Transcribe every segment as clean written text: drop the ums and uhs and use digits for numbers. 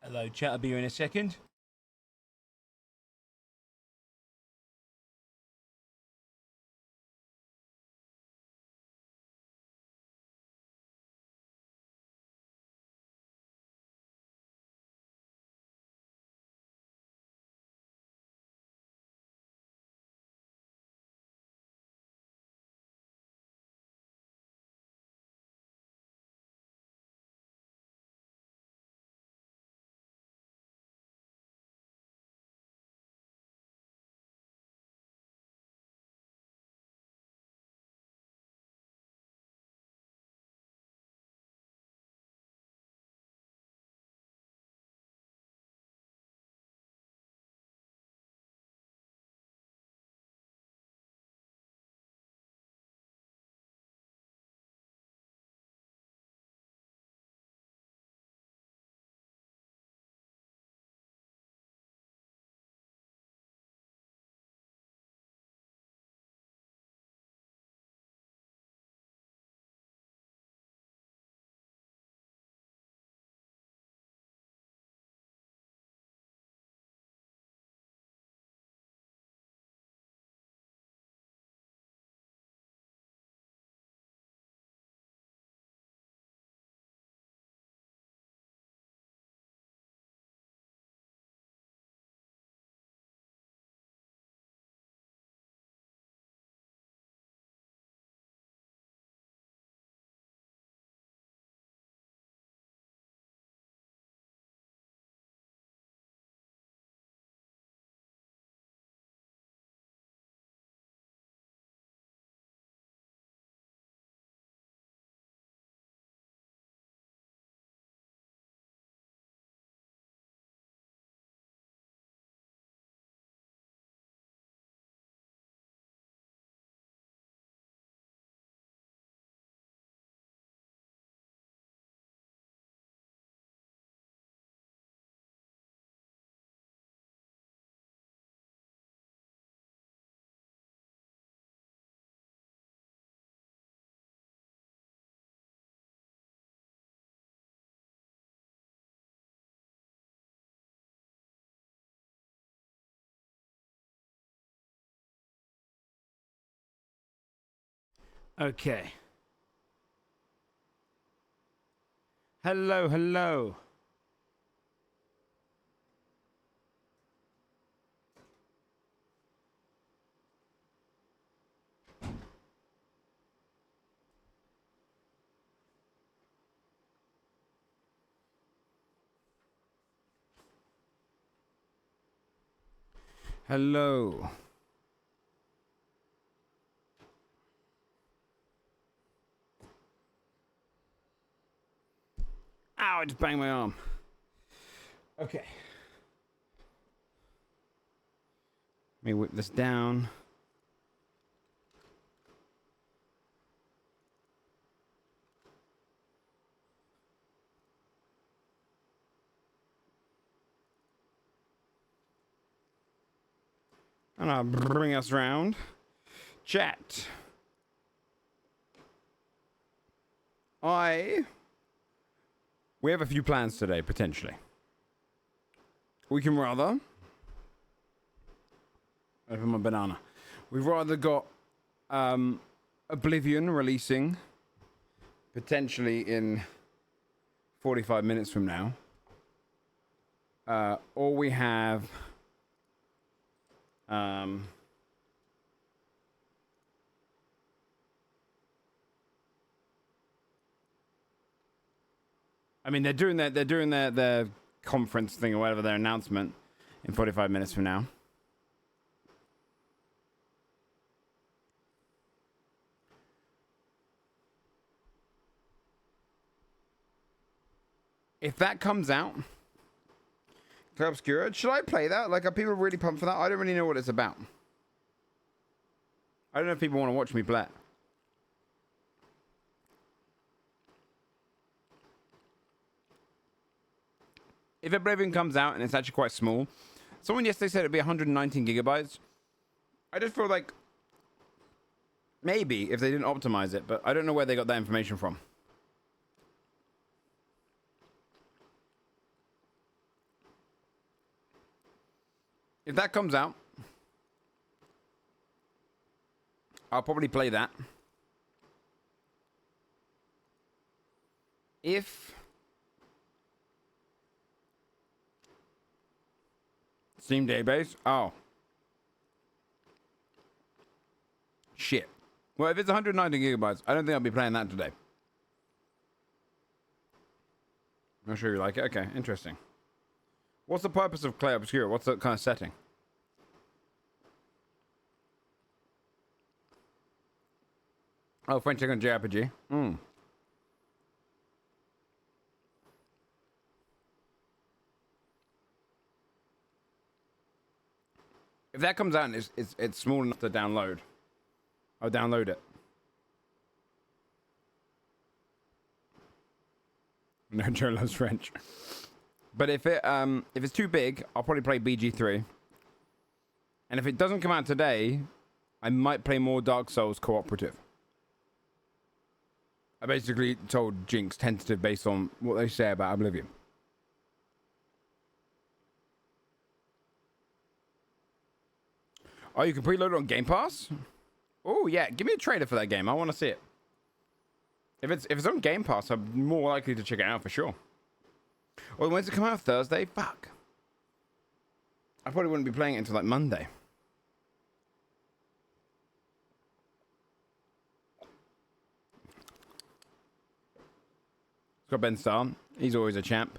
Hello, chat. I'll be here in a second. Okay. Hello, hello. Hello. Ow, I just banged my arm. Okay. Let me whip this down. And I'll bring us round. Chat. We have a few plans today, potentially. We can rather... Open my banana. We've rather got Oblivion releasing potentially in 45 minutes from now. Or we have... I mean, they're doing their conference thing or whatever, their announcement in 45 minutes from now. If that comes out, Clair Obscura, should I play that? Like, are people really pumped for that? I don't really know what it's about. I don't know if people want to watch me play it. If Oblivion comes out and it's actually quite small, someone yesterday said it'd be 119 gigabytes. I just feel like maybe if they didn't optimize it, but I don't know where they got that information from. If that comes out, I'll probably play that. If Steam database, oh shit. Well, if it's 190 gigabytes, I don't think I'll be playing that today. I'm not sure you like it. Okay, interesting. What's the purpose of Clay Obscura? What's that kind of setting? Oh, French Chicken JRPG. If that comes out and it's small enough to download, I'll download it. No, Joe loves French. But if it's too big, I'll probably play BG3. And if it doesn't come out today, I might play more Dark Souls cooperative. I basically told Jinx tentative based on what they say about Oblivion. Oh, you can preload it on Game Pass? Oh yeah, give me a trailer for that game. I want to see it. If it's on Game Pass, I'm more likely to check it out for sure. Well, when's it come out? Thursday? Fuck. I probably wouldn't be playing it until like Monday. It's got Ben Starr. He's always a champ.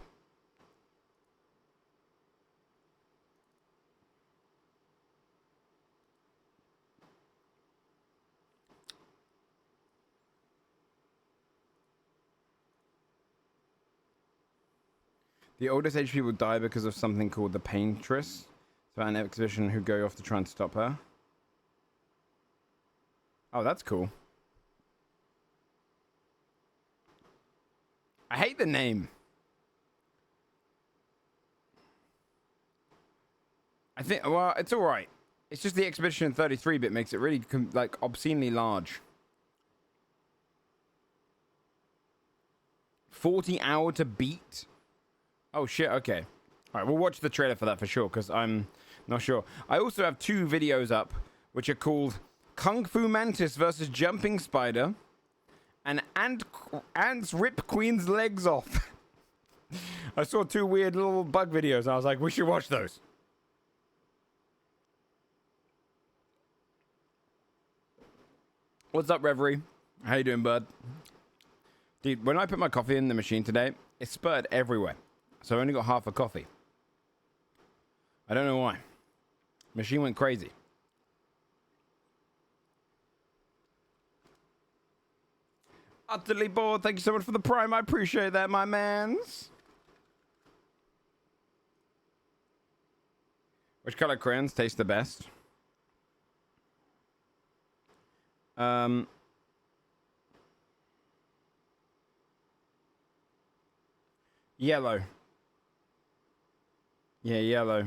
The oldest age people die because of something called the Paintress. So an exhibition who go off to try and stop her. Oh, that's cool. I hate the name. I think, well, it's alright. It's just the exhibition in 33-bit makes it really, like, obscenely large. 40 hour to beat? Oh, shit, okay. Alright, we'll watch the trailer for that for sure, because I'm not sure. I also have 2 videos up, which are called Kung Fu Mantis versus Jumping Spider, and Ants Rip Queen's Legs Off. I saw 2 weird little bug videos, and I was like, we should watch those. What's up, Reverie? How you doing, bud? Dude, when I put my coffee in the machine today, it spurted everywhere. So I only got half a coffee. I don't know why. Machine went crazy. Utterly bored. Thank you so much for the prime. I appreciate that, my mans. Which color crayons taste the best? Yellow. Yeah, yellow.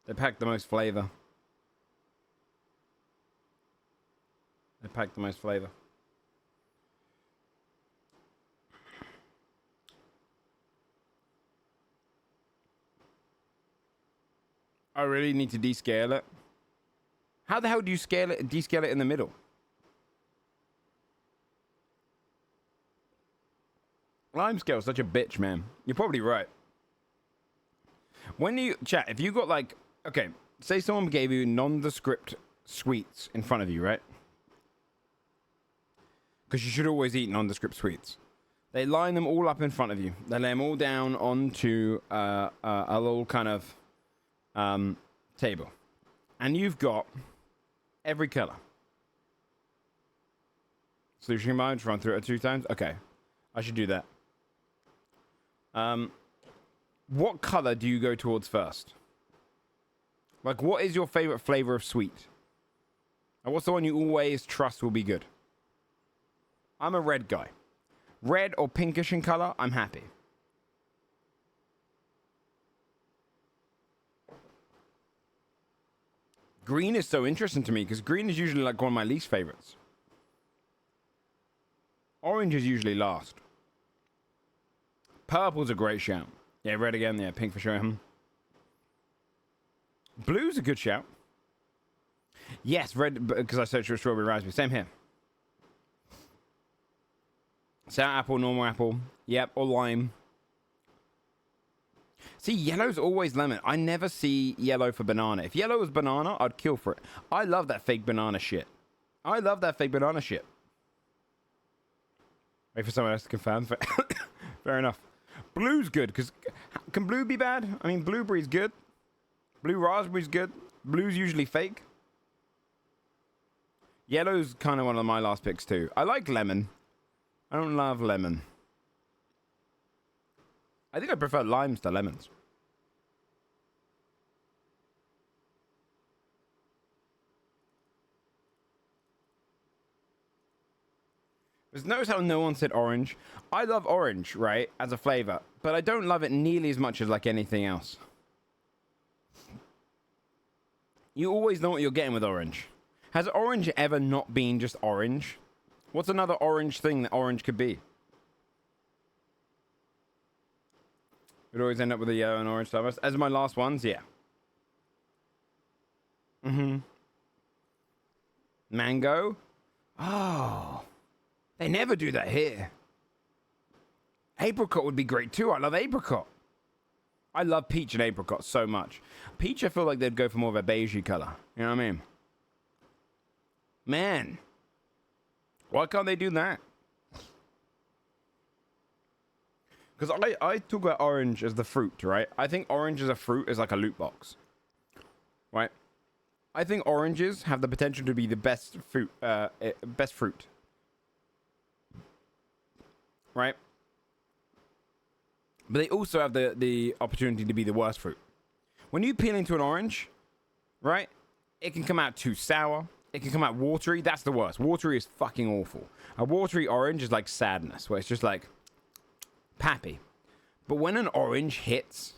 They pack the most flavor. They pack the most flavor. I really need to descale it. How the hell do you scale it, descale it in the middle? Lime scale is such a bitch, man. You're probably right. When you chat, if you got like, okay, say someone gave you nondescript sweets in front of you, right? Because you should always eat nondescript sweets. They line them all up in front of you. They lay them all down onto a little kind of table, and you've got every color. Solution mind, run through it 2 times. Okay, I should do that. What color do you go towards first? Like, what is your favorite flavor of sweet? And what's the one you always trust will be good? I'm a red guy. Red or pinkish in color, I'm happy. Green is so interesting to me because green is usually like one of my least favorites. Orange is usually last. Purple's a great shout. Yeah, red again. Yeah, pink for sure. Blue's a good shout. Yes, red, because I searched for strawberry raspberry. Same here. Sour apple, normal apple. Yep, or lime. See, yellow's always lemon. I never see yellow for banana. If yellow was banana, I'd kill for it. I love that fake banana shit. I love that fake banana shit. Wait for someone else to confirm. Fair enough. Blue's good, because can blue be bad? I mean, blueberry's good. Blue raspberry's good. Blue's usually fake. Yellow's kind of one of my last picks, too. I like lemon. I don't love lemon. I think I prefer limes to lemons. But notice how no one said orange. I love orange, right, as a flavor, but I don't love it nearly as much as like anything else. You always know what you're getting with orange. Has orange ever not been just orange? What's another orange thing that orange could be? We'd always end up with a yellow and orange stuff. As my last ones, yeah. Mango? Oh. They never do that here. Apricot would be great too. I love apricot. I love peach and apricot so much. Peach, I feel like they'd go for more of a beigey color. You know what I mean? Man. Why can't they do that? Because I talk about orange as the fruit, right? I think orange as a fruit is like a loot box. Right? I think oranges have the potential to be the best fruit. Right? But they also have the opportunity to be the worst fruit. When you peel into an orange, right? It can come out too sour. It can come out watery. That's the worst. Watery is fucking awful. A watery orange is like sadness, where it's just like pappy. But when an orange hits,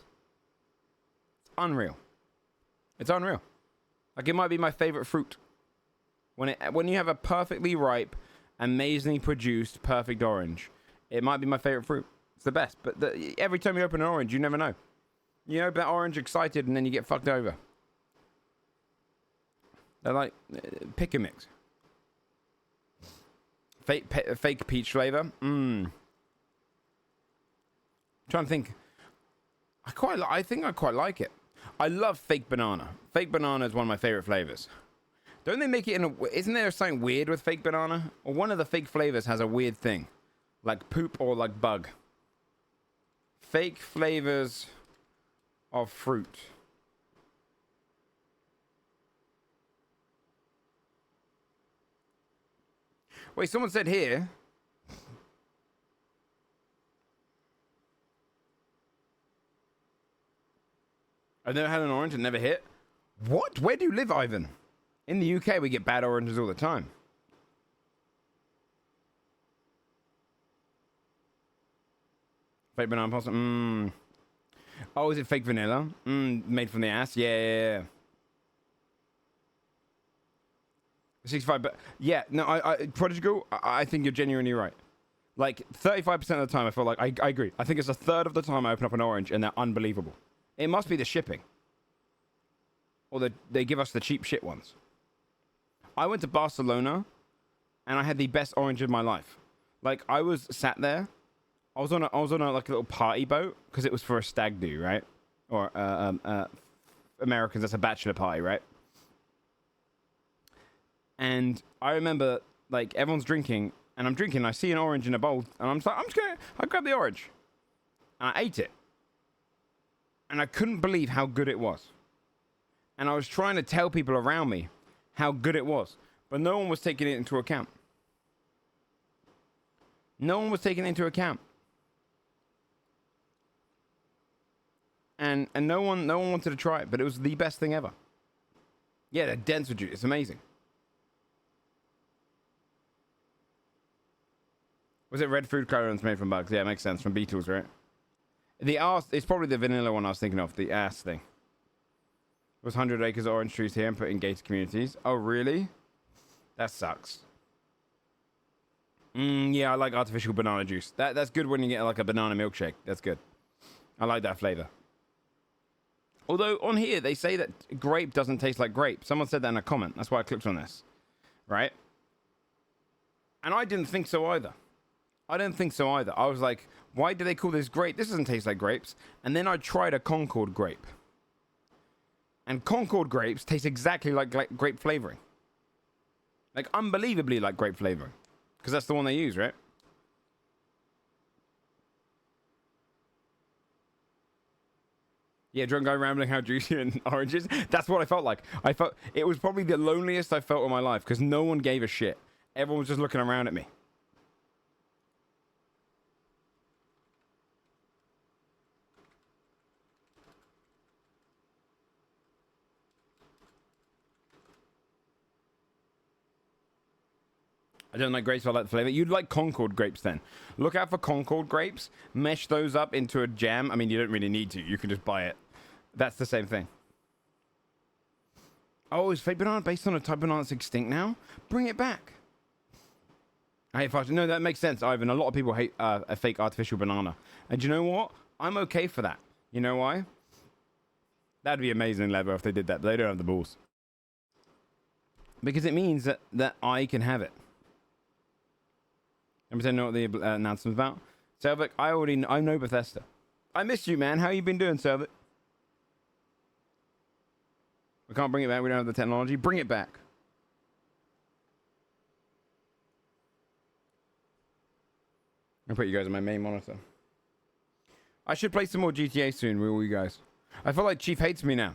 it's unreal. It's unreal. Like, it might be my favorite fruit. When you have a perfectly ripe, amazingly produced, perfect orange, it might be my favorite fruit. It's the best. But every time you open an orange, you never know. You open that orange excited, and then you get fucked over. They're like pick and mix. Fake peach flavor. Trying to think. I think I quite like it. I love fake banana. Fake banana is one of my favorite flavors. Don't they make it in a... Isn't there something weird with fake banana? Or one of the fake flavors has a weird thing. Like poop or like bug. Fake flavors of fruit. Wait, someone said here... I've never had an orange and never hit. What? Where do you live, Ivan? In the UK, we get bad oranges all the time. Fake banana pasta. Oh, is it fake vanilla? Made from the ass? Yeah. 65, but yeah, no, Prodigal, I think you're genuinely right. Like, 35% of the time, I feel like, I agree. I think it's a third of the time I open up an orange and they're unbelievable. It must be the shipping. Or they give us the cheap shit ones. I went to Barcelona and I had the best orange of my life. Like, I was sat there. I was on a like a little party boat because it was for a stag do, right? Or Americans, that's a bachelor party, right? And I remember, like, everyone's drinking and I'm drinking and I see an orange in a bowl and I'm just like, I grabbed the orange. And I ate it. And I couldn't believe how good it was. And I was trying to tell people around me how good it was. But no one was taking it into account. No one was taking it into account. And no one wanted to try it, but it was the best thing ever. Yeah, they're dense with juice. It's amazing. Was it red food colorants made from bugs? Yeah, it makes sense. From beetles, right? The ass, it's probably the vanilla one I was thinking of, the ass thing. It was 100 acres of orange trees here and put in gated communities. Oh, really? That sucks. Yeah, I like artificial banana juice. That's good when you get like a banana milkshake. That's good. I like that flavor. Although on here they say that grape doesn't taste like grape. Someone said that in a comment. That's why I clicked on this. Right? And I didn't think so either. I was like, why do they call this grape? This doesn't taste like grapes. And then I tried a Concord grape. And Concord grapes taste exactly like grape flavoring. Like, unbelievably like grape flavoring. Because that's the one they use, right? Yeah, drunk guy rambling how juicy and oranges. That's what I felt like. I felt it was probably the loneliest I felt in my life because no one gave a shit. Everyone was just looking around at me. I don't like grapes, but I like the flavor. You'd like Concord grapes then. Look out for Concord grapes. Mesh those up into a jam. I mean, you don't really need to. You can just buy it. That's the same thing. Oh, is fake banana based on a type of banana that's extinct now? Bring it back. I hate fudge. No, that makes sense, Ivan. A lot of people hate a fake artificial banana. And you know what? I'm okay for that. You know why? That'd be amazing, Lever, if they did that. But they don't have the balls. Because it means that I can have it. Everybody know what the announcement's about? Selvik, I know Bethesda. I miss you, man. How you been doing, Selvik? We can't bring it back. We don't have the technology. Bring it back. I'll put you guys on my main monitor. I should play some more GTA soon with all you guys. I feel like Chief hates me now.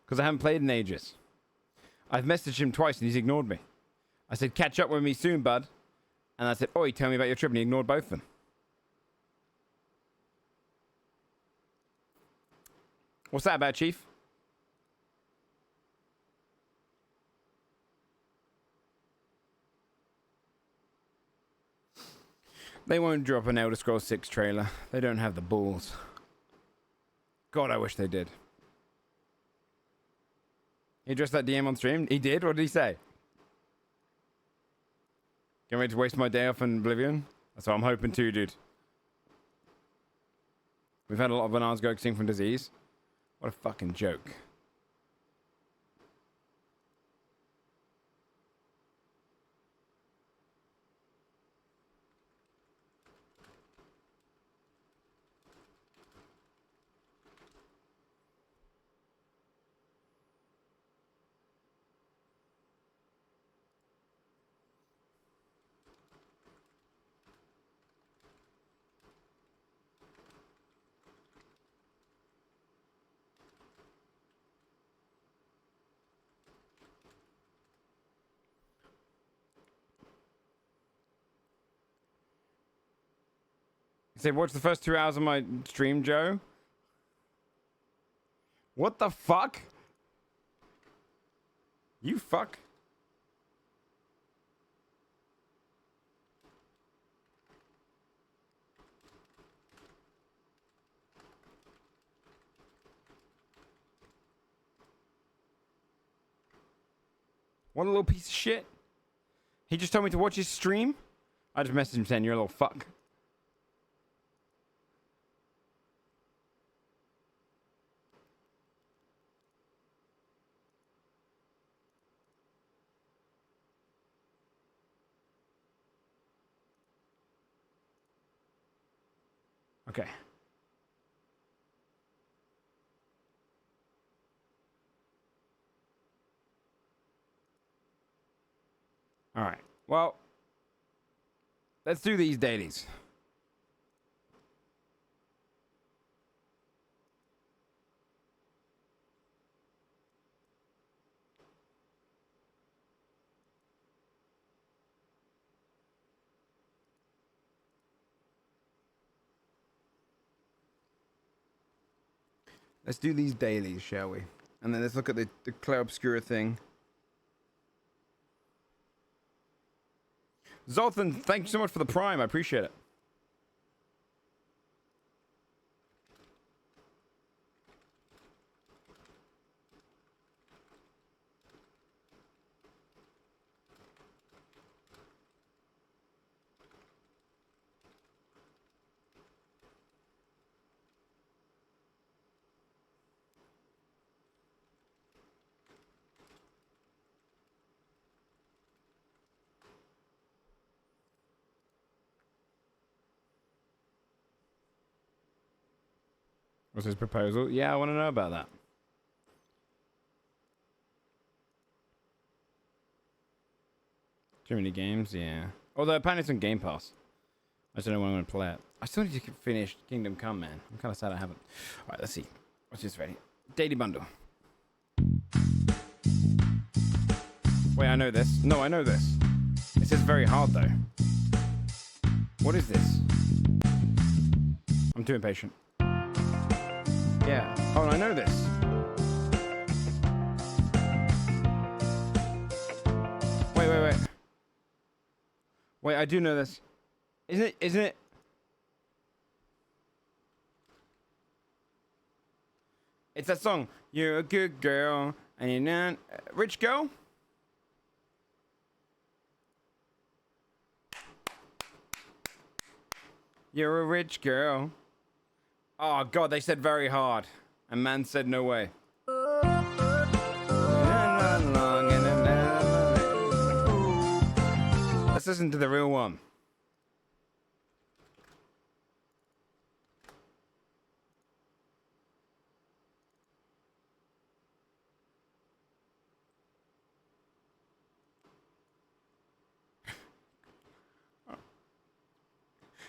Because I haven't played in ages. I've messaged him twice and he's ignored me. I said, catch up with me soon, bud. And I said, oi, tell me about your trip. And he ignored both of them. What's that about, Chief? They won't drop an Elder Scrolls 6 trailer. They don't have the balls. God, I wish they did. He addressed that DM on stream? He did? What did he say? Can't wait to waste my day off in Oblivion? That's what I'm hoping too, dude. We've had a lot of bananas go extinct from disease. What a fucking joke. He said, watch the first 2 hours of my stream, Joe. What the fuck? You fuck. What a little piece of shit. He just told me to watch his stream. I just messaged him saying, you're a little fuck. Okay. All right. Well, let's do these dailies. Let's do these dailies, shall we? And then let's look at the Claire Obscura thing. Zoltan, thank you so much for the prime. I appreciate it. What's his proposal? Yeah, I want to know about that. Too many games, yeah. Although apparently it's on Game Pass. I just don't know when I'm going to play it. I still need to finish Kingdom Come, man. I'm kind of sad I haven't. Alright, let's see. What's this ready? Daily Bundle. Wait, I know this. No, I know this. This is very hard, though. What is this? I'm too impatient. Yeah. Oh, and I know this. Wait. Wait, I do know this. Isn't it? It's that song. You're a good girl, and you're not a rich girl. You're a rich girl. Oh, God, they said very hard. And man said no way. Let's listen to the real one.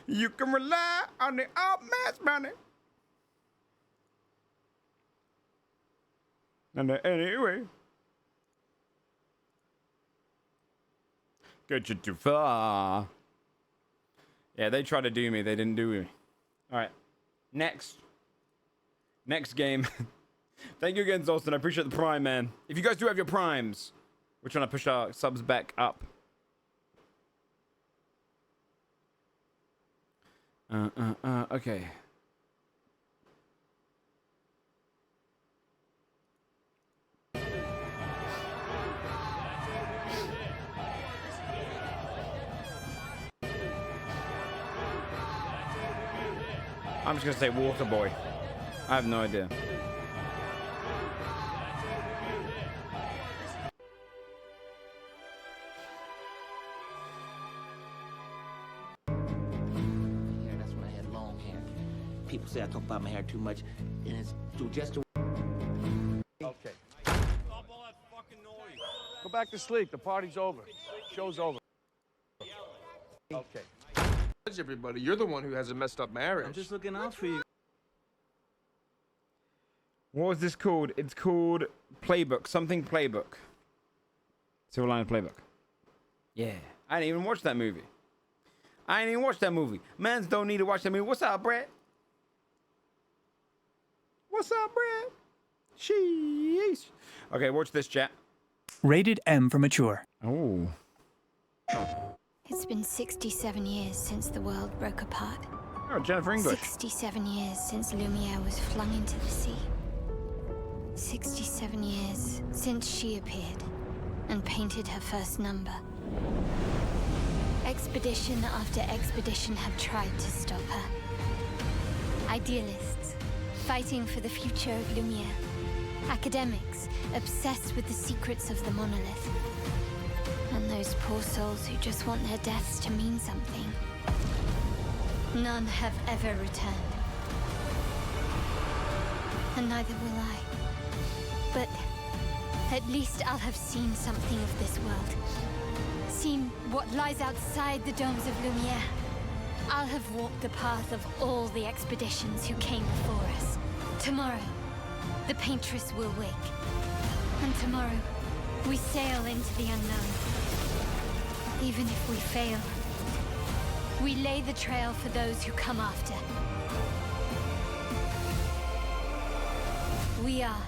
You can rely on the old man's money. And anyway, get you too far. Yeah, they tried to do me. They didn't do me. All right, next game. Thank you again, Zolston. I appreciate the prime, man. If you guys do have your primes, we're trying to push our subs back up. Okay. I'm just gonna say Water Boy. I have no idea. People say I talk about my hair too much, and it's just a... Okay. Stop all that fucking noise. Go back to sleep. The party's over. Show's over. Okay. Everybody, you're the one who has a messed up marriage. I'm just looking out for you. What was this called? It's called Playbook. Something Playbook. Silver Lining Playbook. Yeah. I didn't even watch that movie. Mans don't need to watch that movie. What's up, Brett? What's up, Brett? Sheesh. Okay, watch this, chat. Rated M for mature. Oh. It's been 67 years since the world broke apart. Oh, Jennifer English. 67 years since Lumiere was flung into the sea. 67 years since she appeared and painted her first number. Expedition after expedition have tried to stop her. Idealists, fighting for the future of Lumiere. Academics, obsessed with the secrets of the monolith. And those poor souls who just want their deaths to mean something. None have ever returned. And neither will I. But at least I'll have seen something of this world. Seen what lies outside the domes of Lumiere. I'll have walked the path of all the expeditions who came before us. Tomorrow, the paintress will wake. And tomorrow, we sail into the unknown. Even if we fail, we lay the trail for those who come after. We are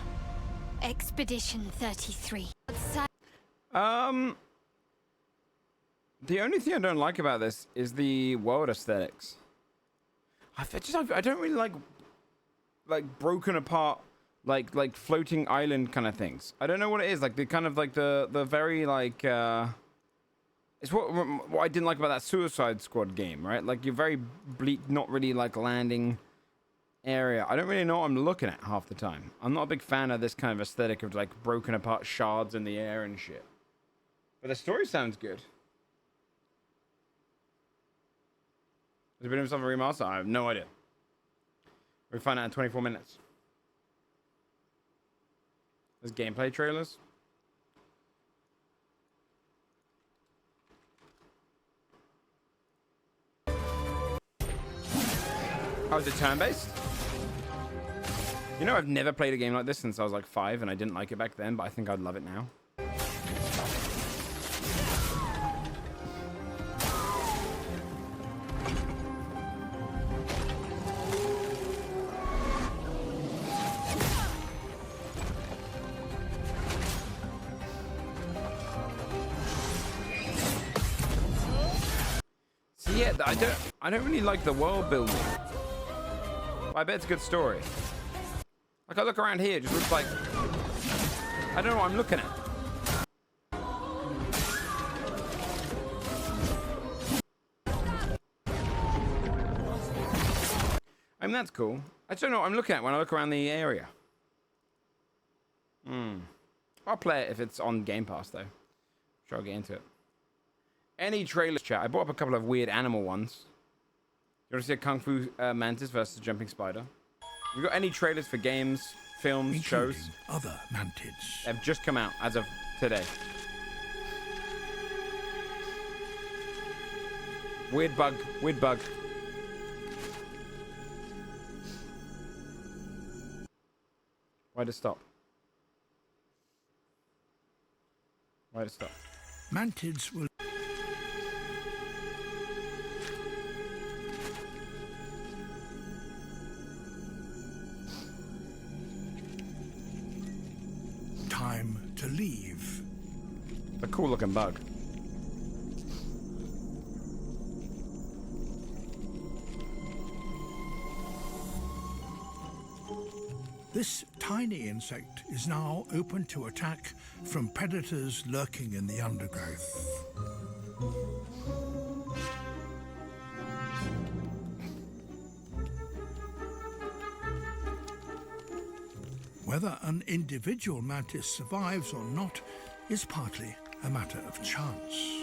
Expedition 33. Outside The only thing I don't like about this is the world aesthetics. I don't really like broken apart, like floating island kind of things. I don't know what it is. Like the kind of like the very like it's what I didn't like about that Suicide Squad game, right? Like you're very bleak, not really like landing area. I don't really know what I'm looking at half the time. I'm not a big fan of this kind of aesthetic of like broken apart shards in the air and shit. But the story sounds good. Has it been himself a remaster? I have no idea. We find out in 24 minutes. There's gameplay trailers. Oh, is it turn-based? You know, I've never played a game like this since I was like 5, and I didn't like it back then, but I think I'd love it now. See, yeah, I don't really like the world building. I bet it's a good story. Like, I look around here, it just looks like... I don't know what I'm looking at. I mean, that's cool. I just don't know what I'm looking at when I look around the area. I'll play it if it's on Game Pass, though. Sure, I'll get into it. Any trailers, chat? I brought up a couple of weird animal ones. You want to see a Kung Fu Mantis versus Jumping Spider? You got any trailers for games, films, including shows? other mantids. They've just come out as of today. Weird bug. Weird bug. Why'd it stop? Why'd it stop? Mantids will... Time to leave. A cool looking bug. This tiny insect is now open to attack from predators lurking in the undergrowth. Whether an individual mantis survives or not is partly a matter of chance.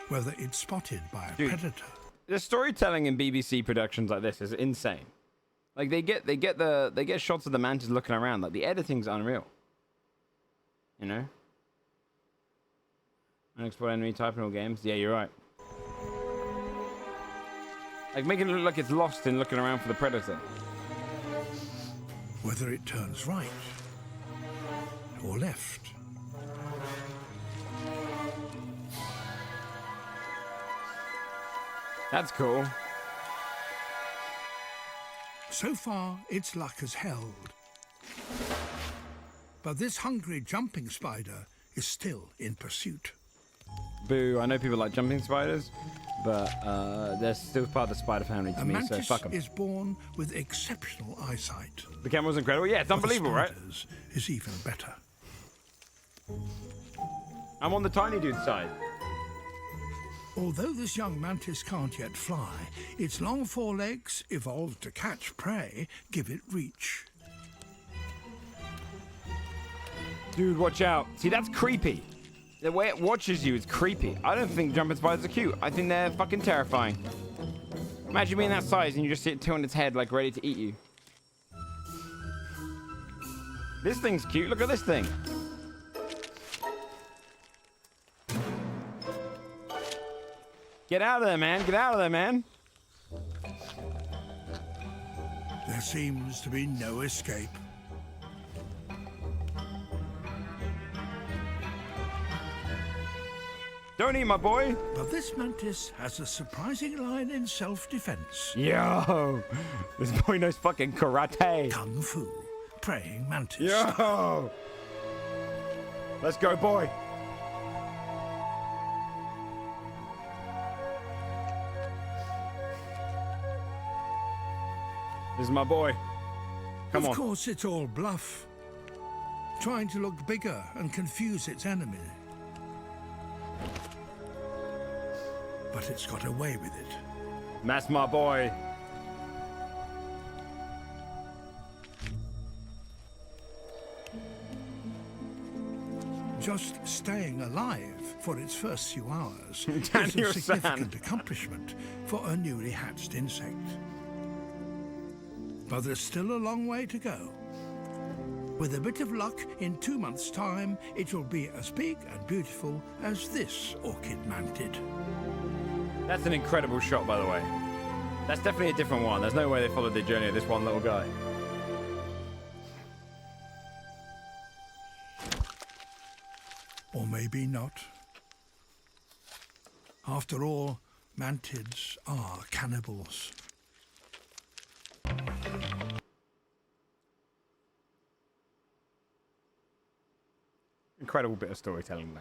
Whether it's spotted by a predator. The storytelling in BBC productions like this is insane. Like they get shots of the mantis looking around. Like the editing's unreal. You know? Unexplored enemy type in all games. Yeah, you're right. Like making it look like it's lost in looking around for the predator. Whether it turns right or left. That's cool. So far, its luck has held. But this hungry jumping spider is still in pursuit. Boo, I know people like jumping spiders, but they're still part of the spider family to A me, so mantis fuck them. is born with exceptional eyesight. The camera's incredible. Yeah, it's unbelievable, right? Is even better. I'm on the tiny dude's side. Although this young mantis can't yet fly, its long forelegs, evolved to catch prey, give it reach. Dude, watch out. See, that's creepy. The way it watches you is creepy. I don't think jumping spiders are cute. I think they're fucking terrifying. Imagine being that size and you just see it tilting its head like ready to eat you. This thing's cute. Look at this thing. Get out of there, man. Get out of there, man. There seems to be no escape. Don't eat my boy. But this mantis has a surprising line in self-defense. Yo. This boy knows fucking karate. Kung Fu. Praying mantis. Yo. Let's go, boy. This is my boy. Come on. Of course, it's all bluff. Trying to look bigger and confuse its enemy. But it's got away with it. That's my boy. Just staying alive for its first few hours Danny is a or significant Sand? accomplishment for a newly hatched insect. But there's still a long way to go. With a bit of luck, in 2 months' time, it will be as big and beautiful as this orchid mantid. That's an incredible shot, by the way. That's definitely a different one. There's no way they followed the journey of this one little guy. Or maybe not. After all, mantids are cannibals. Incredible bit of storytelling, though.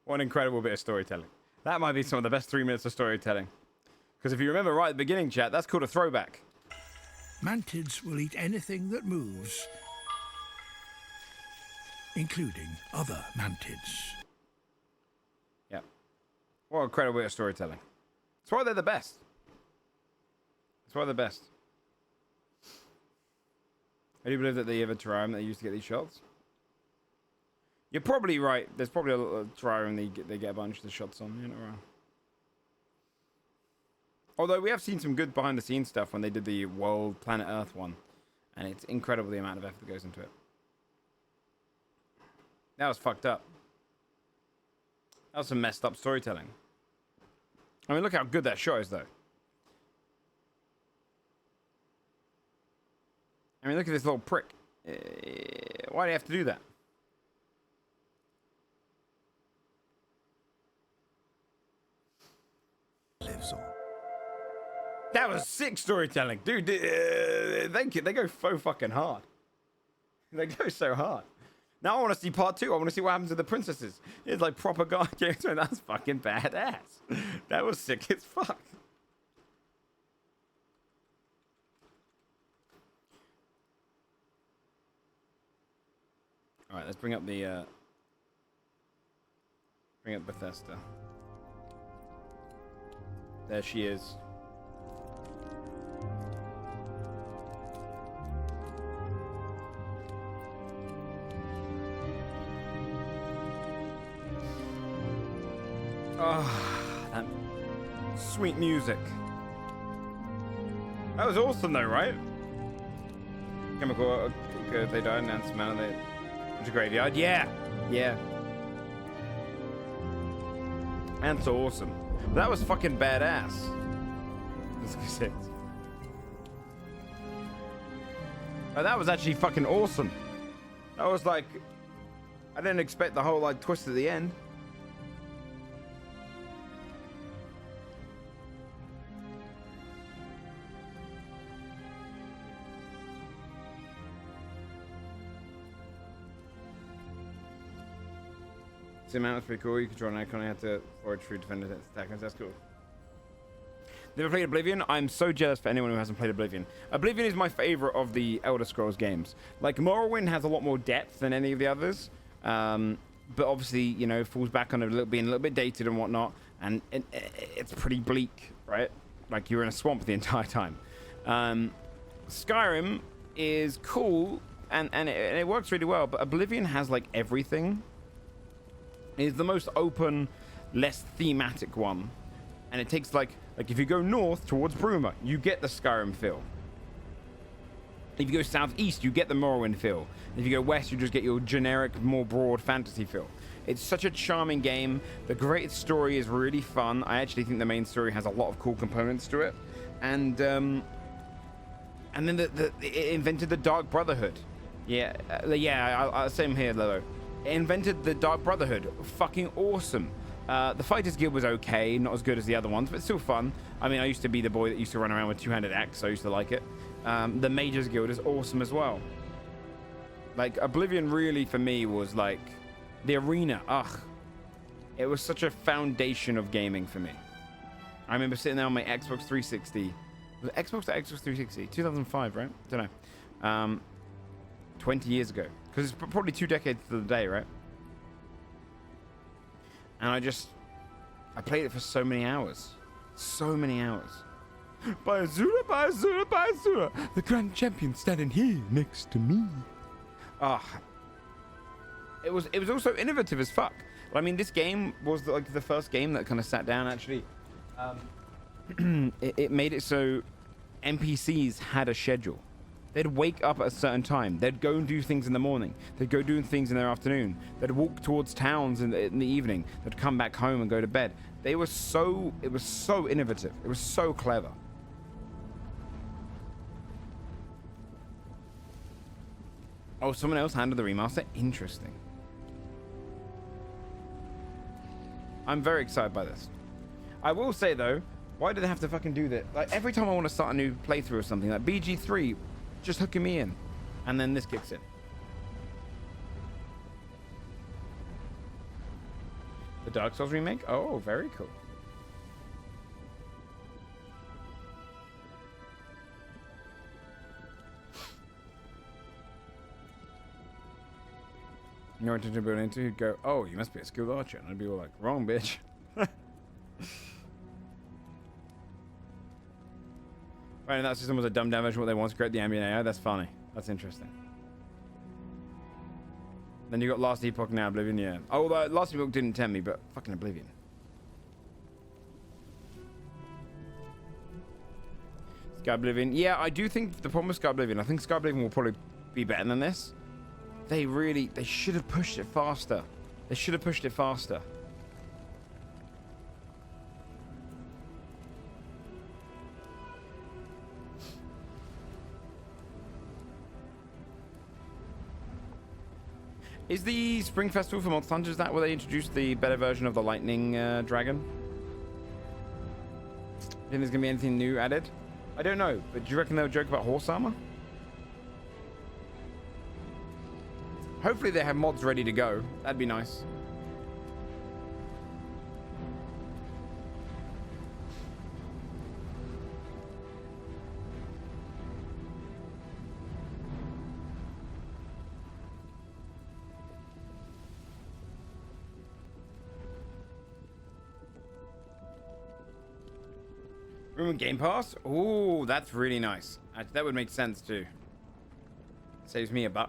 What an incredible bit of storytelling. That might be some of the best 3 minutes of storytelling. Because if you remember right at the beginning, chat, that's called a throwback. Mantids will eat anything that moves, including other mantids. Yeah. What an incredible bit of storytelling. That's why they're the best. That's why they're the best. I do believe that they have a terrarium that they use to get these shots. You're probably right. There's probably a little terrarium they get a bunch of the shots on. You're not wrong. Although we have seen some good behind the scenes stuff when they did the World Planet Earth one. And it's incredible the amount of effort that goes into it. That was fucked up. That was some messed up storytelling. I mean, look how good that shot is, though. I mean, look at this little prick. Why do you have to do that? Lives on. That was sick storytelling, dude. They go so fucking hard. They go so hard. Now I want to see part 2. I want to see what happens to the princesses. It's like proper guard games. That's fucking badass. That was sick as fuck. All right, let's bring up the bring up Bethesda. There she is. Oh, that sweet music. That was awesome though, right? Chemical, good, they died and that's man, they it's a graveyard. Yeah, yeah. And so awesome. That was fucking badass. Let's go. Oh, that was actually fucking awesome. That was like, I didn't expect the whole like twist at the end. The amount was pretty cool. You control an icon, you have to forage through defender attackers. That's cool. Never played Oblivion. I'm so jealous for anyone who hasn't played Oblivion. Oblivion is my favorite of the Elder Scrolls games. Like, Morrowind has a lot more depth than any of the others. But obviously, you know, falls back on being a little bit dated and whatnot. And it's pretty bleak, right? Like, you're in a swamp the entire time. Skyrim is cool, and it works really well. But Oblivion has, like, everything. It's the most open, less thematic one. And it takes, like if you go north towards Bruma, you get the Skyrim feel. If you go southeast, you get the Morrowind feel. If you go west, you just get your generic, more broad fantasy feel. It's such a charming game. The great story is really fun. I actually think the main story has a lot of cool components to it. And then it invented the Dark Brotherhood. Yeah, same here, Lilo. It invented the Dark Brotherhood. Fucking awesome. The Fighters Guild was okay, not as good as the other ones, but still fun. I mean, I used to be the boy that used to run around with two-handed axe, so I used to like it. The Mages Guild is awesome as well. Like, Oblivion really, for me, was like the arena. Ugh. It was such a foundation of gaming for me. I remember sitting there on my Xbox 360. Was it Xbox or Xbox 360? 2005, right? Don't know. 20 years ago. Because it's probably 2 decades to the day, right? And I played it for so many hours. So many hours. By Azura, by Azura, by Azura. The grand champion standing here next to me. Ah. it was also innovative as fuck. I mean, this game was like the first game that kind of sat down actually. It made it so NPCs had a schedule. They'd wake up at a certain time. They'd go and do things in the morning. They'd go doing things in their afternoon. They'd walk towards towns in the evening. They'd come back home and go to bed. It was so innovative. It was so clever. Oh, someone else handled the remaster? Interesting. I'm very excited by this. I will say though, why do they have to fucking do that? Like every time I want to start a new playthrough or something, like BG3, just hooking me in, and then this kicks in. The Dark Souls remake? Oh, very cool. You know what to build into? He'd go, oh, you must be a skilled archer. And I'd be all like, wrong, bitch. Right, and that system was a dumbed down version of what they want to create the ambient AI. That's funny. That's interesting. Then you got Last Epoch, now Oblivion, yeah. Oh, Last Epoch didn't tempt me, but fucking Oblivion. Sky Oblivion. Yeah, I do think the problem with Sky Oblivion, I think Sky Oblivion will probably be better than this. They should have pushed it faster. They should have pushed it faster. Is the Spring Festival for Monster Hunter, is that where they introduced the better version of the Lightning Dragon? Think there's gonna be anything new added? I don't know, but do you reckon they'll joke about horse armor? Hopefully they have mods ready to go. That'd be nice. Room with Game Pass? Ooh, that's really nice. That would make sense too. Saves me $1.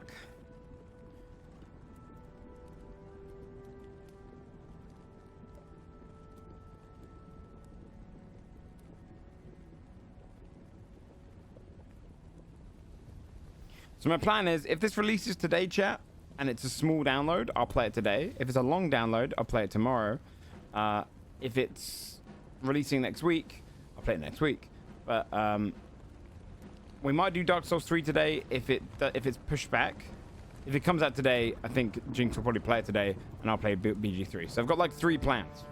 So my plan is, if this releases today, chat, and it's a small download, I'll play it today. If it's a long download, I'll play it tomorrow. If it's releasing next week, I'll play it next week. But we might do Dark Souls 3 today if it's pushed back. If it comes out today, I think Jinx will probably play it today, and I'll play BG3. So I've got like 3 plans.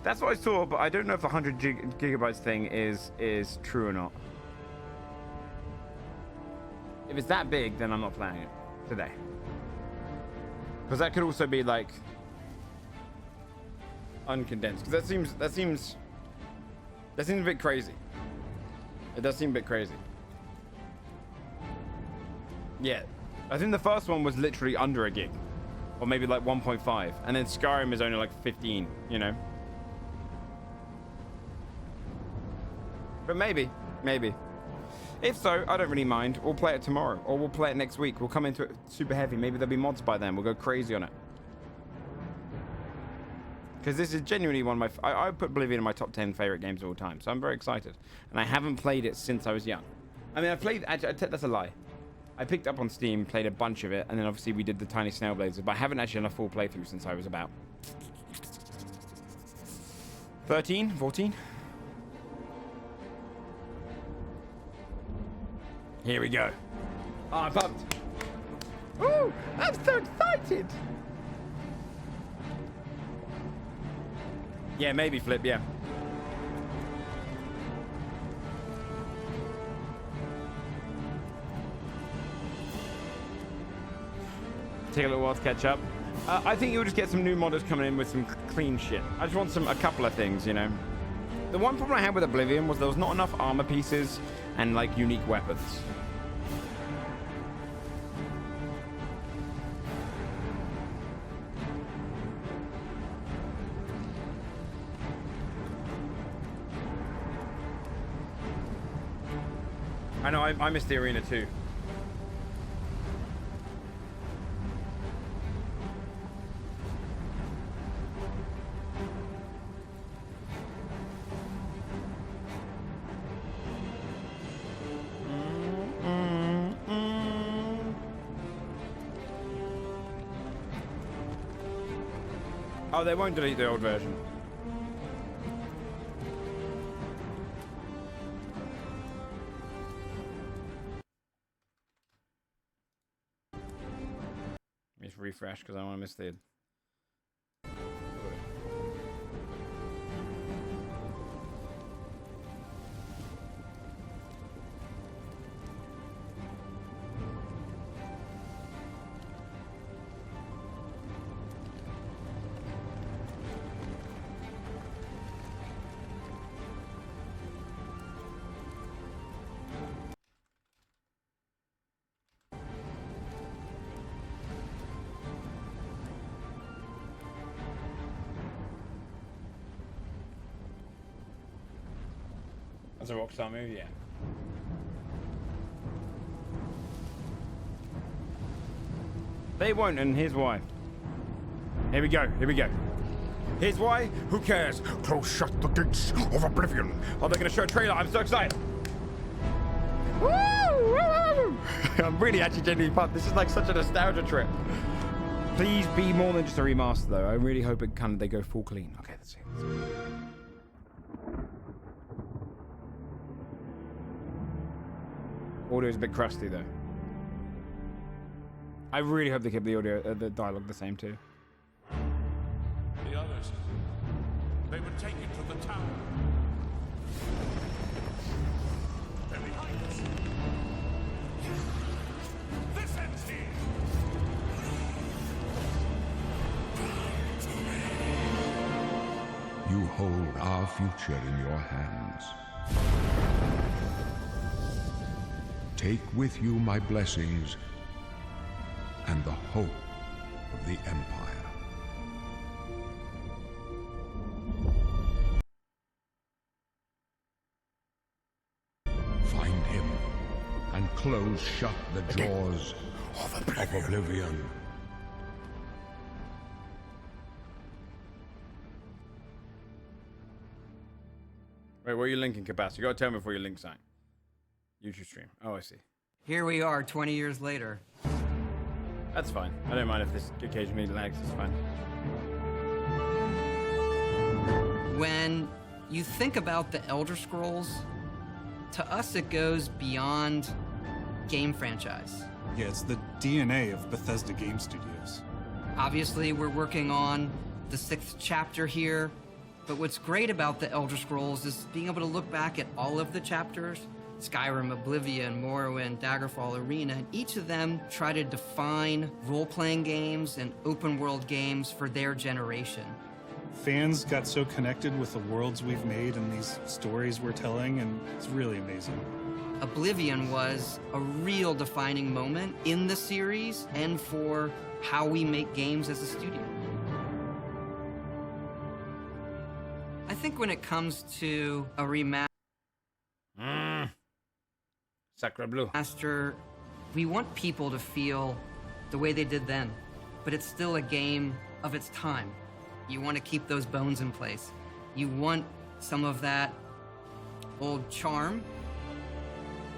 That's what I saw, but I don't know if the 100 gigabytes thing is true or not. If it's that big, then I'm not playing it today. Because that could also be like uncondensed. Because that seems a bit crazy. It does seem a bit crazy. Yeah, I think the first one was literally under a gig, or maybe like 1.5, and then Skyrim is only like 15. You know. But maybe. If so, I don't really mind. We'll play it tomorrow, or we'll play it next week. We'll come into it super heavy. Maybe there'll be mods by then. We'll go crazy on it. Because this is genuinely one of my... I put Oblivion in my top 10 favorite games of all time, so I'm very excited. And I haven't played it since I was young. I mean, I played... Actually, that's a lie. I picked up on Steam, played a bunch of it, and then obviously we did the Tiny Snail Blazers, but I haven't actually done a full playthrough since I was about 13, 14. Here we go. Oh, I'm pumped. Ooh, I'm so excited. Yeah, maybe Flip, yeah. Take a little while to catch up. I think you'll just get some new modders coming in with some clean shit. I just want a couple of things, you know. The one problem I had with Oblivion was there was not enough armor pieces and like unique weapons. I know, I missed the arena too. Oh, they won't delete the old version. Let me just refresh because I want to miss the. That's a Rockstar movie, yeah. They won't, and here's why. Here we go, here we go. Here's why. Who cares? Close shut the gates of Oblivion. Oh, they're gonna show a trailer. I'm so excited. Woo! I'm really actually genuinely pumped. This is like such a nostalgia trip. Please be more than just a remaster, though. I really hope it they go full clean. Okay, let's see. Audio's a bit crusty though. I really hope they keep the audio, the dialogue the same too. The others, they would take you to the tower. They're behind us. This ends here. You hold our future in your hands. Take with you my blessings and the hope of the Empire. Find him and close shut the jaws of Oblivion. Wait, what are you linking, Capac? You gotta tell me before you link something. YouTube stream. Oh, I see. Here we are 20 years later. That's fine. I don't mind if this occasionally lags. It's fine. When you think about the Elder Scrolls, to us it goes beyond game franchise. Yeah, it's the DNA of Bethesda Game Studios. Obviously, we're working on the 6th chapter here, but what's great about the Elder Scrolls is being able to look back at all of the chapters. Skyrim, Oblivion, Morrowind, Daggerfall, Arena, and each of them try to define role-playing games and open-world games for their generation. Fans got so connected with the worlds we've made and these stories we're telling, and it's really amazing. Oblivion was a real defining moment in the series and for how we make games as a studio. I think when it comes to a remaster, Sacre Bleu. We want people to feel the way they did then, but it's still a game of its time. You want to keep those bones in place. You want some of that old charm.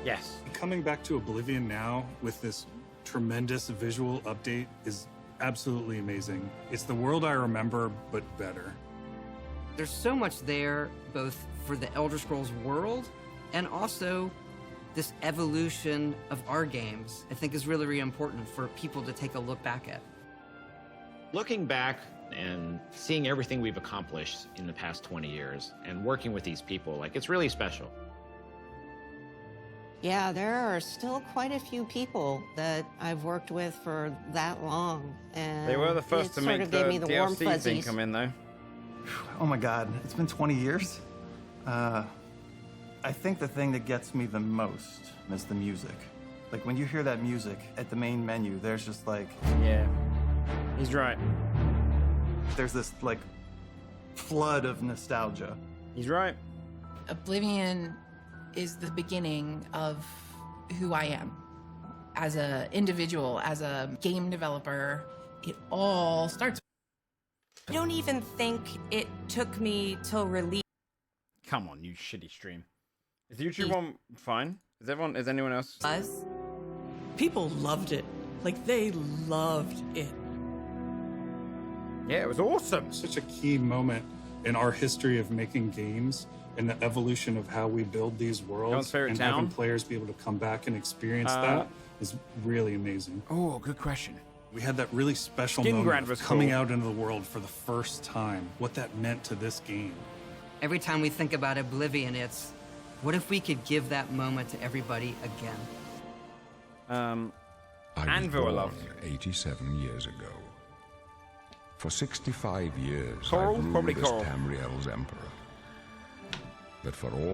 Yes. Coming back to Oblivion now with this tremendous visual update is absolutely amazing. It's the world I remember, but better. There's so much there, both for the Elder Scrolls world and also this evolution of our games, I think is really, really important for people to take a look back at. Looking back and seeing everything we've accomplished in the past 20 years and working with these people, like, it's really special. Yeah, there are still quite a few people that I've worked with for that long. And They were the first to make the warm DLC thing fuzzies. come in, though. Oh my god, it's been 20 years? I think the thing that gets me the most is the music. Like, when you hear that music at the main menu, there's just like... Yeah, he's right. There's this, like, flood of nostalgia. He's right. Oblivion is the beginning of who I am. As an individual, as a game developer, it all starts. I don't even think it took me till release. Come on, you shitty stream. Is the YouTube one fine? Is anyone else? People loved it. Like, they loved it. Yeah, it was awesome. Such a key moment in our history of making games and the evolution of how we build these worlds, and having players be able to come back and experience that is really amazing. Oh, good question. We had that really special moment of coming out into the world for the first time, what that meant to this game. Every time we think about Oblivion, it's, what if we could give that moment to everybody again? I was born 87 years ago. For 65 years, I ruled as Tamriel's emperor. But for all,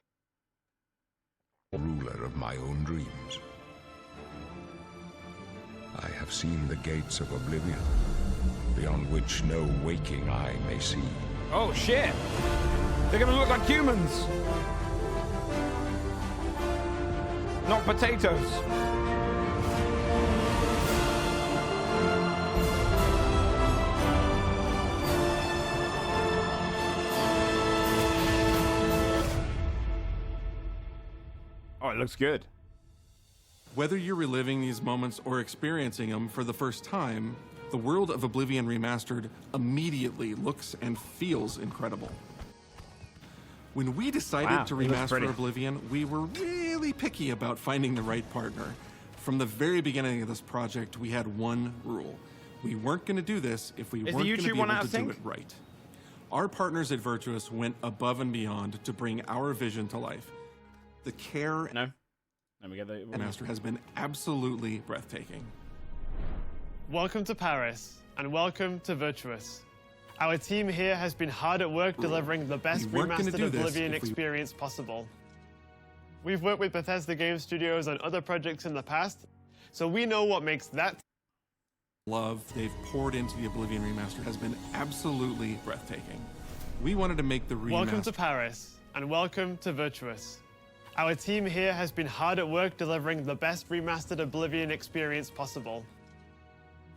ruler of my own dreams. I have seen the gates of Oblivion, beyond which no waking eye may see. Oh shit! They're gonna look like humans! Not potatoes! Oh, it looks good. Whether you're reliving these moments or experiencing them for the first time, the world of Oblivion Remastered immediately looks and feels incredible. When we decided to remaster Oblivion, we were really picky about finding the right partner. From the very beginning of this project, we had one rule. We weren't going to do this if we weren't going to be able to do it right. Our partners at Virtuous went above and beyond to bring our vision to life. The care Master has been absolutely breathtaking. Welcome to Paris, and welcome to Virtuous. Our team here has been hard at work delivering the best remastered Oblivion experience possible. We've worked with Bethesda Game Studios on other projects in the past, so we know what makes that love they've poured into the Oblivion Remaster has been absolutely breathtaking. We wanted to make the remaster. Welcome to Paris, and welcome to Virtuous. Our team here has been hard at work delivering the best remastered Oblivion experience possible.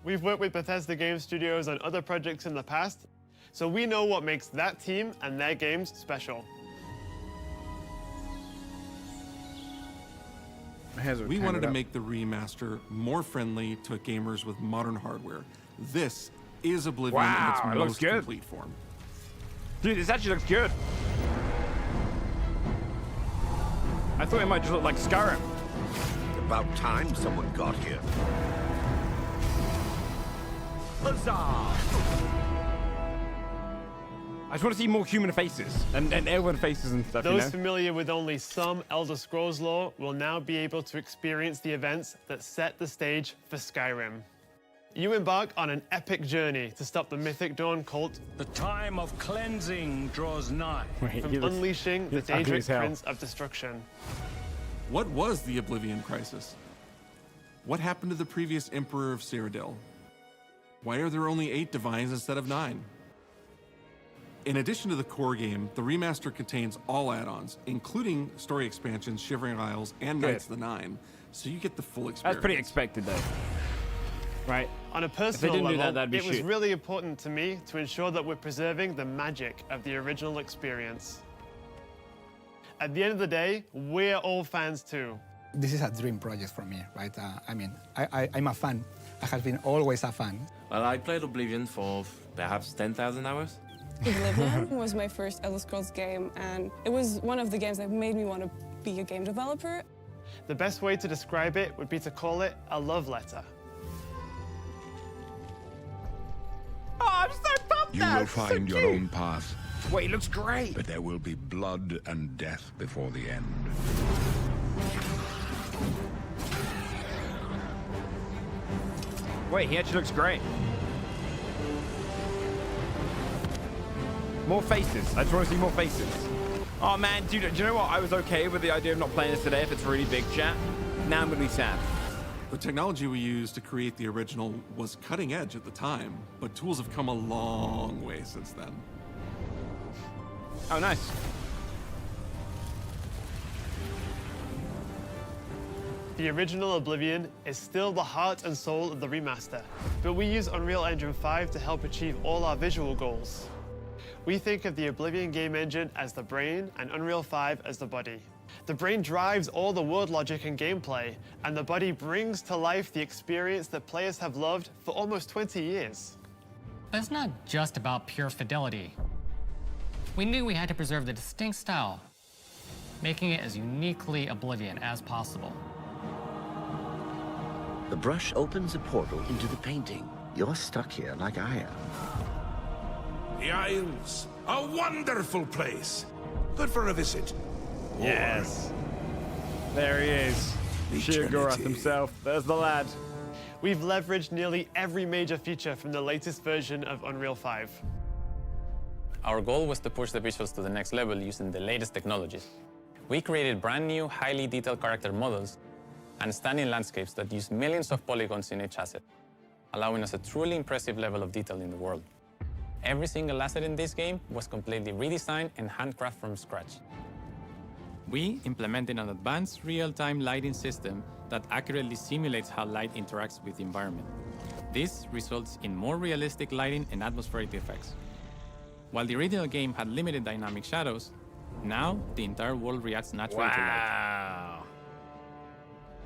We've worked with Bethesda Game Studios on other projects in the past, so we know what makes that team and their games special. We wanted to make the remaster more friendly to gamers with modern hardware. This is Oblivion in its most complete form. Dude, this actually looks good. I thought it might just look like Skyrim. About time someone got here. Huzzah! I just want to see more human faces and elven faces and stuff. Those familiar with only some Elder Scrolls lore will now be able to experience the events that set the stage for Skyrim. You embark on an epic journey to stop the Mythic Dawn cult. The time of cleansing draws nigh. From unleashing the Daedric Prince of Destruction. What was the Oblivion Crisis? What happened to the previous Emperor of Cyrodiil? Why are there only 8 divines instead of 9? In addition to the core game, the remaster contains all add-ons, including story expansions, Shivering Isles, and Knights of the Nine, so you get the full experience. That's pretty expected, though. Right? On a personal level, it was really important to me to ensure that we're preserving the magic of the original experience. At the end of the day, we're all fans too. This is a dream project for me, right? I'm a fan. I have been always a fan. Well, I played Oblivion for perhaps 10,000 hours. Oblivion was my first Elder Scrolls game, and it was one of the games that made me want to be a game developer. The best way to describe it would be to call it a love letter. Oh, I'm so pumped. You will find your own path. Wait, it looks great. But there will be blood and death before the end. Wait, he actually looks great. More faces. I just want to see more faces. Oh man, dude, do you know what? I was okay with the idea of not playing this today if it's really big, chat. Now I'm gonna be sad. The technology we used to create the original was cutting edge at the time, but tools have come a long way since then. Oh, nice. The original Oblivion is still the heart and soul of the remaster, but we use Unreal Engine 5 to help achieve all our visual goals. We think of the Oblivion game engine as the brain and Unreal 5 as the body. The brain drives all the world logic and gameplay, and the body brings to life the experience that players have loved for almost 20 years. But it's not just about pure fidelity. We knew we had to preserve the distinct style, making it as uniquely Oblivion as possible. The brush opens a portal into the painting. You're stuck here like I am. The Isles, a wonderful place. Good for a visit. Yes. There he is. Sheer Gorath himself. There's the lad. We've leveraged nearly every major feature from the latest version of Unreal 5. Our goal was to push the visuals to the next level using the latest technologies. We created brand new, highly detailed character models and stunning landscapes that use millions of polygons in each asset, allowing us a truly impressive level of detail in the world. Every single asset in this game was completely redesigned and handcrafted from scratch. We implemented an advanced real-time lighting system that accurately simulates how light interacts with the environment. This results in more realistic lighting and atmospheric effects. While the original game had limited dynamic shadows, now the entire world reacts naturally to light.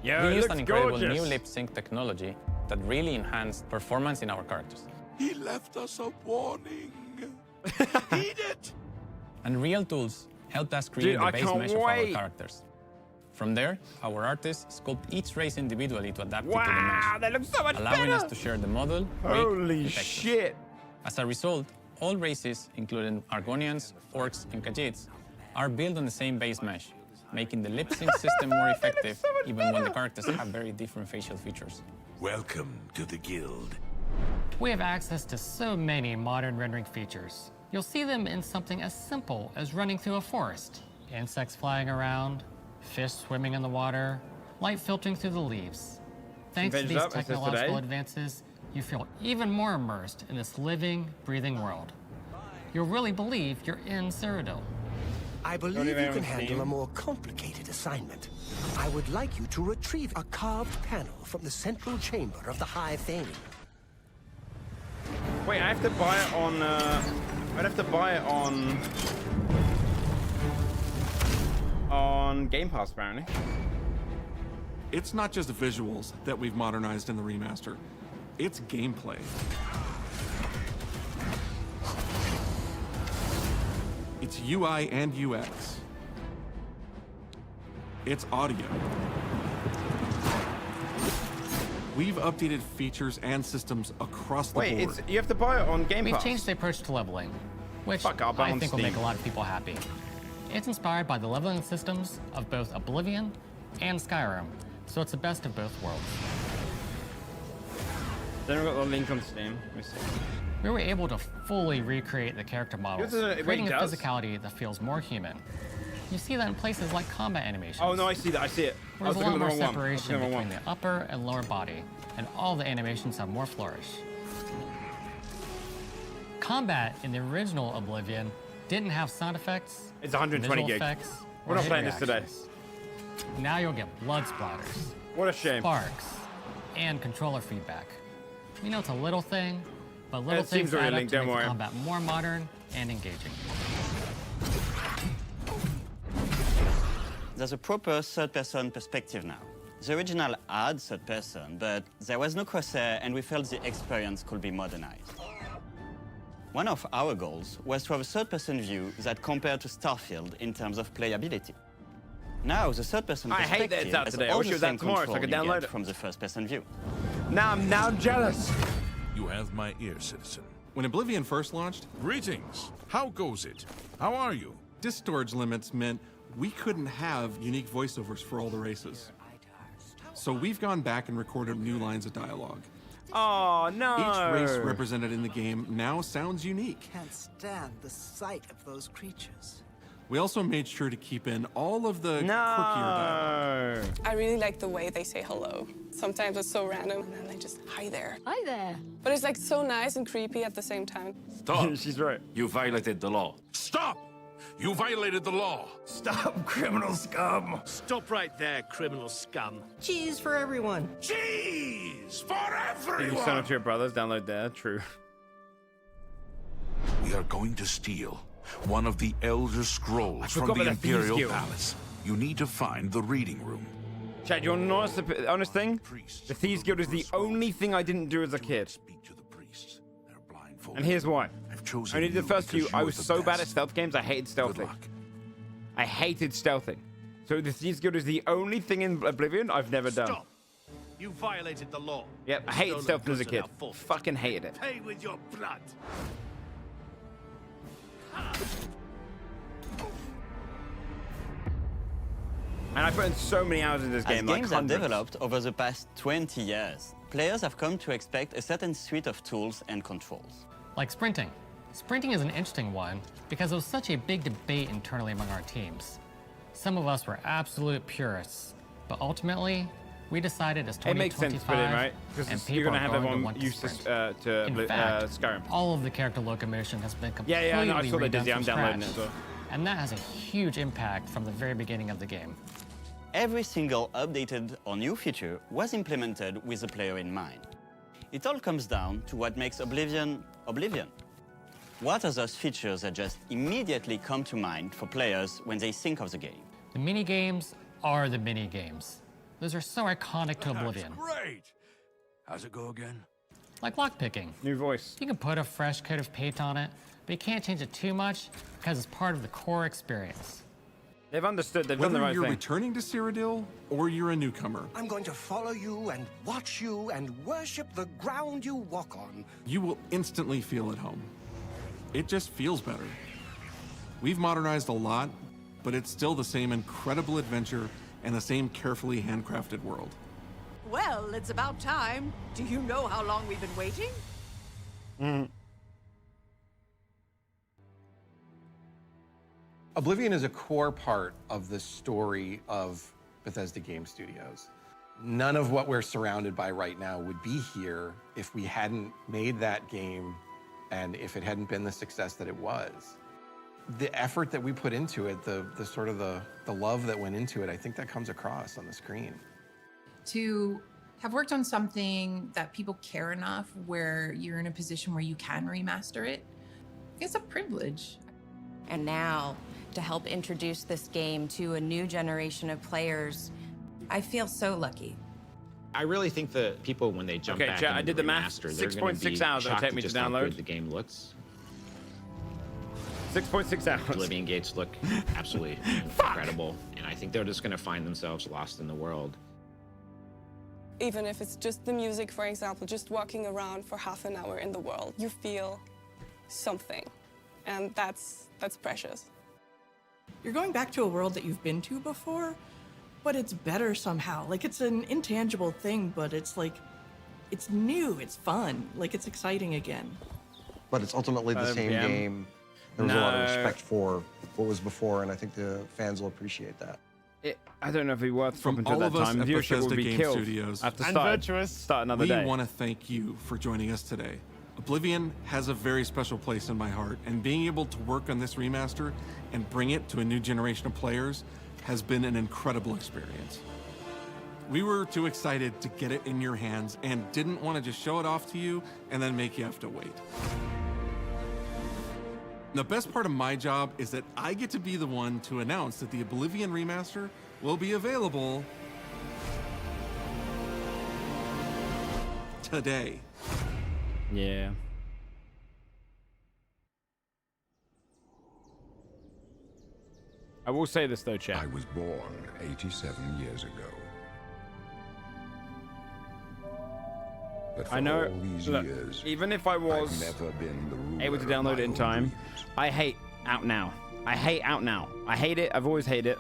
Yo, We used an incredible gorgeous. new lip sync technology that really enhanced performance in our characters. He left us a warning. Heed it. And real tools helped us create Dude, the I base can't mesh of our wait. characters. From there, our artists sculpt each race individually to adapt it to the Wow, mesh, they look so much allowing better. us to share the model, rig, Holy and textures. shit. As a result, all races, including Argonians, Orcs, and Khajiits, are built on the same base mesh, making the lip sync system more effective even when the characters have very different facial features. Welcome to the guild. We have access to so many modern rendering features. You'll see them in something as simple as running through a forest. Insects flying around, fish swimming in the water, light filtering through the leaves. Thanks to Vintage these up, it says technological today. advances, you feel even more immersed in this living, breathing world. You'll really believe you're in Cyrodiil. I believe you can handle a more complicated assignment. I would like you to retrieve a carved panel from the central chamber of the High Thane. Wait, I have to buy it on. I'd have to buy it on Game Pass apparently. It's not just visuals that we've modernized in the remaster. It's gameplay. It's UI and UX. It's audio. We've updated features and systems across the Wait, board. you have to buy it on Game We've Pass. changed the approach to leveling, which Fuck, I'll buy I on think will Steam. make a lot of people happy. It's inspired by the leveling systems of both Oblivion and Skyrim, so it's the best of both worlds. Then we've got the link on Steam. Let me see. We were able to fully recreate the character models, wait, creating a does? physicality that feels more human. You see that in places like combat animations. Oh no, I see that. I see it. I was There's a looking lot at the more wrong one. I was separation looking at the wrong between one. the upper and lower body, and all the animations have more flourish. Combat in the original Oblivion didn't have sound effects. It's 120 visual gig. effects, We're or not hit playing this today. reactions. Now you'll get blood splatters. What a shame. Sparks, and controller feedback. You know, it's a little thing, but little It seems things really add up linked, to don't make the worry. combat more modern and engaging. There's a proper third-person perspective now. The original had third-person, but there was no crosshair, and we felt the experience could be modernized. One of our goals was to have a third-person view that compared to Starfield in terms of playability. Now, the third-person I hate perspective that it's out has today. I all wish it the was out same tomorrow so I control could you download get it. from the first-person view. Now I'm now jealous. You have my ear, citizen. When Oblivion first launched, Greetings. How goes it? How are you? disk storage limits meant we couldn't have unique voiceovers for all the races. So we've gone back and recorded new lines of dialogue. Oh no! Each race represented in the game now sounds unique. Can't stand the sight of those creatures. We also made sure to keep in all of the quirkier dialogue. I really like the way they say hello. Sometimes it's so random, and then they just, hi there. Hi there. But it's like so nice and creepy at the same time. Stop. She's right. You violated the law. Stop! You violated the law. Stop, criminal scum! Stop right there, criminal scum. Cheese for everyone. Cheese for Did you send it everyone! to your brothers? Download there. True. We are going to steal one of the Elder Scrolls from forgot the about the Thieves Imperial Guild. Palace. You need to find the reading room. Chad, you want to know what's the honest thing? The Thieves Guild is the only thing I didn't do as a kid. And here's why. Only the first few, I was so bad at best. stealth games, I hated stealthing. I hated stealthing. So the Thieves Guild is the only thing in Oblivion I've never done. Stop! You violated the law. Yep, I hated Stolen stealthing as a goods are kid. now forfeit. Fucking hated it. Pay with your blood. And I put in so many hours in this game, like As games have hundreds. developed over the past 20 years, players have come to expect a certain suite of tools and controls. Like sprinting. Sprinting is an interesting one because it was such a big debate internally among our teams. Some of us were absolute purists, but ultimately, we decided as 2025 It makes sense, but right? and Because people you're gonna are have going to everyone want to used sprint. to In fact, Skyrim. all of the character locomotion has been completely Yeah, I know, I saw they did. redone Yeah, I'm from downloading it scratch. as well. And that has a huge impact from the very beginning of the game. Every single updated or new feature was implemented with the player in mind. It all comes down to what makes Oblivion, Oblivion. What are those features that just immediately come to mind for players when they think of the game? The mini-games are the mini-games. Those are so iconic to Oblivion. Great! How's it go again? Like lockpicking. New voice. You can put a fresh coat of paint on it, but you can't change it too much because it's part of the core experience. They've understood, they've Whether done the right you're thing. returning to Cyrodiil or you're a newcomer, I'm going to follow you and watch you and worship the ground you walk on. you will instantly feel at home. It just feels better. We've modernized a lot, but it's still the same incredible adventure and the same carefully handcrafted world. Well, it's about time. Do you know how long we've been waiting? Oblivion is a core part of the story of Bethesda Game Studios. None of what we're surrounded by right now would be here if we hadn't made that game and if it hadn't been the success that it was. The effort that we put into it, the love that went into it, I think that comes across on the screen. To have worked on something that people care enough where you're in a position where you can remaster it, it's a privilege. And now, to help introduce this game to a new generation of players, I feel so lucky. I really think that people, when they jump back into I did the math. remaster, they're going to be 6.6 hours it'll shocked take me at to just how download. good the game looks. 6.6 hours. Oblivion gates look absolutely incredible, and I think they're just going to find themselves lost in the world. Even if it's just the music, for example, just walking around for half an hour in the world, you feel something, and that's precious. You're going back to a world that you've been to before, but it's better somehow. Like, it's an intangible thing, but it's like, it's new, it's fun, like it's exciting again. But it's ultimately the same game. There was a lot of respect for what was before, and I think the fans will appreciate that. I don't know if it'd be worth From until all that of us time. at Viewership Bethesda would be Game killed. Studios, I have to and start another we day. want to thank you for joining us today. Oblivion has a very special place in my heart, and being able to work on this remaster and bring it to a new generation of players has been an incredible experience. We were too excited to get it in your hands and didn't want to just show it off to you and then make you have to wait. The best part of my job is that I get to be the one to announce that the Oblivion remaster will be available today. Yeah. I will say this though, chat. I was born 87 years ago. But for I know. all these Look, years, even if I was I've never been the ruler able to of download my it in own time, dreams. I hate Out Now. I hate Out Now. I hate it. I've always hated it.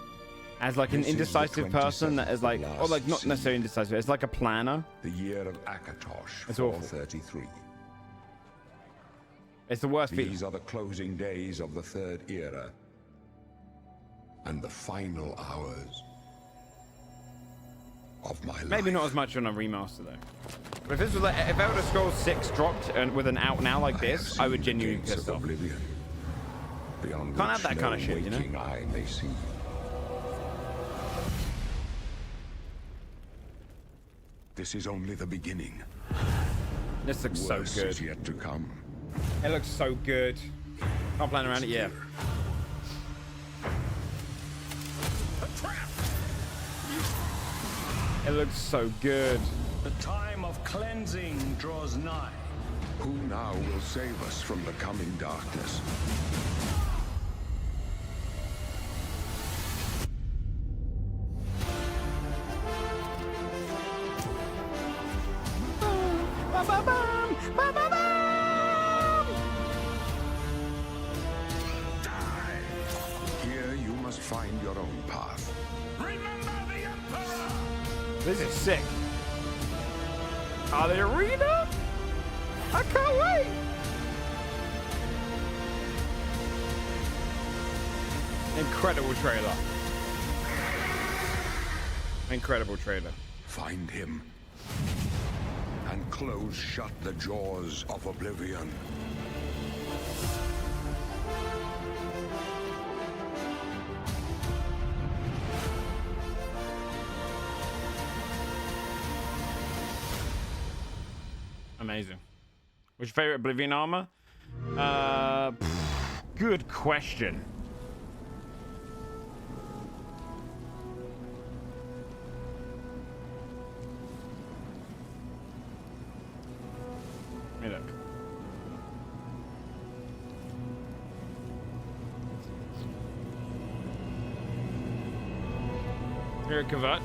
As like an This is the indecisive person that is like, last or like not season. necessarily indecisive. It's like a planner. The year of Akatosh, It's awful. 433. It's the worst feeling. These are the closing days of the Third Era. And the final hours of my life. Maybe not as much on a remaster though. But if this was like, if Elder Scrolls 6 dropped and with an Out Now like this, I would genuinely be pissed off. Oblivion, beyond Can't have which that kind of no shit, you know? waking eye may see. This is only the beginning. This looks Worse so good. is yet to come. It looks so good. Can't plan around it, yeah. It looks so good. The time of cleansing draws nigh. Who now will save us from the coming darkness? Here you must find your own path. Remember the Emperor! This is sick. Are they arena? I can't wait. Incredible trailer. Incredible trailer. Find him and close shut the jaws of Oblivion. Amazing. What's your favorite Oblivion armor? Good question. Let me look. Here at Kvatch.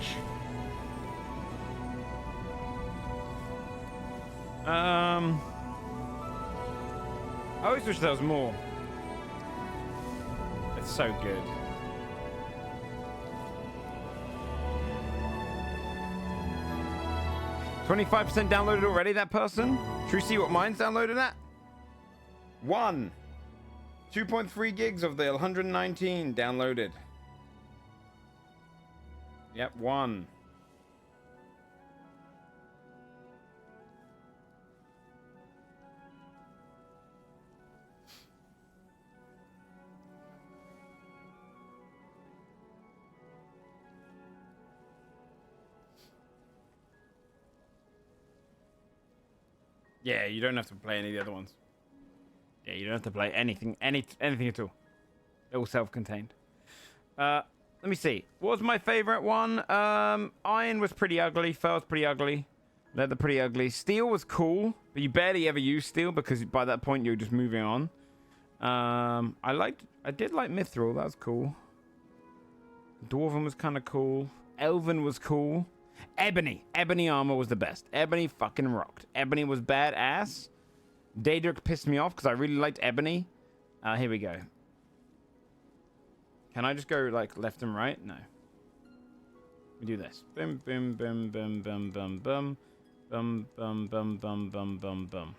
I always wish there was more. It's so good. $25% downloaded already, that person? Should we see what mine's downloaded at? 1. 2.3 gigs of the 119 downloaded. Yep, 1. Yeah, you don't have to play any of the other ones. Yeah, you don't have to play anything at all. They're all self-contained. Let me see. What was my favorite one? Iron was pretty ugly. Fur was pretty ugly. Leather pretty ugly. Steel was cool, but you barely ever use steel because by that point you're just moving on. I did like Mithril. That was cool. Dwarven was kind of cool. Elven was cool. Ebony armor was the best. Ebony fucking rocked. Ebony was badass. Daedric pissed me off because I really liked Ebony. Here we go. Can I just go like left and right? No. We do this. Boom, boom, boom, boom, boom, boom, boom. Bum, bum, bum, bum, bum, bum, bum.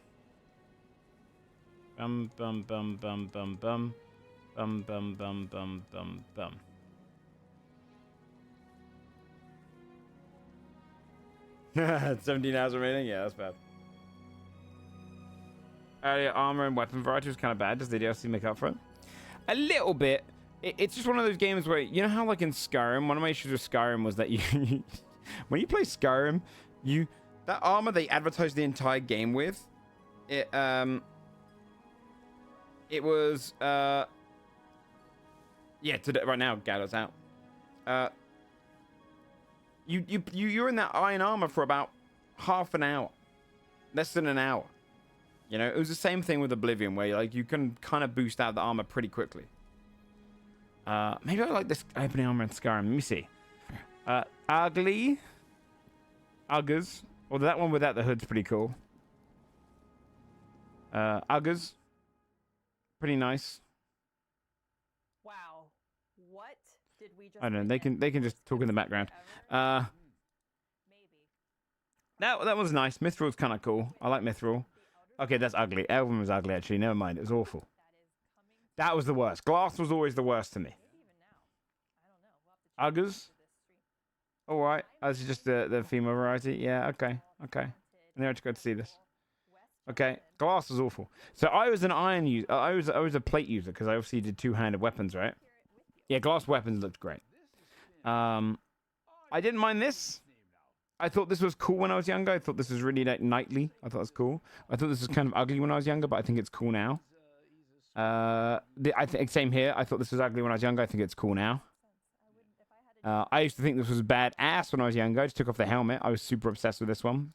Bum, bum, bum, bum, bum, bum. Bum, bum, bum, bum, bum, bum. 17 hours remaining? Yeah, that's bad. Earlier armor and weapon variety was kind of bad. Does the DLC make up for it? A little bit. It's just one of those games where, you know how like in Skyrim, one of my issues with Skyrim was that you when you play Skyrim, that armor they advertised the entire game with, it was yeah, today right now Gallows out. You're in that iron armor for about half an hour, less than an hour. You know, it was the same thing with Oblivion, where like you can kind of boost out the armor pretty quickly. Maybe I like this opening armor in Skyrim. Let me see. Ugly. Uggers. Well, that one without the hood's pretty cool. Uggers. Pretty nice. Wow. What did we just I don't know. They can just talk in the background. That was nice. Mithril's kind of cool. I like Mithril. Okay, that's ugly. Elven was ugly, actually. Never mind. It was awful. That was the worst. Glass was always the worst to me. Uggers? Alright. That's just the female variety. Yeah, okay. Okay. I never got to see this. Okay. Glass was awful. So I was an iron user. I was a plate user because I obviously did two-handed weapons, right? Yeah, glass weapons looked great. I didn't mind this. I thought this was cool when I was younger. I thought this was really like knightly. I thought it was cool. I thought this was kind of ugly when I was younger, but I think it's cool now. I think same here. I thought this was ugly when I was younger. I think it's cool now. I used to think this was badass when I was younger. I just took off the helmet. I was super obsessed with this one.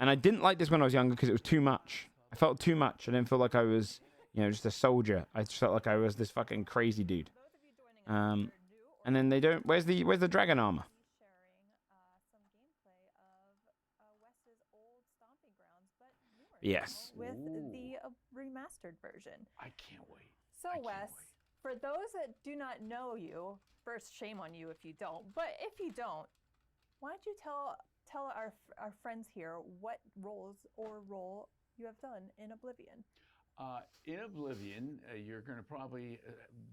And I didn't like this when I was younger because it was too much. I felt too much. I didn't feel like I was, just a soldier. I just felt like I was this fucking crazy dude. And then they don't. Where's the dragon armor? Yes. With the remastered version. I can't wait. So, Wes, for those that do not know you, first, shame on you if you don't. But if you don't, why don't you tell our friends here what role you have done in Oblivion? In Oblivion, you're going to probably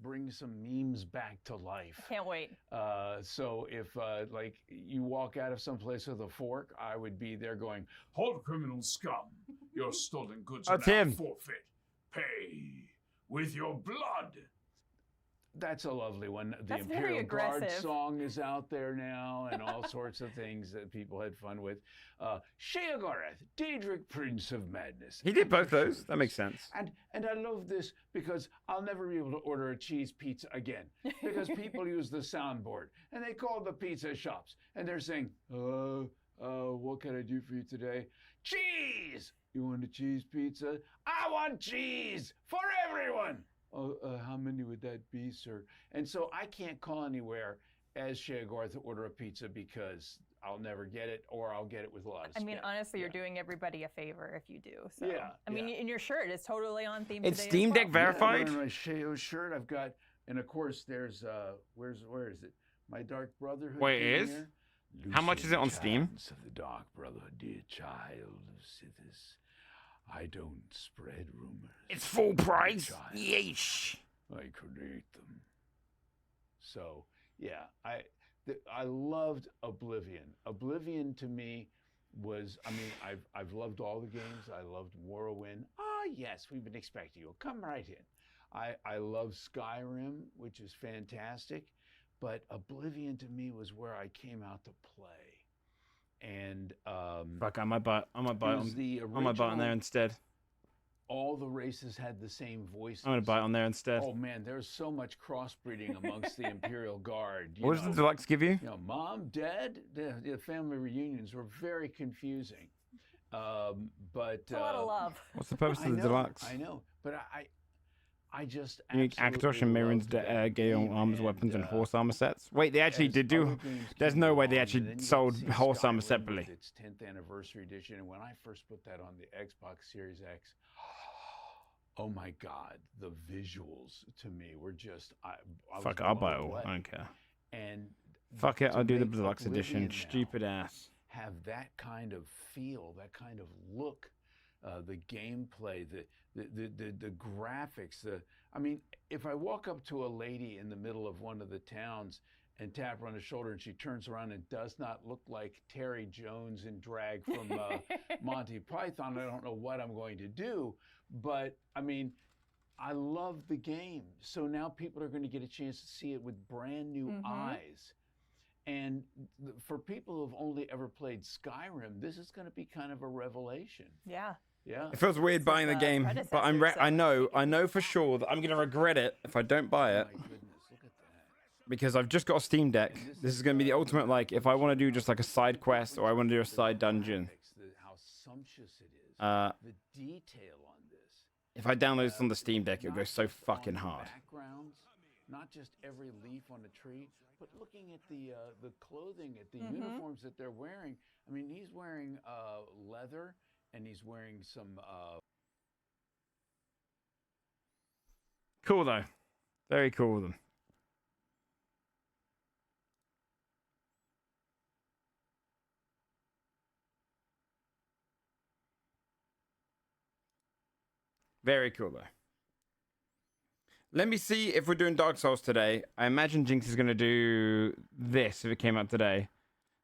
bring some memes back to life. Can't wait. So if like you walk out of someplace with a fork, I would be there going, "Hold, criminal scum! Your stolen goods are now forfeit. Pay with your blood." That's a lovely one. The That's very Imperial Guard aggressive. song is out there now, and all sorts of things that people had fun with. Sheogorath, Daedric, Prince of Madness. He did both those. That makes sense. And I love this because I'll never be able to order a cheese pizza again because people use the soundboard and they call the pizza shops and they're saying, what can I do for you today? Cheese! You want a cheese pizza? I want cheese for everyone! How many would that be, sir? And so I can't call anywhere as Sheogorath to order a pizza because I'll never get it, or I'll get it with a lot of I mean, spit. honestly, you're doing everybody a favor if you do. So. Yeah, I mean, in your shirt, it's totally on theme. It's today Steam as Deck well. verified? Yeah, I'm wearing my Sheo shirt. I've got, and of course, there's where is it? My Dark Brotherhood. Wait, it thing is? here. How much is it on Lucian Steam? Chance of the Dark Brotherhood, dear child of Sithis. I don't spread rumors. It's full price. Child. Yeesh. I create them. So yeah, I loved Oblivion. Oblivion to me was, I mean, I've loved all the games. I loved Morrowind. Yes, we've been expecting you. Come right in. I love Skyrim, which is fantastic, but Oblivion to me was where I came out to play. And fuck, I might buy it on there instead. All the races had the same voices. I'm gonna buy it on there instead. Oh man, there's so much crossbreeding amongst the Imperial Guard. What does the deluxe give you? Mom, Dad, the family reunions were very confusing. But It's a lot of love. What's the purpose of the deluxe? I know, but I just Unique Akatosh and Mirren's Gale armors, weapons, and horse armor sets. Wait, they actually did do. There's no way they actually sold horse armor separately. Its 10th anniversary edition, and when I first put that on the Xbox Series X, oh my God, the visuals to me were just. Fuck it, I'll buy it all. I don't care. And fuck it, I'll do the make deluxe edition. Oblivion now Stupid ass. have that kind of feel, that kind of look, the gameplay, the graphics. I mean, if I walk up to a lady in the middle of one of the towns and tap her on the shoulder and she turns around and does not look like Terry Jones in drag from Monty Python, I don't know what I'm going to do. But I mean, I love the game. So now people are going to get a chance to see it with brand new eyes. And for people who've only ever played Skyrim, this is going to be kind of a revelation. Yeah. Yeah. It feels weird buying the game, but I know for sure that I'm gonna regret it if I don't buy it. Because I've just got a Steam Deck. This is gonna be the ultimate, like, if I want to do just like a side quest or I want to do a side dungeon. How sumptuous it is. The detail on this. If I download this on the Steam Deck, it'll go so fucking hard. Backgrounds, not just every leaf on a tree, but looking at the clothing, at the uniforms that they're wearing. I mean, he's wearing leather. And he's wearing some. Cool though, very cool of them. Very cool though. Let me see if we're doing Dark Souls today. I imagine Jinx is gonna do this if it came out today.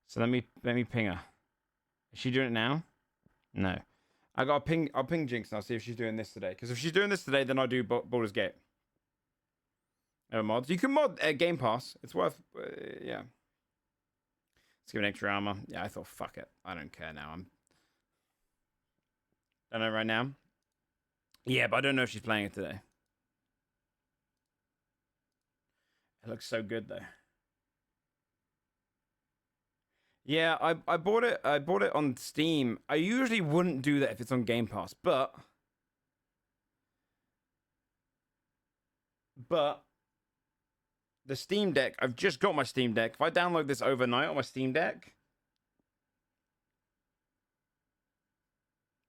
So let me ping her. Is she doing it now? No. I'll ping Jinx and I'll see if she's doing this today. Because if she's doing this today, then I'll do Baldur's Gate. Mods. You can mod Game Pass. It's worth, yeah. Let's give an extra armor. Yeah, I thought, fuck it. I don't care now. I don't know right now. Yeah, but I don't know if she's playing it today. It looks so good, though. Yeah, I bought it. I bought it on Steam. I usually wouldn't do that if it's on Game Pass, but the Steam Deck. I've just got my Steam Deck. If I download this overnight on my Steam Deck,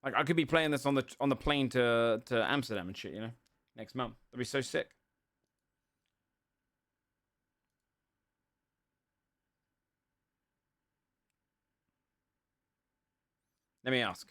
like I could be playing this on the plane to Amsterdam and shit. You know, next month. That'd be so sick. Let me ask.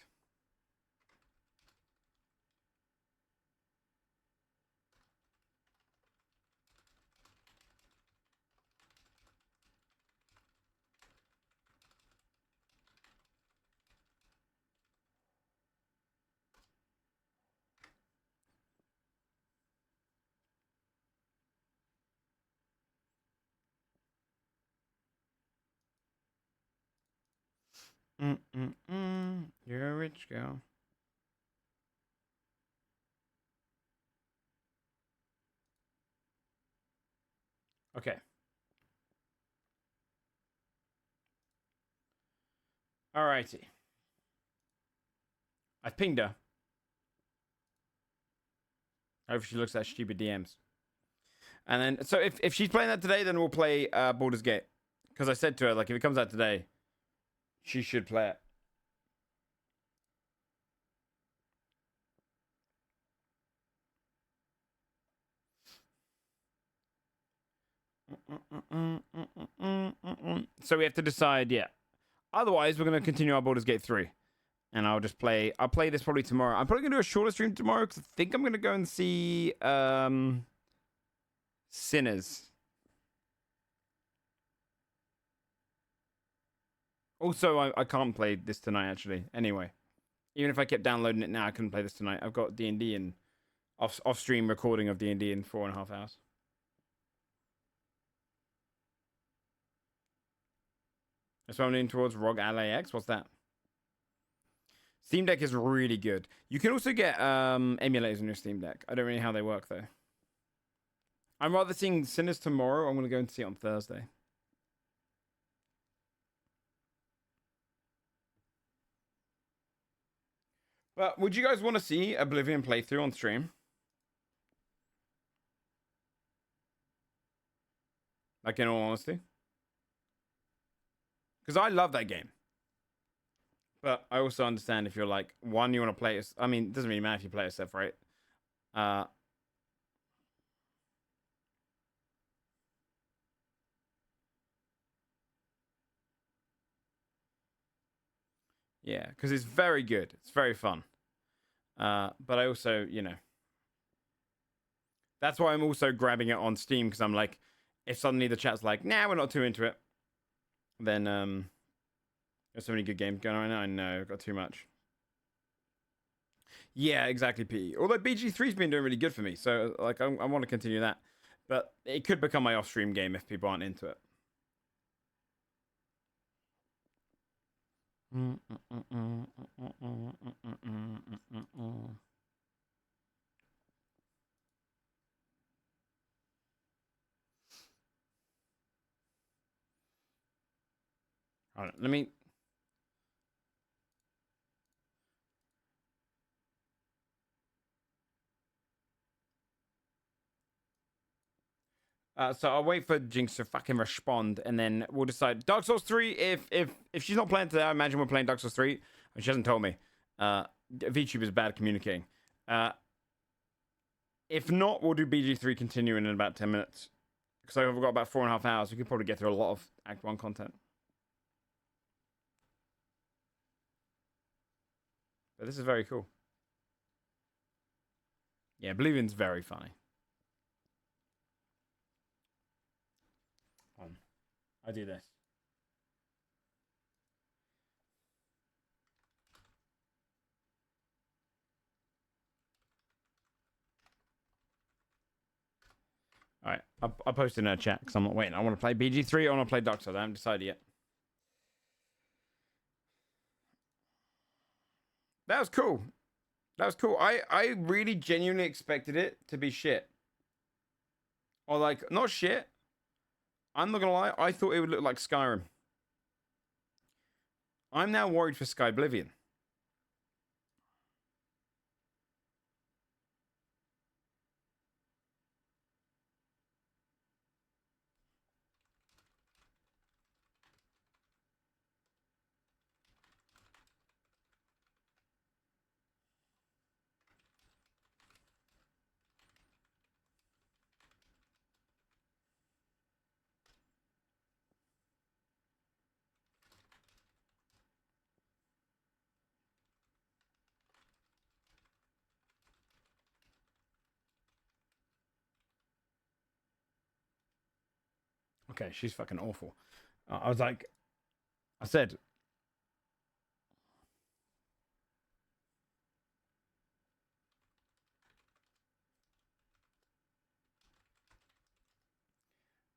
You're a rich girl. Okay. Alrighty. I pinged her. I hope she looks at stupid DMs. And then, so if she's playing that today, then we'll play Baldur's Gate. Because I said to her, like, if it comes out today, she should play it. So we have to decide, yeah. Otherwise, we're going to continue our Baldur's Gate 3. And I'll play this probably tomorrow. I'm probably going to do a shorter stream tomorrow because I think I'm going to go and see Sinners. Also, I can't play this tonight, actually. Anyway. Even if I kept downloading it now, I couldn't play this tonight. I've got D&D and off-stream recording of D&D in 4.5 hours. That's what I'm leaning towards. ROG Ally X. What's that? Steam Deck is really good. You can also get emulators on your Steam Deck. I don't really know how they work, though. I'm rather seeing Sinners tomorrow. I'm going to go and see it on Thursday. But would you guys want to see Oblivion playthrough on stream? Like, in all honesty? Because I love that game. But I also understand if you're like, one, you want to play it. I mean, it doesn't really matter if you play it separate. Yeah, because it's very good. It's very fun. But I also, you know, that's why I'm also grabbing it on Steam, because I'm like, if suddenly the chat's like, nah, we're not too into it, then there's so many good games going on right now. I know, I've got too much. Yeah, exactly, P. Although BG3's been doing really good for me, so like I want to continue that. But it could become my off-stream game if people aren't into it. All right, let me. So I'll wait for Jinx to fucking respond, and then we'll decide. Dark Souls 3. If she's not playing today, I imagine we're playing Dark Souls 3. She hasn't told me. VTube is bad at communicating. If not, we'll do BG3 continuing in about 10 minutes. Because I've got about 4.5 hours. We could probably get through a lot of Act 1 content. But this is very cool. Yeah, Oblivion's very funny. I do this. All right, I'll post in our chat because I'm not waiting. I want to play BG3 or I want to play Dark Souls. I haven't decided yet. That was cool. That was cool. I really genuinely expected it to be shit. Or like, not shit. I'm not gonna lie, I thought it would look like Skyrim. I'm now worried for Sky Oblivion. Okay, she's fucking awful. I was like, I said,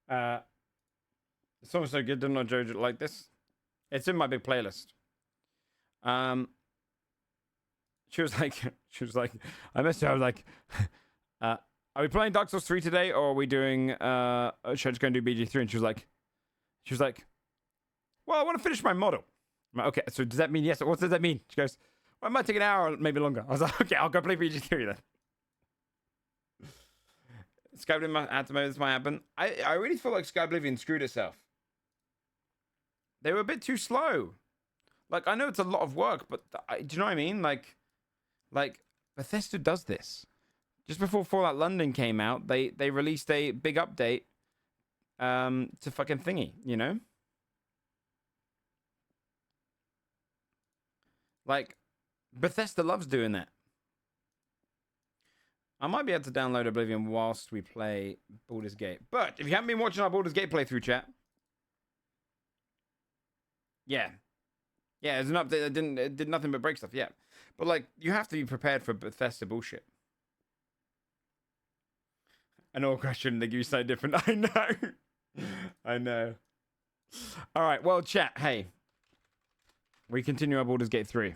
the song's so good, didn't know Jojo like this. It's in my big playlist. She was like, I messaged her, I was like, are we playing Dark Souls 3 today, or are we doing, should I just go and do BG3? And she was like, well, I want to finish my model. I'm like, okay, so does that mean yes? What does that mean? She goes, well, it might take an hour or maybe longer. I was like, okay, I'll go play BG3 then. Sky Oblivion had to know this might happen. I really feel like Sky Oblivion screwed itself. They were a bit too slow. Like, I know it's a lot of work, but do you know what I mean? Like Bethesda does this. Just before Fallout London came out, they released a big update to fucking thingy, you know? Like, Bethesda loves doing that. I might be able to download Oblivion whilst we play Baldur's Gate. But if you haven't been watching our Baldur's Gate playthrough, chat. Yeah. Yeah, there's an update that it did nothing but break stuff, yeah. But, like, you have to be prepared for Bethesda bullshit. An all question, they give you something different. I know. I know. All right, well, chat, hey. We continue our Baldur's Gate 3.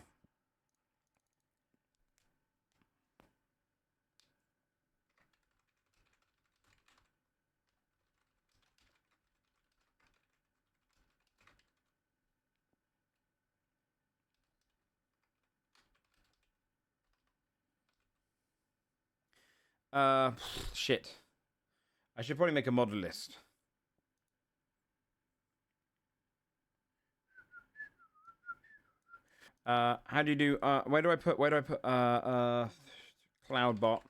Shit. I should probably make a model list. How do you do, where do I put, Cloudbot?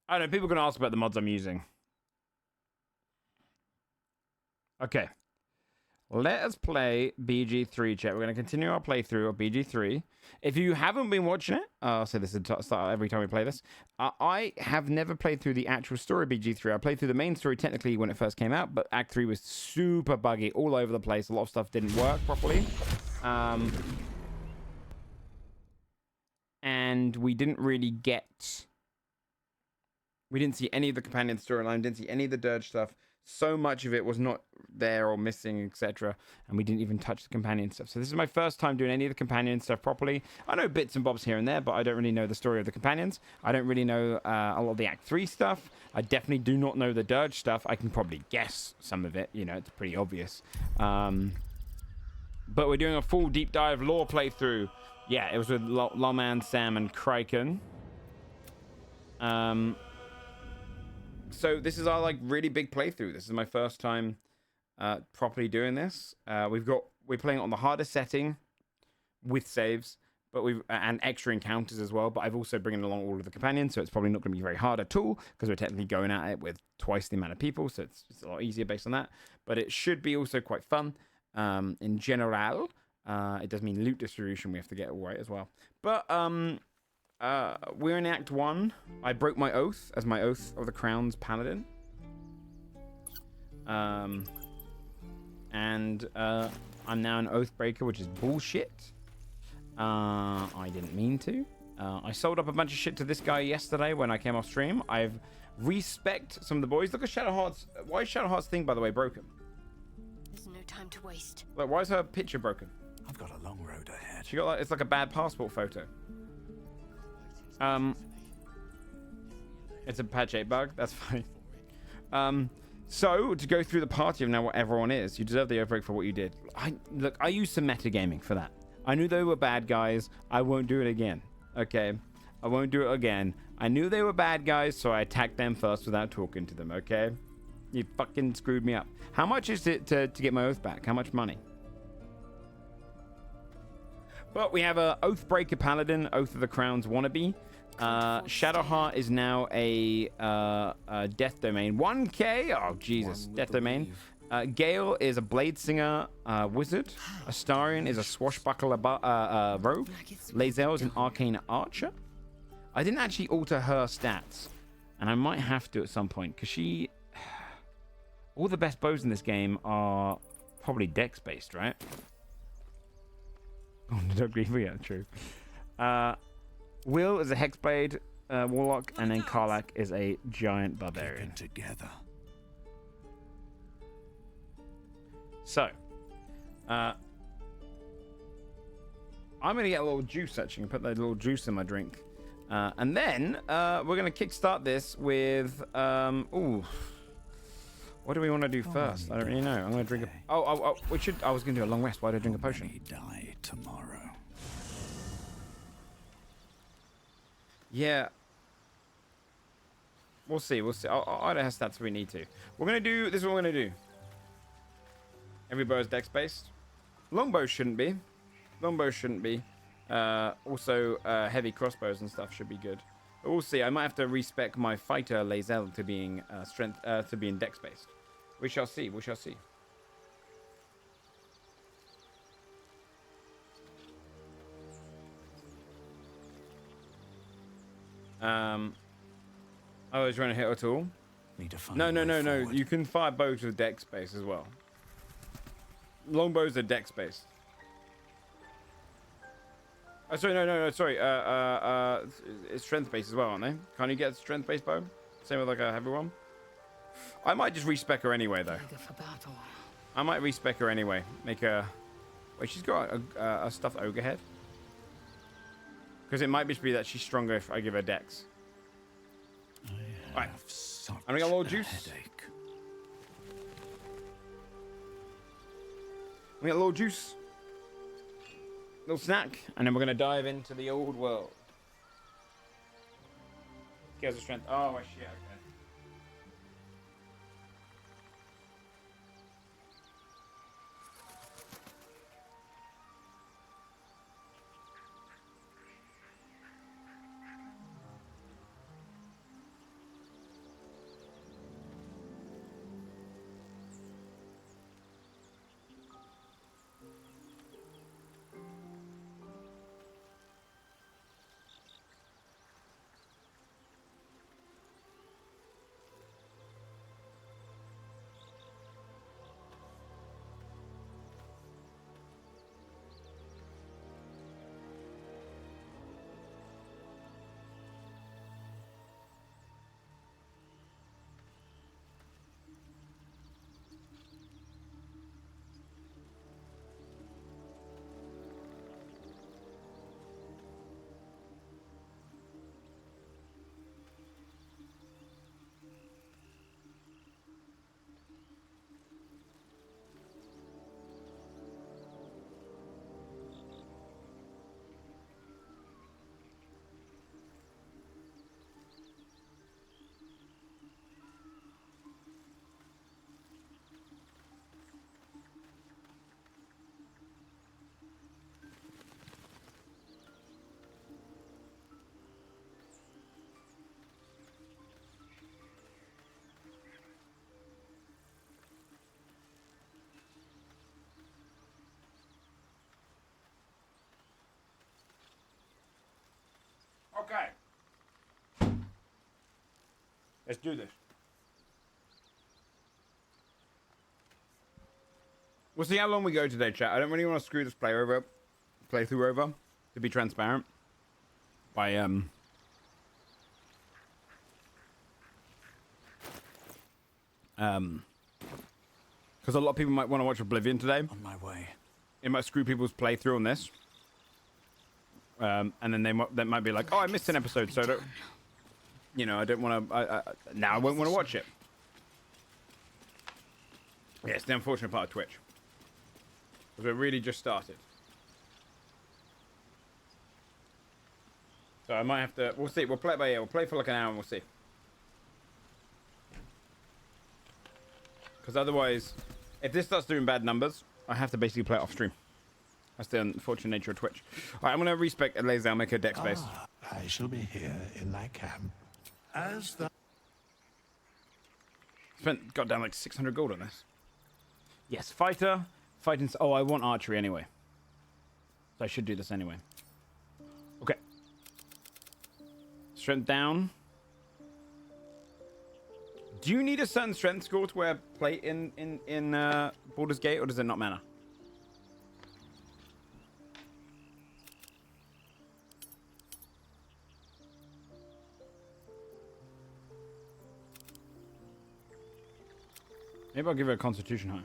I don't know, people are going to ask about the mods I'm using. Okay. Let us play BG3, chat. We're going to continue our playthrough of BG3. If you haven't been watching it, I'll say this at start every time we play this. I have never played through the actual story of BG3. I played through the main story technically when it first came out, but Act 3 was super buggy, all over the place. A lot of stuff didn't work properly. And we didn't really get... We didn't see any of the companion storyline, didn't see any of the dirge stuff. So much of it was not there or missing, etc. And we didn't even touch the companion stuff. So this is my first time doing any of the companion stuff properly. I know bits and bobs here and there, but I don't really know the story of the companions. I don't really know a lot of the Act 3 stuff. I definitely do not know the dirge stuff. I can probably guess some of it. You know, it's pretty obvious. But we're doing a full deep dive lore playthrough. Yeah, it was with Lawman, Sam, and Kraken. So this is our like really big playthrough. This is my first time properly doing this. We're playing on the hardest setting with saves, but and extra encounters as well. But I've also bringing along all of the companions, so it's probably not going to be very hard at all because we're technically going at it with twice the amount of people, so it's a lot easier based on that. But it should be also quite fun in general. It does mean loot distribution we have to get all right as well. But we're in Act 1. I broke my oath as my Oath of the Crown's Paladin. And I'm now an Oathbreaker, which is bullshit. I didn't mean to. I sold up a bunch of shit to this guy yesterday when I came off stream. I've respect some of the boys. Look at Shadowheart's... Why is Shadowheart's thing, by the way, broken? There's no time to waste. Like, why is her picture broken? I've got a long road ahead. She got like... It's like a bad passport photo. It's a patch 8 bug. That's fine. So to go through the party of now what everyone is, you deserve the outbreak for what you did. Look, I used some metagaming for that. I knew they were bad guys. I won't do it again. Okay, I won't do it again. I knew they were bad guys, so I attacked them first without talking to them. Okay, you fucking screwed me up. How much is it to get my oath back? How much money? But we have a Oathbreaker Paladin, Oath of the Crown's wannabe. Shadowheart is now a death domain. 1k? Oh, Jesus. Death domain. Gale is a Bladesinger wizard. Astarion is a swashbuckler rogue. Lae'zel is an arcane archer. I didn't actually alter her stats. And I might have to at some point. Because she... All the best bows in this game are probably dex-based, right? Oh, no, agree. Yeah, true. Will is a hexblade warlock, and then Karlach is a giant barbarian. Together. So, I'm gonna get a little juice actually, and put that little juice in my drink, and then we're gonna kickstart this with ooh. What do we want to do first? I don't really know. I'm gonna drink a. Oh, we should. I was gonna do a long rest. Why did I drink a potion? Die tomorrow. Yeah. We'll see. We'll see. I'll add her stats if we need to. We're gonna do. This is what we're gonna do. Every bow is dex based. Longbows shouldn't be. Longbows shouldn't be. Also, heavy crossbows and stuff should be good. But we'll see. I might have to respec my fighter Lae'zel to being strength to being dex based. We shall see. We shall see. Oh, he's trying to hit at all? Need to find no. You can fire bows with dex based as well. Longbows are dex based. Oh, sorry, no, sorry. It's strength based as well, aren't they? Can't you get a strength based bow? Same with like a heavy one. I might just respec her anyway, though. I might respec her anyway. Make her. Wait, she's got a stuffed ogre head. Because it might just be that she's stronger if I give her dex. Alright. I'm gonna get a little juice. Headache. We got a little juice. Little snack. And then we're gonna dive into the old world. Scales of strength. Oh, shit. Okay. Okay. Let's do this. We'll see how long we go today, chat. I don't really want to screw this playthrough over, to be transparent. By because a lot of people might want to watch Oblivion today. On my way. It might screw people's playthrough on this. And then they might be like, oh, I missed an episode, so don't... you know, I don't want to. Now I won't want to watch it. Yeah, it's the unfortunate part of Twitch. Because we really just started. So I might have to. We'll see. We'll play it by ear. We'll play for like an hour and we'll see. Because otherwise, if this starts doing bad numbers, I have to basically play it off stream. That's the unfortunate nature of Twitch. Alright, I'm going to respec a laser. I'll make a deck space. I shall be here in my camp as the... Got down like 600 gold on this. Yes, fighter. Fighting. Oh, I want archery anyway. So I should do this anyway. Okay. Strength down. Do you need a certain strength score to wear plate in Baldur's Gate, or does it not matter? Maybe I'll give her a Constitution high.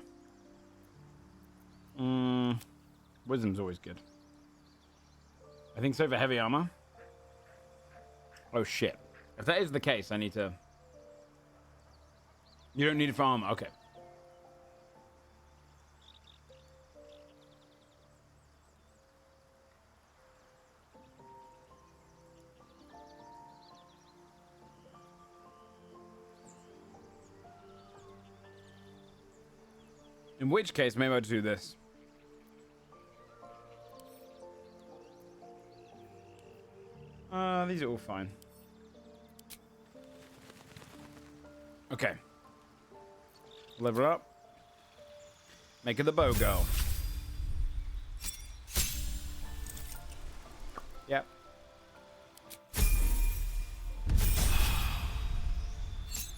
Wisdom's always good. I think so for heavy armor. Oh shit! If that is the case, I need to. You don't need it for armor. Okay. In which case, maybe I'll do this. These are all fine. Okay. Level up. Make it the bow go. Yep.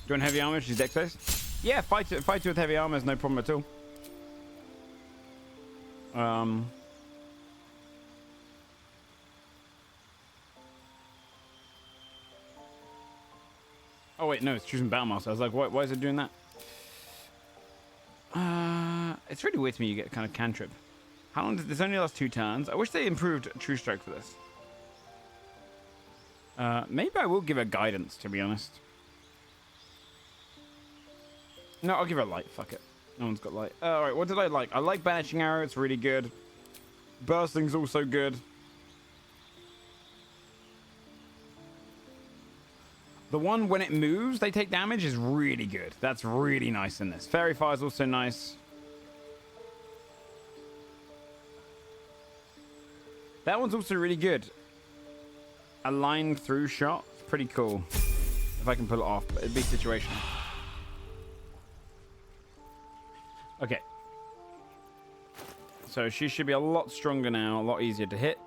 Doing heavy armor, she's dex based. Yeah, fight you with heavy armor is no problem at all. Oh wait, no, it's choosing Battlemaster. I was like, why is it doing that? It's really weird to me. You get kind of cantrip. How long does this only last 2 turns? I wish they improved True Strike for this. Maybe I will give her guidance, to be honest. No, I'll give her light. Fuck it. No one's got light. Alright, what did I like? I like Banishing Arrow. It's really good. Bursting's also good. The one when it moves, they take damage is really good. That's really nice in this. Fairy Fire is also nice. That one's also really good. A line through shot. Pretty cool. If I can pull it off, but it'd be situational. Okay. So she should be a lot stronger now, a lot easier to hit.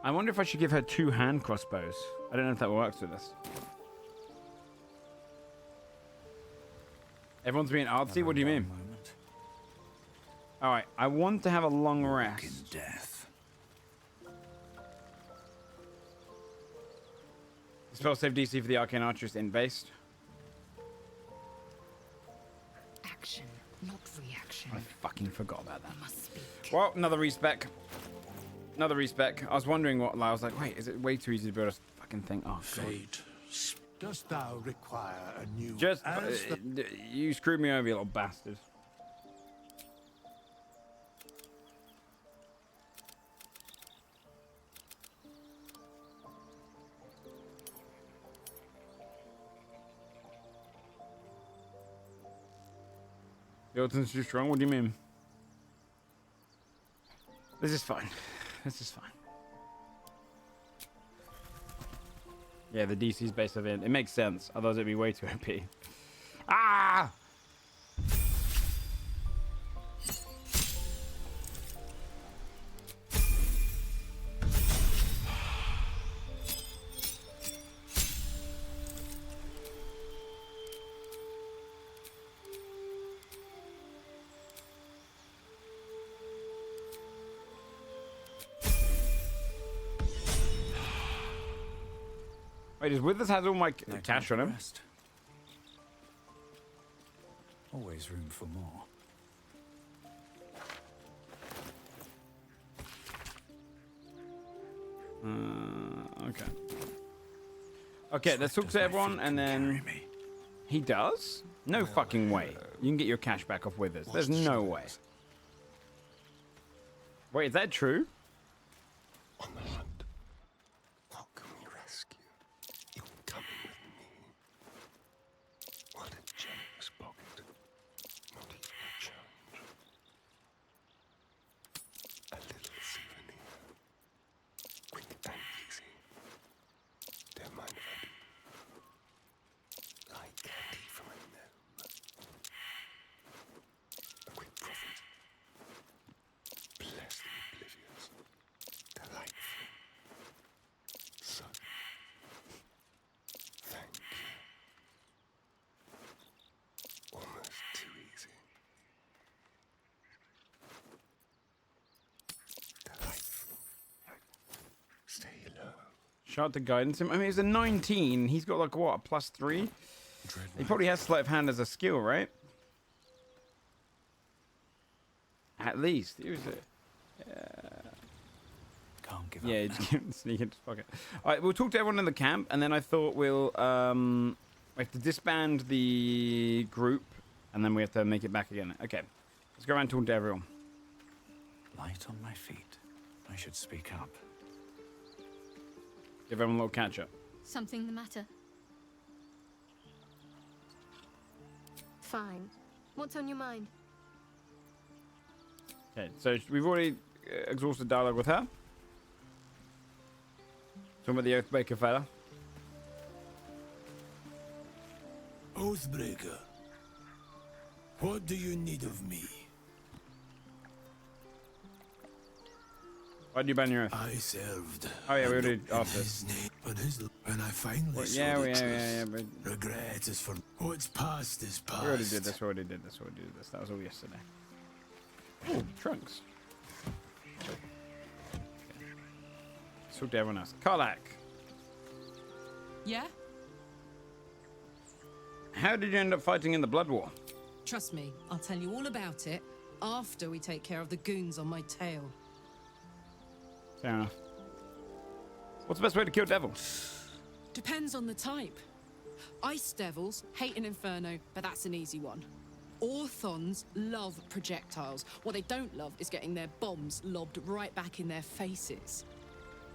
I wonder if I should give her 2 hand crossbows. I don't know if that works with this. Everyone's being artsy? What do you mean? Alright, I want to have a long rest. Death. Spell save DC for the Arcane Archer's in based. Action, not reaction. I fucking forgot about that. Must speak. Well, another respec. Another respec. I was wondering what. I was like, wait, is it way too easy to build a fucking thing? Oh, Fate, dost thou require a new... Just you screwed me over, you little bastard. Milton's too strong? What do you mean? This is fine. This is fine. Yeah, the DC's based on it. It makes sense. Otherwise, it'd be way too OP. Ah! Wait, is Withers has all my cash on him? Always room for more. Okay. Okay, let's talk to everyone, and then... He does? No fucking way. You can get your cash back off Withers. There's no way. Wait, is that true? On the hunt. What can we rescue? You're coming with me. What a generous pocket. Not even a challenge. A little souvenir. Quick and easy. Don't mind if I do. Like candy from a gnome. A quick profit. Bless the oblivious. Delightful. So. Thank you. Almost too easy. Delightful. Stay low. Shout to guidance him. I mean, he's a 19. He's got like what, a +3? He probably has sleight of hand as a skill, right? At least. He was Can't give yeah, up he's getting sneak into his pocket. All right, we'll talk to everyone in the camp, and then I thought we'll we have to disband the group, and then we have to make it back again. Okay, let's go around and talk to everyone. Light on my feet. I should speak up. Give everyone a little catch up. Something the matter? Fine. What's on your mind? Okay, so we've already exhausted dialogue with her. Talking about the Oathbreaker fella. Oathbreaker, what do you need of me? Why did you ban your oath? I served. Oh yeah, we already asked this. But when I finally Well, saw yeah, the yeah, truth, but regret is for what's past is past. we already did this. Already did this. Already did this. That was all yesterday. Oh, trunks. Let's talk to everyone else. Karlak, Yeah? how did you end up fighting in the Blood War? Trust me, I'll tell you all about it after we take care of the goons on my tail. Fair enough. What's the best way to kill devils? Depends on the type. Ice devils hate an inferno, but that's an easy one. Orthons love projectiles. What they don't love is getting their bombs lobbed right back in their faces.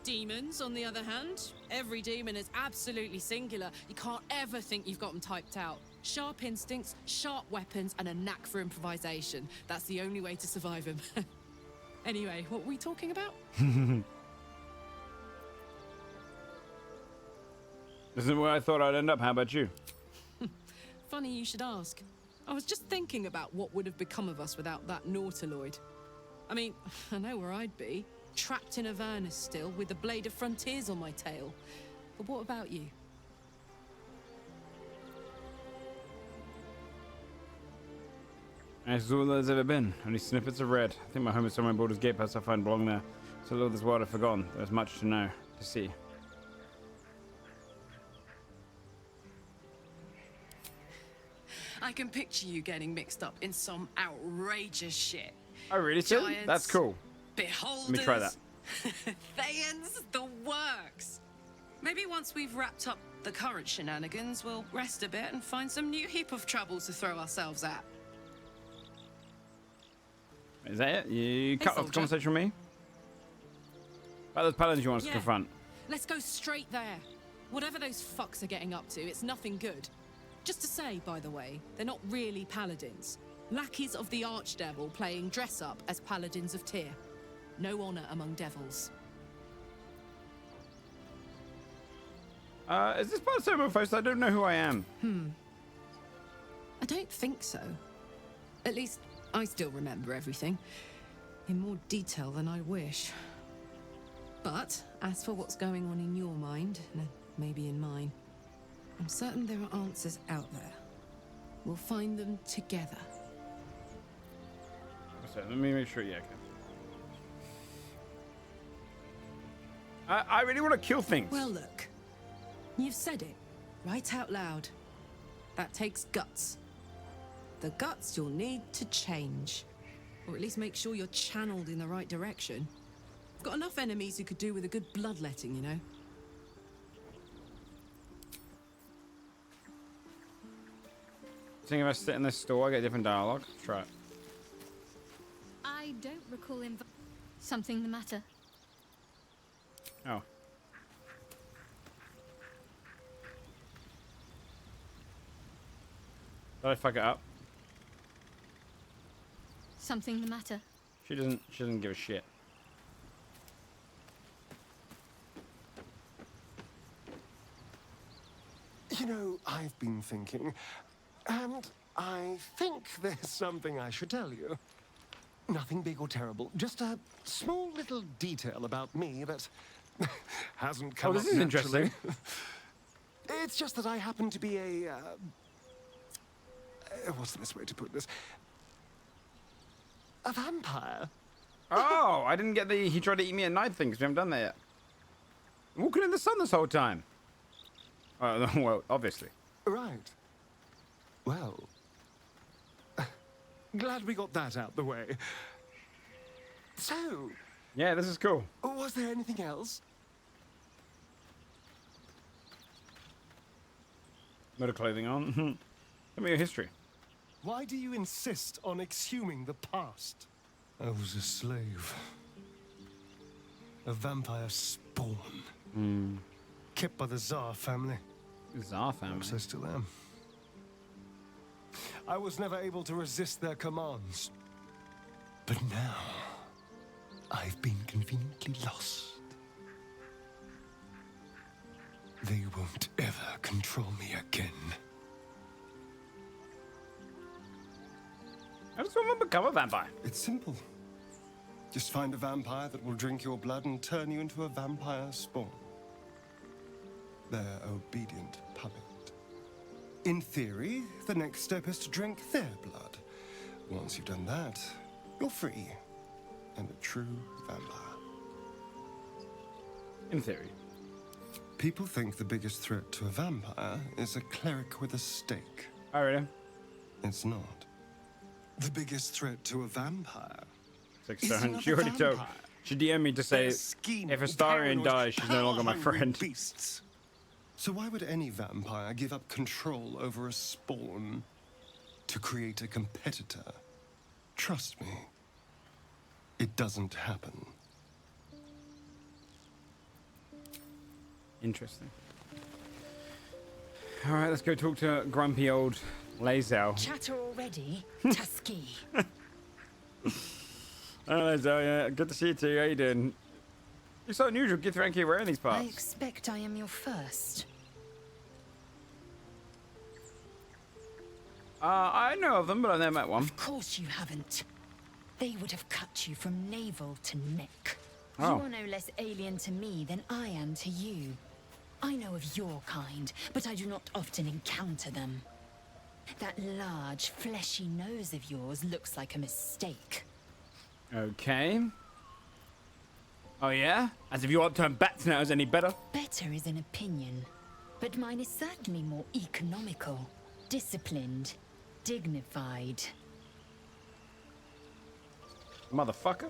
Demons, on the other hand, every demon is absolutely singular. You can't ever think you've got them typed out. Sharp instincts, sharp weapons, and a knack for improvisation. That's the only way to survive them. Anyway, what were we talking about? This is where I thought I'd end up. How about you? Funny you should ask. I was just thinking about what would have become of us without that Nautiloid. I mean, I know where I'd be. Trapped in Avernus still, with the Blade of Frontiers on my tail. But what about you? This is all there's ever been. Only snippets of red. I think my home is somewhere in Baldur's Gate, perhaps I find belong there. So little this world I've forgotten. There's much to know, to see. I can picture you getting mixed up in some outrageous shit. Oh, really, Sid? Giants, That's cool. Beholders, Let me try that. Thayans, the works. Maybe once we've wrapped up the current shenanigans, we'll rest a bit and find some new heap of troubles to throw ourselves at. Is that it? You cut off the conversation with me? About those paladins you want us to confront. Let's go straight there. Whatever those fucks are getting up to, it's nothing good. Just to say, by the way, they're not really paladins. Lackeys of the Archdevil playing dress-up as paladins of Tyr. No honor among devils. Is this part of Somerfest? I don't know who I am. I don't think so. At least, I still remember everything. In more detail than I wish. But, as for what's going on in your mind, and maybe in mine, I'm certain there are answers out there. We'll find them together. So let me make sure, yeah, okay. I really want to kill things. Well, look. You've said it, right out loud. That takes guts. The guts you'll need to change. Or at least make sure you're channeled in the right direction. Got enough enemies who could do with a good bloodletting, you know? think if I sit in this store, I get different dialogue. Let's try it. I don't recall something the matter. Oh. Did I fuck it up? Something the matter. She doesn't give a shit. You know, I've been thinking, and I think there's something I should tell you. Nothing big or terrible, just a small little detail about me that hasn't come up this is naturally. interesting. It's just that I happen to be a... what's the best way to put this? A vampire. Oh, I didn't get the he tried to eat me at night thing because we haven't done that yet. I'm walking in the sun this whole time. Well, obviously. Right. Well, glad we got that out the way. So... Yeah, this is cool. Was there anything else? Bit of clothing on. Tell me your history. Why do you insist on exhuming the past? I was a slave. A vampire spawn. Kept by the Tsar family. Tsar family? Perhaps I still am. I was never able to resist their commands. But now, I've been conveniently lost. They won't ever control me again. How does someone become a vampire? It's simple. Just find a vampire that will drink your blood and turn you into a vampire spawn. Their obedient puppet. In theory, the next step is to drink their blood. Once you've done that, you're free and a true vampire. In theory. People think the biggest threat to a vampire is a cleric with a stake. Oh, really? It's not. The biggest threat to a vampire. She already told. She DM'd me to say, if Astarion dies, she's no longer my friend. Beasts. So why would any vampire give up control over a spawn to create a competitor? Trust me, it doesn't happen. Interesting. All right, let's go talk to grumpy old Lae'zel. Chatter already? Tusky. Hello, Lae'zel, yeah. Good to see you too. How you doing? You're so unusual. Get Frankie around these parts. I expect I am your first. I know of them, but I've never met one. Of course you haven't. They would have cut you from navel to neck. Oh. You are no less alien to me than I am to you. I know of your kind, but I do not often encounter them. That large, fleshy nose of yours looks like a mistake. Okay. Oh, yeah? As if your upturned bat's nose any better. Better is an opinion, but mine is certainly more economical, disciplined, dignified. Motherfucker. Do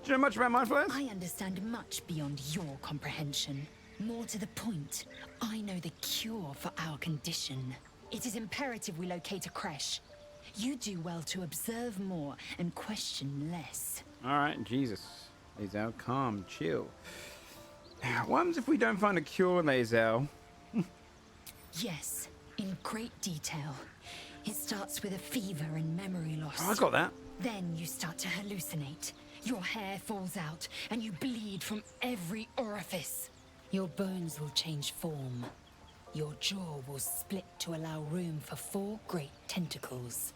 you know much about mindfulness? I understand much beyond your comprehension. More to the point, I know the cure for our condition. It is imperative we locate a creche. You do well to observe more and question less. All right, Jesus. Lae'zel, calm, chill. What happens if we don't find a cure, Lae'zel? Yes, in great detail. It starts with a fever and memory loss. Oh, I got that. Then you start to hallucinate. Your hair falls out, and you bleed from every orifice. Your bones will change form. Your jaw will split to allow room for 4 great tentacles.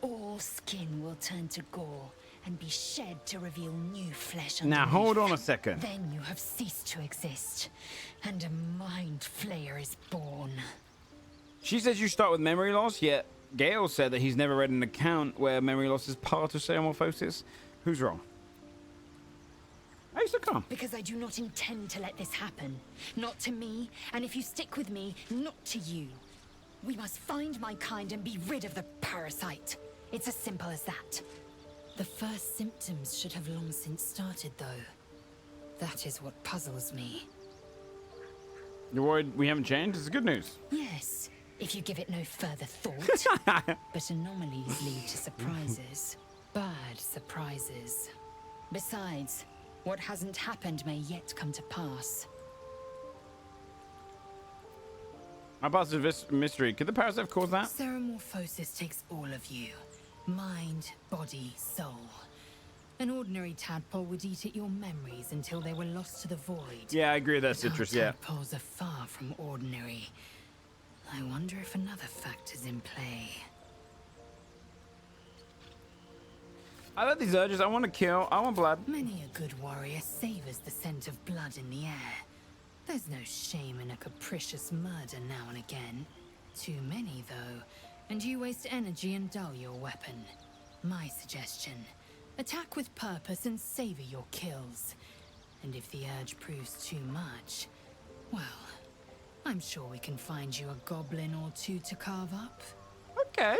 All skin will turn to gore and be shed to reveal new flesh underneath. Now, hold on a second. Then you have ceased to exist, and a mind flayer is born. She says you start with memory loss, yet Gale said that he's never read an account where memory loss is part of Seomorphosis. Who's wrong? How you so calm? Because I do not intend to let this happen. Not to me, and if you stick with me, not to you. We must find my kind and be rid of the parasite. It's as simple as that. The first symptoms should have long since started, though. That is what puzzles me. You're worried we haven't changed? It's good news. Yes, if you give it no further thought. But anomalies lead to surprises. Bad surprises. Besides, what hasn't happened may yet come to pass. How about this mystery? Could the parasite cause that? Ceramorphosis takes all of you. Mind, body, soul. An ordinary tadpole would eat at your memories until they were lost to the void. Yeah, I agree with that, Citrus, yeah. Tadpoles are far from ordinary. I wonder if another factor's in play. I like these urges. I want to kill. I want blood. Many a good warrior savors the scent of blood in the air. There's no shame in a capricious murder now and again. Too many, though, and you waste energy and dull your weapon. My suggestion: attack with purpose and savor your kills. And if the urge proves too much, well, I'm sure we can find you a goblin or two to carve up. Okay.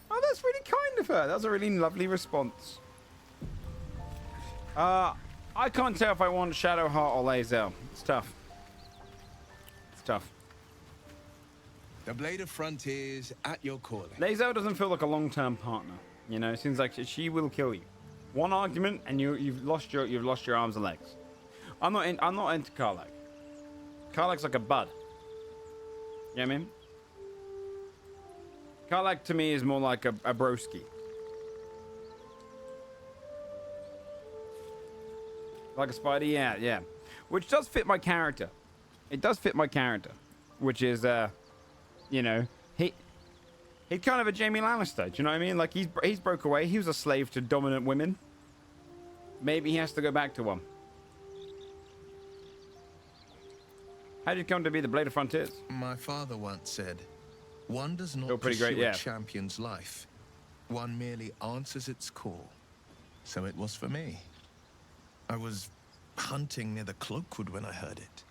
Oh, that's really kind of her. That was a really lovely response. I can't tell if I want Shadowheart or Lae'zel. It's tough. It's tough. The Blade of Frontiers at your calling. Lae'zel doesn't feel like a long-term partner. You know, it seems like she will kill you. One argument and you've lost your arms and legs. I'm not into Karlach. Karlach's like a bud. You know what I mean? Karlach to me is more like a broski. Like a spider, yeah. Which does fit my character. It does fit my character. Which is, you know, he's kind of a Jaime Lannister. Do you know what I mean? Like, he's broke away. He was a slave to dominant women. Maybe he has to go back to one. How did you come to be the Blade of Frontiers? My father once said, one does not Still pretty pursue great, yeah. a champion's life. One merely answers its call. So it was for me. I was hunting near the Cloakwood when I heard it.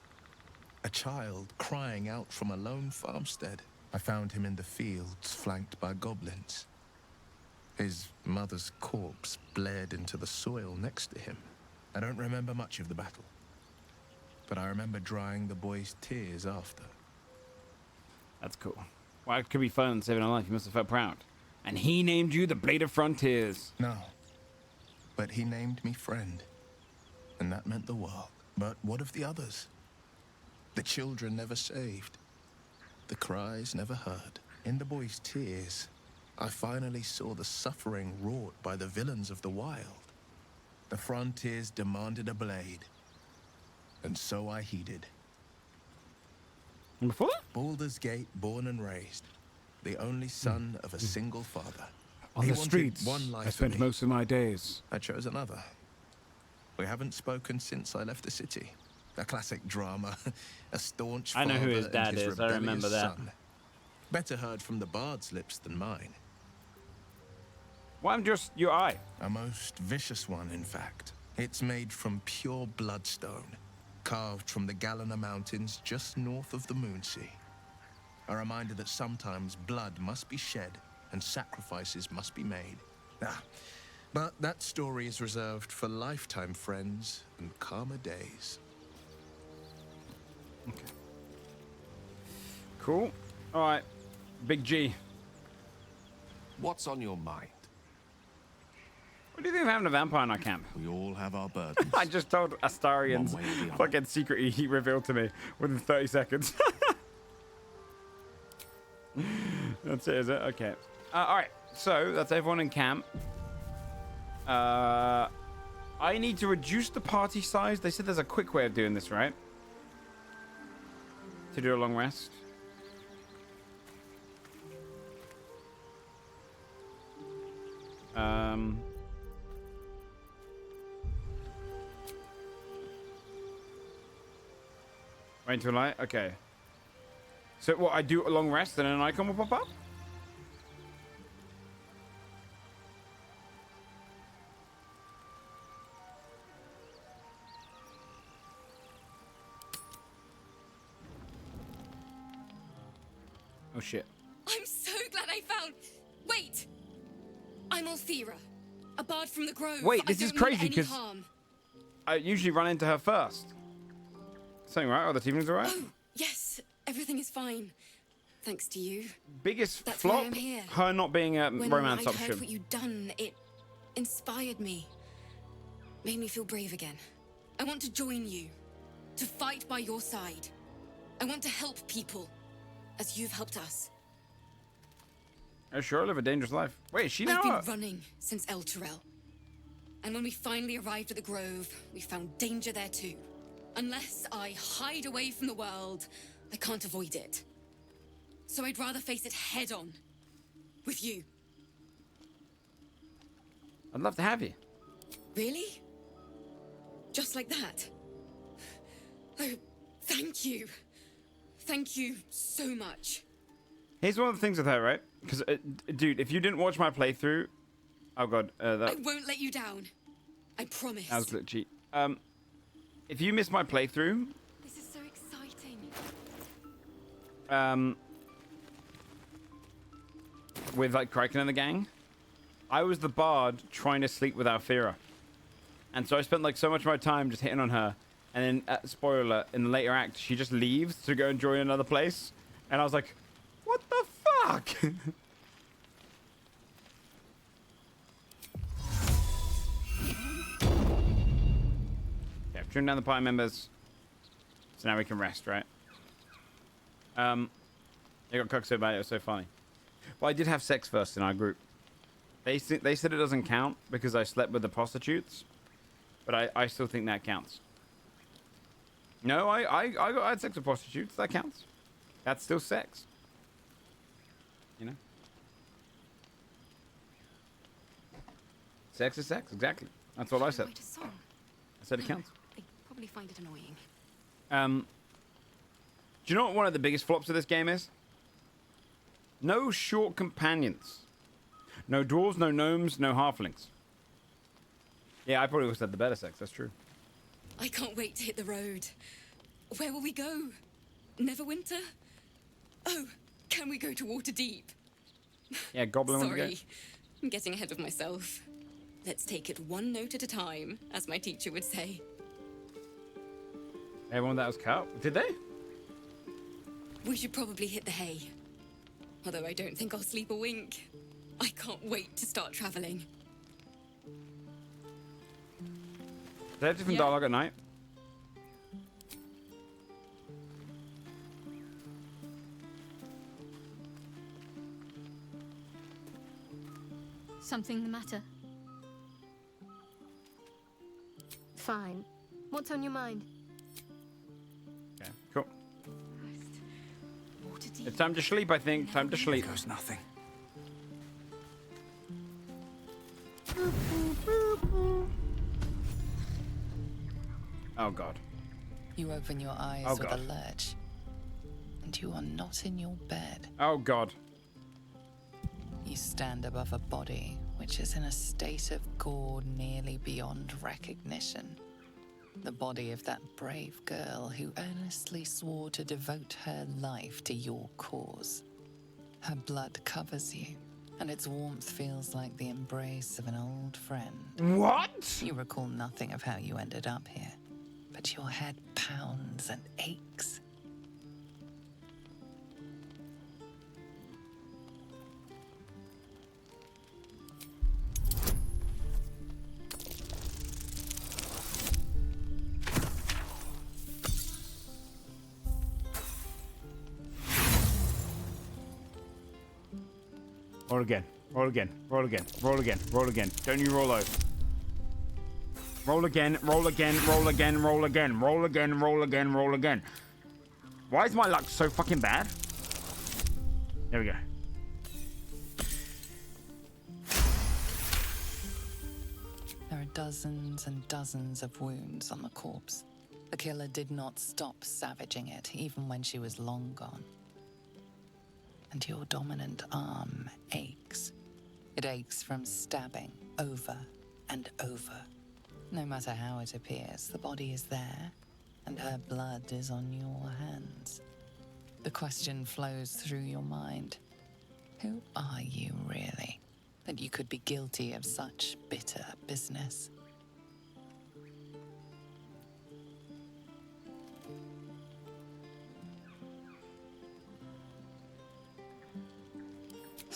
A child crying out from a lone farmstead. I found him in the fields, flanked by goblins. His mother's corpse bled into the soil next to him. I don't remember much of the battle, but I remember drying the boy's tears after. That's cool. Well, it could be fun saving a life. You must have felt proud. And he named you the Blade of Frontiers. No, but he named me friend, and that meant the world. But what of the others? The children never saved. The cries never heard. In the boy's tears, I finally saw the suffering wrought by the villains of the wild. The Frontiers demanded a blade, and so I heeded. And before? Baldur's Gate, born and raised, the only son of a single father. On He the wanted streets, one life I spent for me. most of my days. I chose another. We haven't spoken since I left the city. A classic drama, a staunch I know father who his and dad his is. I remember rebellious that. son. Better heard from the bard's lips than mine. Well, I'm just your eye. A most vicious one, in fact. It's made from pure bloodstone, carved from the Galena Mountains just north of the Moonsea. A reminder that sometimes blood must be shed and sacrifices must be made. But that story is reserved for lifetime friends and calmer days. Okay. Cool. All right. Big G. What's on your mind? What do you think of having a vampire in our camp? We all have our burdens. I just told Astarian's One way or the other. fucking secret he revealed to me within 30 seconds. That's it, is it? Okay. All right. So that's everyone in camp. I need to reduce the party size. They said there's a quick way of doing this, right? To do a long rest. Wait until light? Okay. So what, I do a long rest and an icon will pop up? Oh shit. I'm so glad I found. Wait! I'm Althera, a bard from the Grove. Wait, this I is don't mean crazy, any 'cause- harm. I usually run into her first. Something right? Oh, the evening's alright? Oh, yes, Everything is fine. Thanks to you. Biggest That's flop? why I'm here. Her not being a When romance I heard option. what you'd done, it inspired me. Made me feel brave again. I want to join you. To fight by your side. I want to help people. As you've helped us. I sure live a dangerous life. Wait, is she now? I've been running since El Terrell. And when we finally arrived at the Grove, we found danger there too. Unless I hide away from the world, I can't avoid it. So I'd rather face it head on. With you. I'd love to have you. Really? Just like that? Oh, thank you. Thank you so much. Here's one of the things with her, right? Because, dude, if you didn't watch my playthrough... Oh, God. I won't let you down. I promise. That was glitchy. If you missed my playthrough... This is so exciting. With, like, Kraken and the gang, I was the bard trying to sleep with Alfira. And so I spent, like, so much of my time just hitting on her. And then, spoiler alert, in the later act, she just leaves to go and join another place. And I was like, what the fuck? Okay, I've trimmed down the party members. So now we can rest, right? They got cooked so bad, it was so funny. Well, I did have sex first in our group. They said it doesn't count because I slept with the prostitutes. But I still think that counts. No, I had sex with prostitutes. That counts. That's still sex. You know? Sex is sex, exactly. That's what I said. Write a song. I said it counts. They probably find it annoying. Do you know what one of the biggest flops of this game is? No short companions. No dwarves, no gnomes, no halflings. Yeah, I probably would have said the better sex, that's true. I can't wait to hit the road. Where will we go? Neverwinter? Oh, can we go to Waterdeep? Yeah, Goblin wants to Sorry, go. I'm getting ahead of myself. Let's take it one note at a time, as my teacher would say. Everyone that was cut? Did they? We should probably hit the hay. Although I don't think I'll sleep a wink. I can't wait to start traveling. Do they have different dialogue at night? Something the matter? Fine. What's on your mind? Okay, cool. It's time to sleep, I think. Time to sleep. There's nothing. Oh, God. You open your eyes Oh, with God. a lurch, and you are not in your bed. Oh, God. You stand above a body which is in a state of gore nearly beyond recognition. The body of that brave girl who earnestly swore to devote her life to your cause. Her blood covers you, and its warmth feels like the embrace of an old friend. What? You recall nothing of how you ended up here, but your head pounds and aches. Roll again. Roll again. Roll again. Roll again. Roll again. Don't you roll over. Roll again. Roll again. Roll again. Roll again. Roll again. Roll again. Roll again. Why is my luck so fucking bad? There we go. There are dozens and dozens of wounds on the corpse. The killer did not stop savaging it, even when she was long gone. And your dominant arm aches. It aches from stabbing over and over. No matter how it appears, the body is there, and her blood is on your hands. The question flows through your mind. Who are you really, that you could be guilty of such bitter business?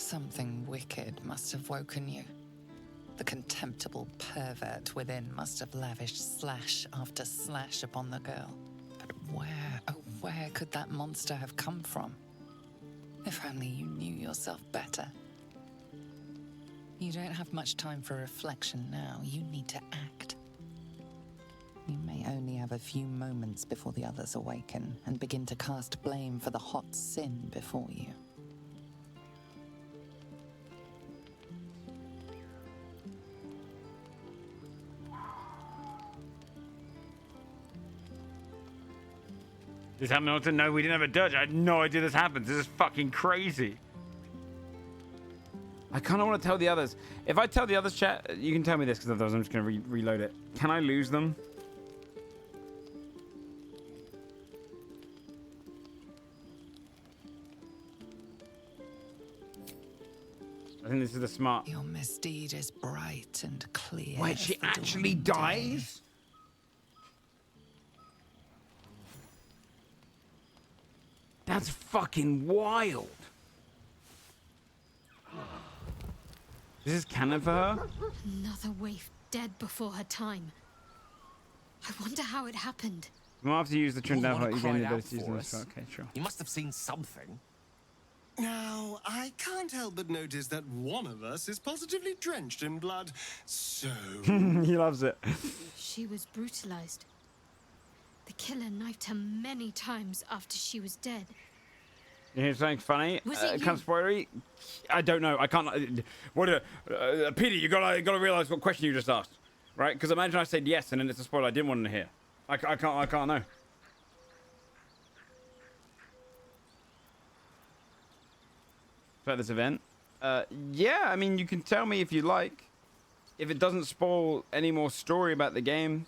Something wicked must have woken you. The contemptible pervert within must have lavished slash after slash upon the girl. But where, oh, where could that monster have come from? If only you knew yourself better. You don't have much time for reflection now. You need to act. You may only have a few moments before the others awaken and begin to cast blame for the hot sin before you. This happened to know we didn't have a Dutch. I had no idea this happens. This is fucking crazy. I kind of want to tell the others. If I tell the others, chat, you can tell me this because otherwise I'm just going to reload it. Can I lose them? I think this is the smart. Your misdeed is bright and clear. Wait, she actually dies? That's fucking wild. This is canon for her? Another waif dead before her time. I wonder how it happened. We'll have to use the trimmed down. You gain the out ability to use for this. us. Okay, sure. You must have seen something. Now, I can't help but notice that one of us is positively drenched in blood. So... He loves it. She was brutalized. The killer knifed her many times after she was dead. You hear something funny? Was it Kind of spoilery? I don't know. I can't. Peter, you gotta realize what question you just asked, right? Because imagine I said yes and then it's a spoiler I didn't want to hear. I can't know. About this event? Yeah. I mean, you can tell me if you like. If it doesn't spoil any more story about the game.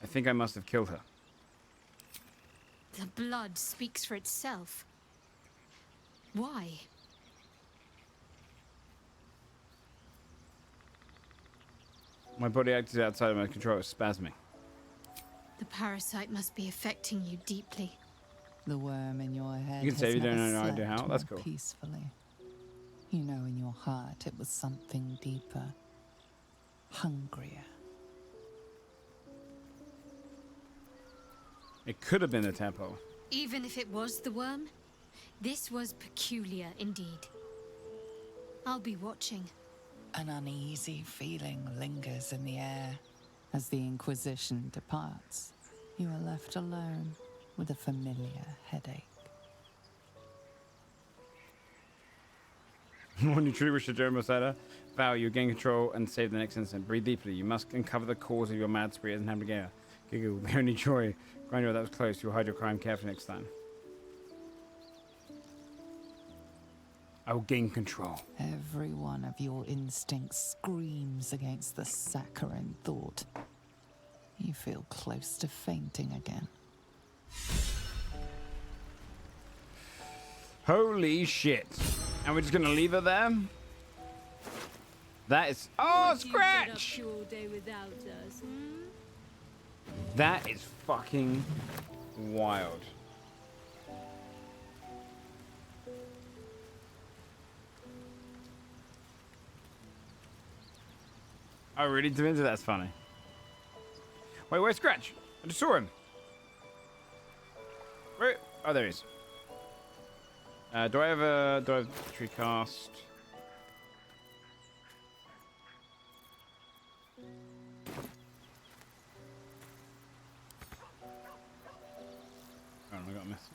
I think I must have killed her. The blood speaks for itself. Why? My body acted outside of my control. It was spasming. The parasite must be affecting you deeply. The worm in your head. You can say has you don't never know idea slept how. That's more cool. Peacefully. You know in your heart it was something deeper, hungrier. It could have been the tempo. Even if it was the worm, this was peculiar indeed. I'll be watching. An uneasy feeling lingers in the air. As the Inquisition departs, you are left alone with a familiar headache. When you truly wish to join Mosada, vow you gain control and save the next instant. Breathe deeply. You must uncover the cause of your mad spree as an Hamburger. Giggle. The only joy. Grindr, that was close. You'll hide your crime carefully next time. I will gain control. Every one of your instincts screams against the saccharine thought. You feel close to fainting again. Holy shit. And we're just gonna leave her there? That is... Oh, Scratch! All day without us, That is fucking wild. Oh, really? Devinci, that's funny. Wait, where's Scratch? I just saw him. Where? Oh, there he is. Do I have tree cast? Oh, I got a message.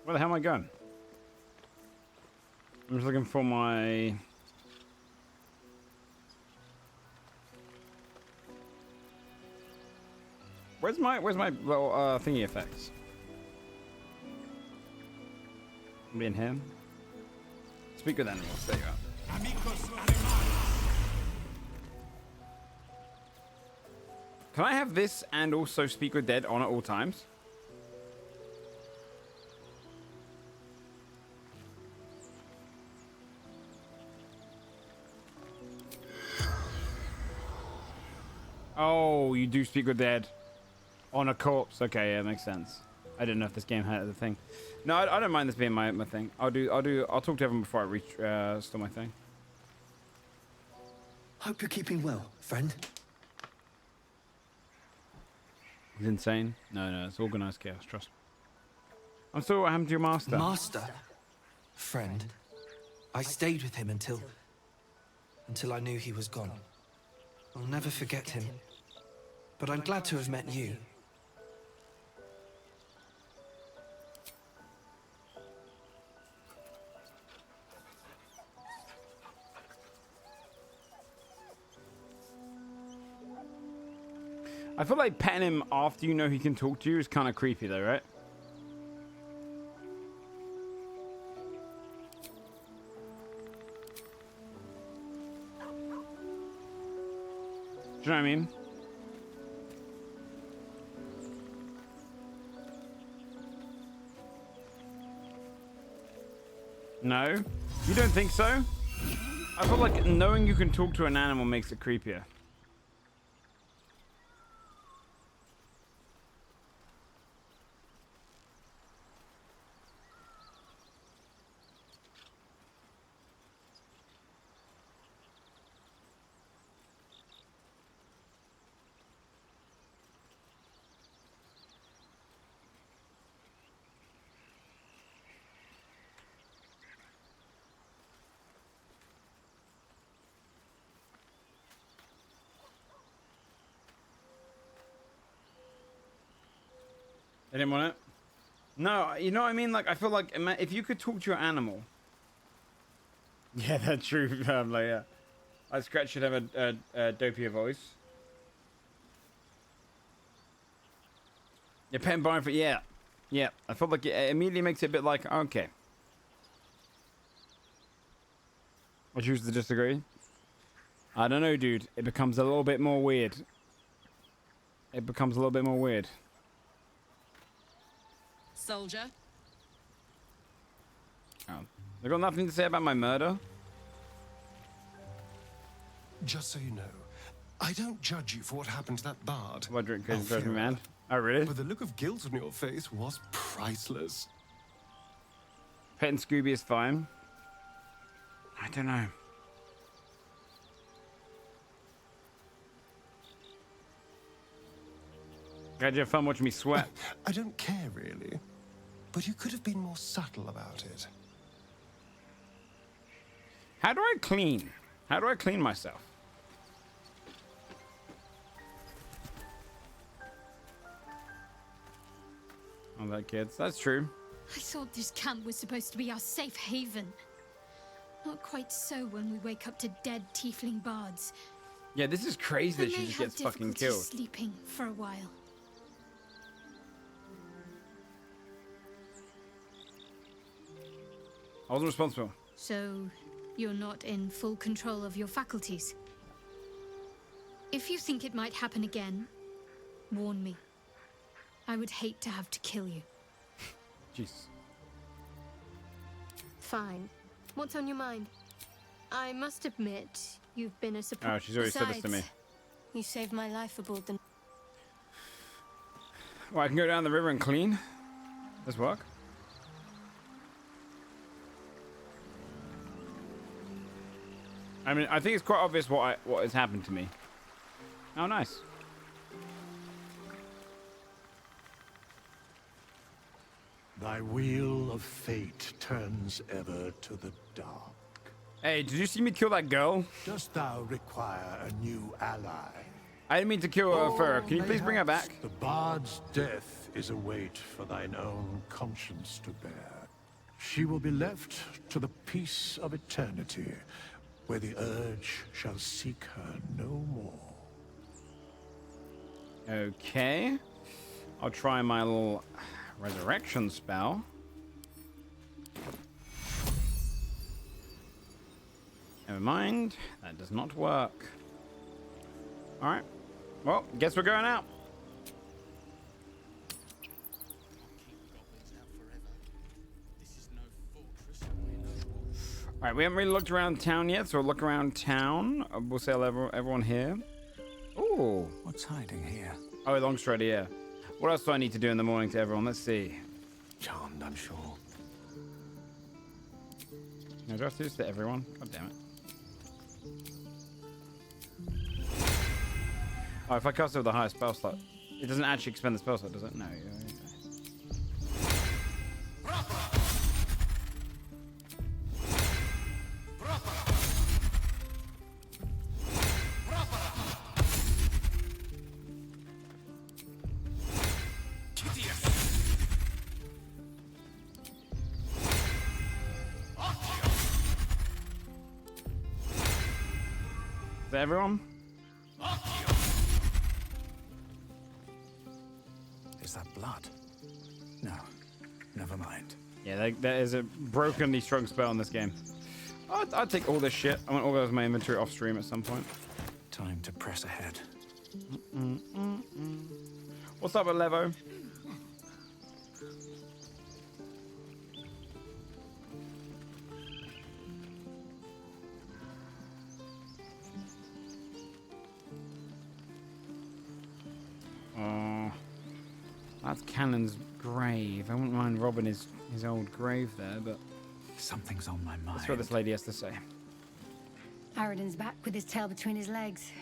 Where the hell am I going? I'm just looking for my... Where's my little thingy effects? Be in here. Speak with animals. There you are. Can I have this and also speak with dead on at all times? Oh, you do speak with dead on a corpse. Okay, yeah, makes sense. I didn't know if this game had the thing. No, I don't mind this being my thing. I'll talk to everyone before I reach store my thing. Hope you're keeping well, friend. He's insane. No, it's organized chaos. Trust me. I'm sorry, what happened to your master? Master, friend. I stayed with him until I knew he was gone. I'll never forget him. But I'm glad to have met you. I feel like petting him after you know he can talk to you is kind of creepy though, right? Do you know what I mean? No? You don't think so? I feel like knowing you can talk to an animal makes it creepier. I didn't want it. No, you know what I mean? Like, I feel like if you could talk to your animal. Yeah, that's true. Like, yeah. I Scratch should have a dopier voice. Yeah, pet and barn for yeah. Yeah, I feel like it immediately makes it a bit like, okay. I choose to disagree. I don't know, dude. It becomes a little bit more weird. It becomes a little bit more weird. Soldier. Oh. They got nothing to say about my murder? Just so you know, I don't judge you for what happened to that bard. What drink crazy person, man? Oh, really? But the look of guilt on your face was priceless. Pet and Scooby is fine. I don't know. Glad you have fun watching me sweat. I don't care, really. But you could have been more subtle about it. How do I clean? How do I clean myself? Oh, that kids. That's true. I thought this camp was supposed to be our safe haven. Not quite so when we wake up to dead tiefling bards. Yeah, this is crazy that she just gets fucking killed. Sleeping for a while. I wasn't responsible. So, you're not in full control of your faculties? If you think it might happen again, warn me. I would hate to have to kill you. Jesus. Fine. What's on your mind? I must admit, you've been a surprise. Oh, she's already said this to me. You saved my life aboard the... Well, I can go down the river and clean. This work? I mean, I think it's quite obvious what has happened to me. Oh, nice. Thy wheel of fate turns ever to the dark. Hey, did you see me kill that girl? Dost thou require a new ally? I didn't mean to kill her for her. Can you please bring her back? The bard's death is a weight for thine own conscience to bear. She will be left to the peace of eternity, where the urge shall seek her no more. Okay. I'll try my little resurrection spell. Never mind. That does not work. Alright. Well, guess we're going out. Alright, we haven't really looked around town yet, so we'll look around town. We'll say hello everyone here. Ooh. What's hiding here? Oh, long straight here. What else do I need to do in the morning to everyone? Let's see. Charmed, I'm sure. No, do I have to do this to everyone? God damn it. Oh, if I cast it with the highest spell slot, it doesn't actually expend the spell slot, does it? No. Is that everyone? Is that blood? No, never mind. Yeah, that is a brokenly strong spell in this game. I'd take all this shit. I want to organize my inventory off stream at some point. Time to press ahead. What's up with Levo? Oh, that's Cannon's grave. I wouldn't mind robbing his old grave there, but something's on my mind. That's what this lady has to say. Aradin's back with his tail between his legs.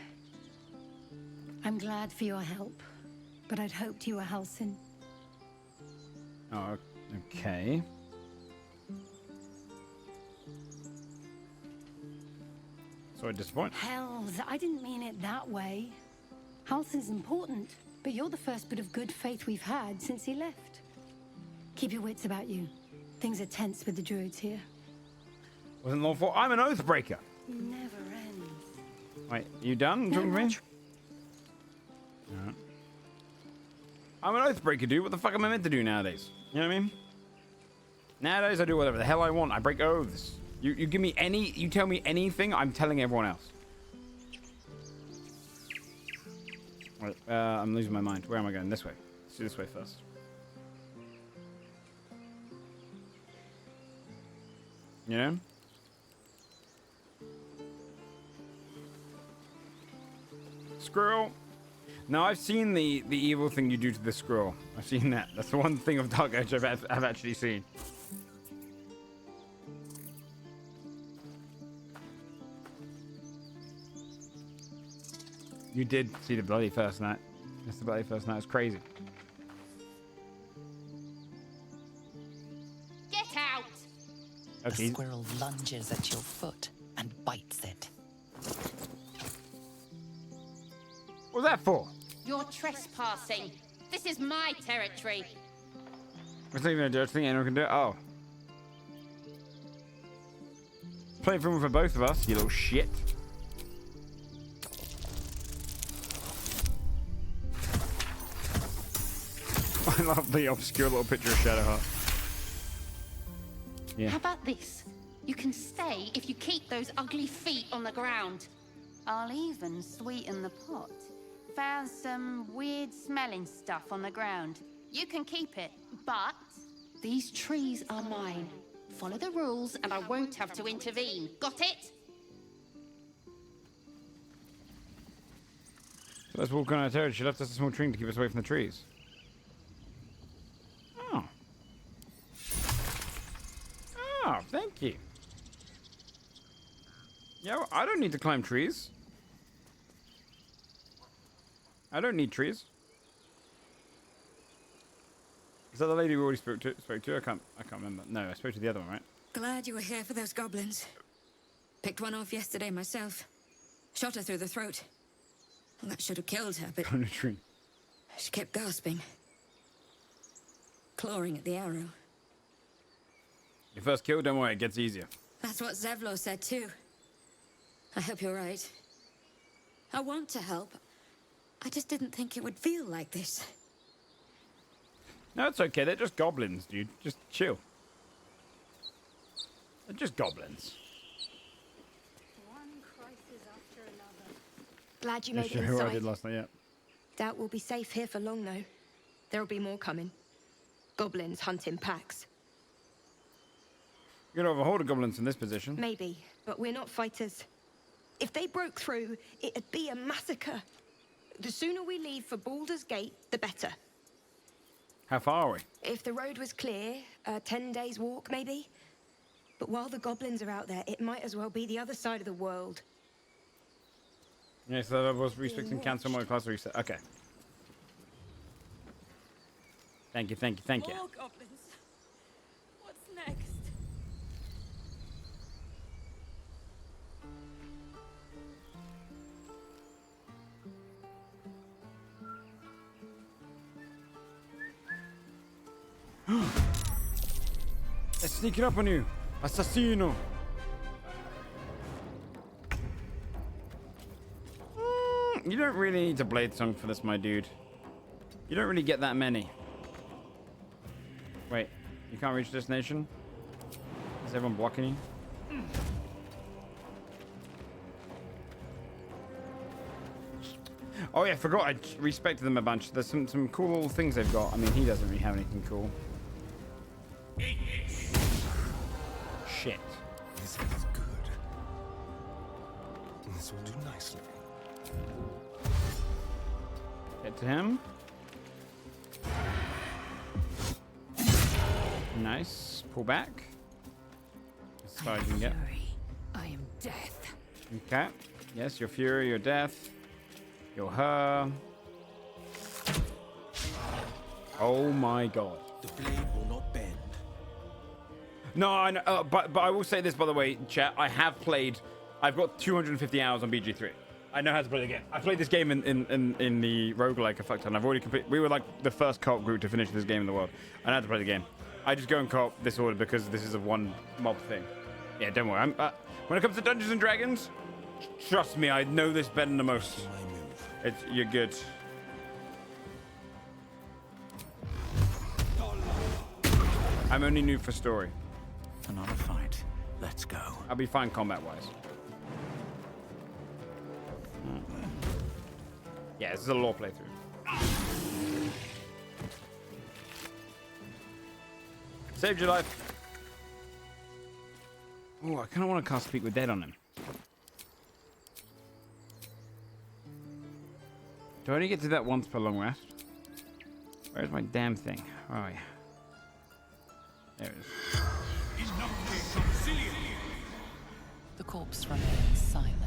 I'm glad for your help, but I'd hoped you were Halsin. Oh, okay. Sorry, disappointed. Hells, I didn't mean it that way. Halsin's important, but you're the first bit of good faith we've had since he left. Keep your wits about you. Things are tense with the druids here. Wasn't lawful. I'm an oathbreaker. Never ends. Wait, you done talking to me? No. I'm an oathbreaker, dude. What the fuck am I meant to do nowadays? You know what I mean? Nowadays, I do whatever the hell I want. I break oaths. You give me any... You tell me anything, I'm telling everyone else. Wait, I'm losing my mind. Where am I going? This way. Let's do this way first. You know? Squirrel. Now, I've seen the evil thing you do to the squirrel. I've seen that. That's the one thing of Dark Age I've actually seen. You did see the bloody first night. It's the bloody first night. It's crazy. Get out! Okay. The squirrel lunges at your foot and bites it. What was that for? You're trespassing. This is my territory. It's not even a dirty thing. Anyone can do it. Oh. Playing film for both of us, you little shit. I love the obscure little picture of Shadowheart. Yeah. How about this? You can stay if you keep those ugly feet on the ground. I'll even sweeten the pot. Found some weird smelling stuff on the ground. You can keep it, but these trees are mine. Follow the rules and I won't have to intervene. Got it? So let's walk on our territory. She left us a small tree to keep us away from the trees. Oh. Oh, thank you. Yeah, well, I don't need to climb trees. I don't need trees. Is that the lady we already spoke to? I can't remember. No, I spoke to the other one, right? Glad you were here for those goblins. Picked one off yesterday myself. Shot her through the throat. Well, that should have killed her, but On a tree. she kept gasping. Clawing at the arrow. Your first kill, don't worry, it gets easier. That's what Zevlo said too. I hope you're right. I want to help. I just didn't think it would feel like this. No, it's okay. They're just goblins, dude. Just chill. They're just goblins. Glad you made it Sure, I inside. did last night, yeah. Doubt we'll be safe here for long, though. There'll be more coming. Goblins hunt in packs. You're gonna have a horde of goblins in this position. Maybe, but we're not fighters. If they broke through, it'd be a massacre. The sooner we leave for Baldur's Gate, the better. How far are we? If the road was clear, 10 days walk, maybe. But while the goblins are out there, it might as well be the other side of the world. Yeah, so that was restricting cancel my class reset. Okay. Thank you, thank you, thank you. More goblins. What's next? They're sneaking up on you. Assassino. You don't really need to blade song for this, my dude. You don't really get that many. Wait, you can't reach destination? Is everyone blocking you? Oh yeah, I forgot I respected them a bunch. There's some cool little things they've got. I mean, he doesn't really have anything cool. Shit. This feels good. This will do nicely. Get to him. Nice. Pull back. As far as you can get. I am death. Okay. Yes, your fury, your death, your her. Oh my god. The blade will not bend. No, I know, but I will say this, by the way, chat. I have played. I've got 250 hours on BG3. I know how to play the game. I played this game in the roguelike a fuck ton. I've already completed. We were like the first co-op group to finish this game in the world. I know how to play the game. I just go and co-op this order because this is a one mob thing. Yeah, don't worry. When it comes to Dungeons and Dragons, trust me, I know this better than most. You're good. I'm only new for story. Another fight. Let's go. I'll be fine combat-wise. Yeah, this is a lore playthrough. Saved your life. Oh, I kind of want to cast Speak with Dead on him. Do I only get to that once per long rest? Where's my damn thing? Oh, yeah. There it is. The corpse remains silent.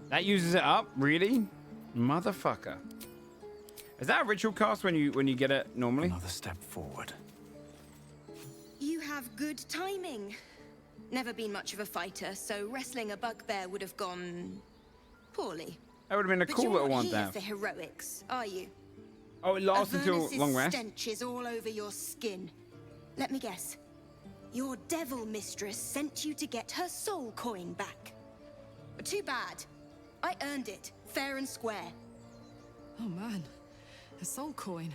That uses it up? Really? Motherfucker. Is that a ritual cast when you get it normally? Another step forward. You have good timing. Never been much of a fighter, so wrestling a bugbear would have gone poorly. That would have been a cool little one to have. But you're not here for heroics, are you? Oh, it lasts until Avernus's long rest? stench is all over your skin. Let me guess. Your devil mistress sent you to get her soul coin back. But too bad. I earned it, fair and square. Oh man, a soul coin.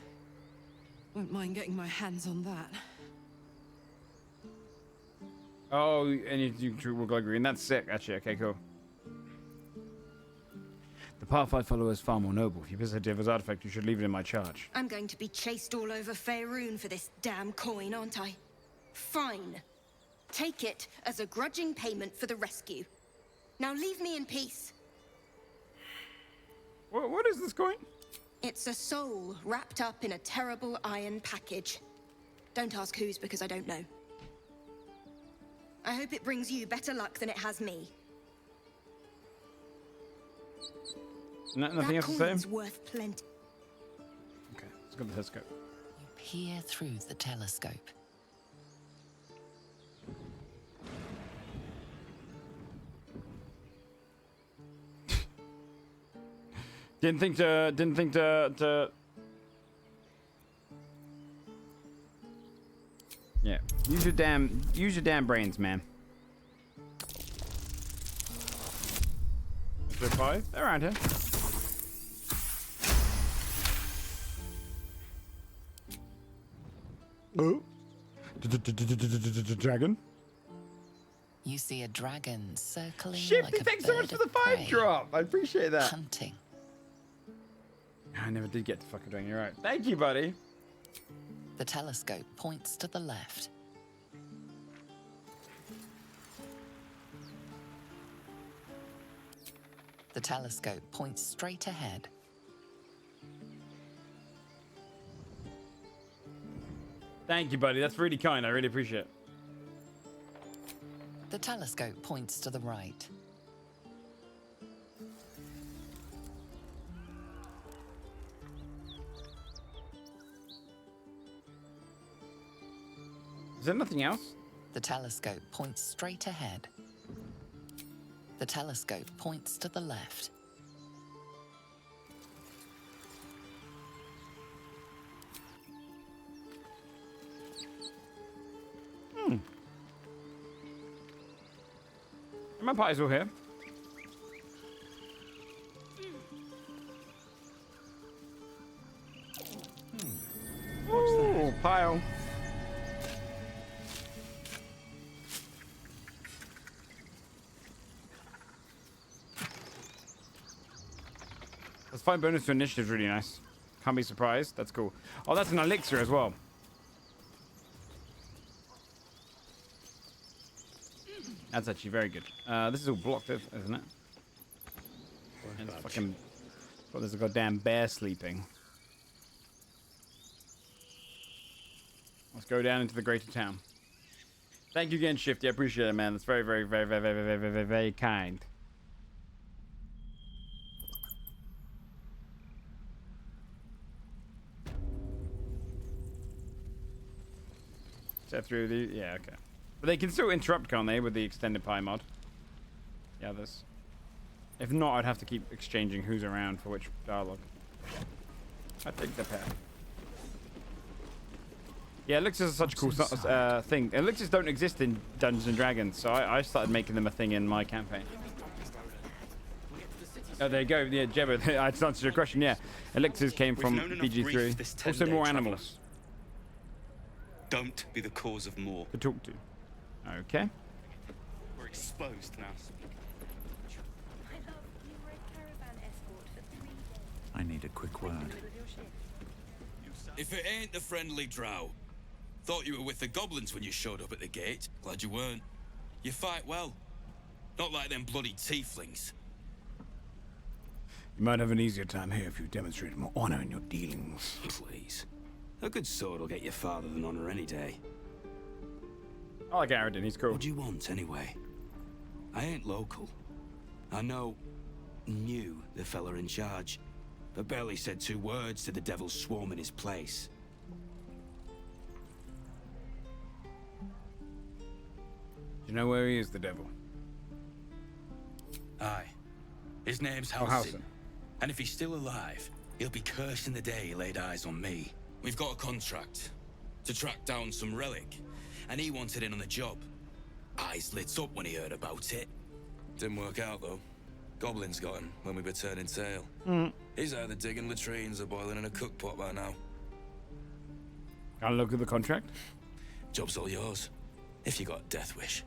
Wouldn't mind getting my hands on that. Oh, and you will go green. That's sick, actually. Okay, cool. The path I follow is far more noble. If you possess a devil's artifact, you should leave it in my charge. I'm going to be chased all over Faerun for this damn coin, aren't I? Fine. Take it as a grudging payment for the rescue. Now leave me in peace. What is this coin? It's a soul wrapped up in a terrible iron package. Don't ask whose, because I don't know. I hope it brings you better luck than it has me. Nothing else to say? That coin's worth plenty. Okay, let's go to the telescope. You peer through the telescope. Didn't think to. Yeah, use your damn brains, man. They're 5? They're around here. Oh. Dragon. you see a dragon circling Shifty, like a thanks so much bird for the of 5 prey, drop. I appreciate that. hunting. I never did get to fucking doing. You're right. Thank you, buddy. The telescope points to the left. The telescope points straight ahead. Thank you, buddy. That's really kind. I really appreciate it. The telescope points to the right. Is there nothing else? The telescope points straight ahead. The telescope points to the left. My pie's all here. Ooh, pile. That's 5 bonus to initiative is really nice. Can't be surprised. That's cool. Oh, that's an elixir as well. That's actually very good. This is all blocked, isn't it? And it's fucking... Oh, there's a goddamn bear sleeping. Let's go down into the greater town. Thank you again, Shifty. I appreciate it, man. That's very, very, very, very, very, very, very, very kind. Set through the... Yeah, okay. But they can still interrupt, can't they, with the extended pie mod? Yeah, this. If not, I'd have to keep exchanging who's around for which dialogue. I think the pair. Yeah, elixirs are such a cool thing. Elixirs don't exist in Dungeons and Dragons, so I started making them a thing in my campaign. Oh, there you go. Yeah, Jebba, I just answered your question. Yeah, elixirs came from BG3. Also, more animals. Don't be the cause of more. To talk to. Okay. We're exposed now. I need a quick word. If it ain't the friendly drow. Thought you were with the goblins when you showed up at the gate. Glad you weren't. You fight well. Not like them bloody tieflings. You might have an easier time here if you demonstrated more honor in your dealings. Please. A good sword will get you farther than honor any day. I like Aradin, he's cool. What do you want, anyway? I ain't local. I knew the fella in charge, but barely said 2 words to the devil's swarm in his place. Do you know where he is, the devil? Aye. His name's Halsin. And if he's still alive, he'll be cursing the day he laid eyes on me. We've got a contract to track down some relic, and he wanted in on the job. Eyes lit up when he heard about it. Didn't work out, though. Goblins got him when we were turning tail. He's either digging latrines or boiling in a cookpot by now. I'll look at the contract. Job's all yours, if you got a death wish.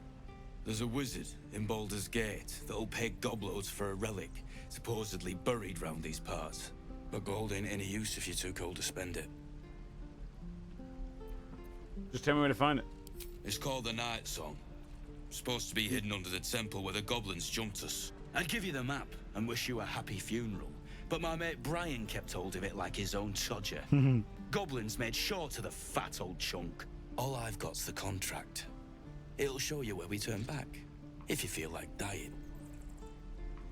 There's a wizard in Baldur's Gate that'll pay gobloads for a relic, supposedly buried round these parts. But gold ain't any use if you're too cold to spend it. Just tell me where to find it. It's called the Night Song. Supposed to be hidden under the temple where the goblins jumped us. I'd give you the map and wish you a happy funeral, but my mate Brian kept hold of it like his own Todger. Goblins made sure to the fat old chunk. All I've got's the contract. It'll show you where we turn back, if you feel like dying.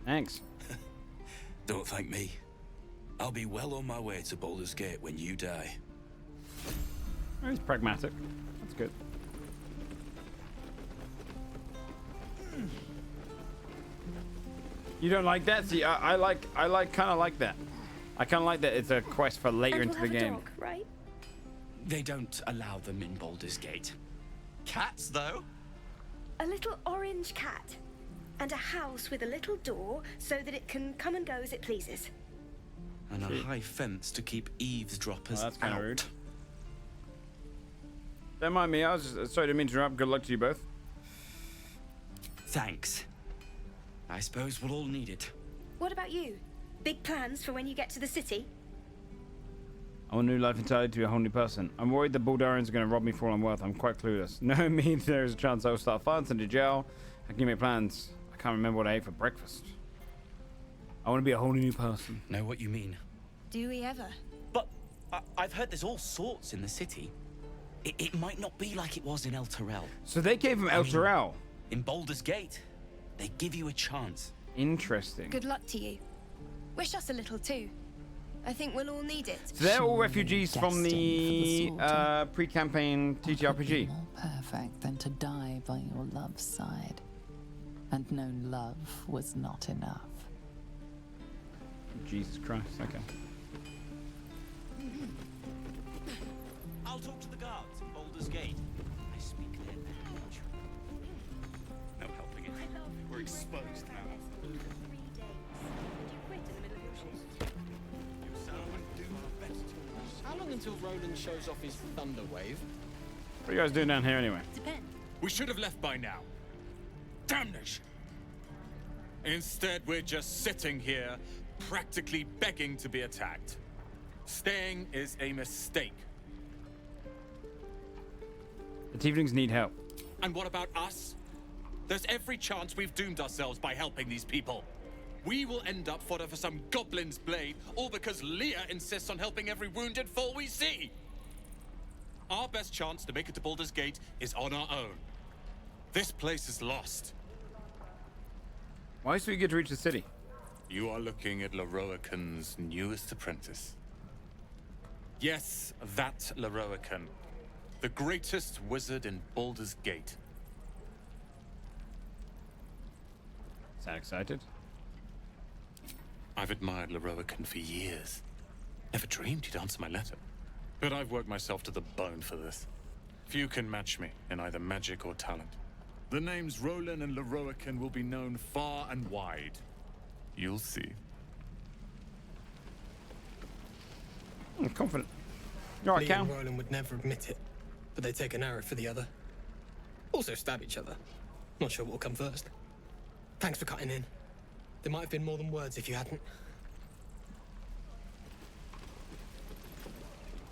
Thanks. Don't thank me. I'll be well on my way to Baldur's Gate when you die. Oh, he's pragmatic. That's good. You don't like that? See, I kind of like that. I kind of like that it's a quest for later into the game. Dog, right? They don't allow them in Baldur's Gate. Cats, though? A little orange cat. And a house with a little door so that it can come and go as it pleases. And a high fence to keep eavesdroppers that's kind of out. rude. Don't mind me. I was sorry to interrupt. Good luck to you both. Thanks. I suppose we'll all need it. What about you? Big plans for when you get to the city? I want a new life entirely to be a whole new person. I'm worried the Baldurians are going to rob me for all I'm worth. I'm quite clueless. No means there is a chance I will start fights into jail. I can make plans. I can't remember what I ate for breakfast. I want to be a whole new person. Know what you mean? Do we ever? But I've heard there's all sorts in the city. It might not be like it was in El Terrell. So they gave him El Terrell. In Baldur's Gate, they give you a chance. Interesting. Good luck to you. Wish us a little too. I think we'll all need it. So they're all refugees from the pre-campaign TTRPG. More perfect than to die by your love's side. And no love was not enough. Jesus Christ, okay. I'll talk to the guards in Baldur's Gate. I speak their language. No helping it. We're exposed now. How long until Roland shows off his thunder wave? What are you guys doing down here anyway? Depends. We should have left by now. Damnation! Instead, we're just sitting here, practically begging to be attacked. Staying is a mistake. The Tieflings need help. And what about us? There's every chance we've doomed ourselves by helping these people. We will end up fodder for some goblin's blade, all because Leah insists on helping every wounded foe we see. Our best chance to make it to Baldur's Gate is on our own. This place is lost. Why is it we get to reach the city? You are looking at Leroican's newest apprentice. Yes, that Leroican. The greatest wizard in Baldur's Gate. Sound excited? I've admired Leroican for years. Never dreamed he'd answer my letter. But I've worked myself to the bone for this. Few can match me in either magic or talent. The names Roland and Leroican will be known far and wide. You'll see. I'm confident. You're right, Lee Cal. and Roland would never admit it, but they take an arrow for the other. Also stab each other. Not sure what will come first. Thanks for cutting in. There might have been more than words if you hadn't.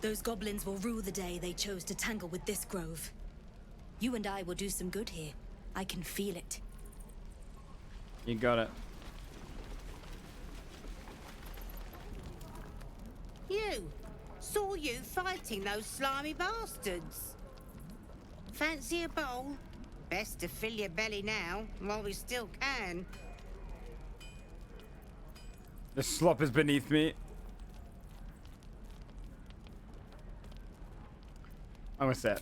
Those goblins will rue the day they chose to tangle with this grove. You and I will do some good here. I can feel it. You got it. You! Saw you fighting those slimy bastards. Fancy a bowl? Best to fill your belly now, while we still can. The slop is beneath me. I'm set.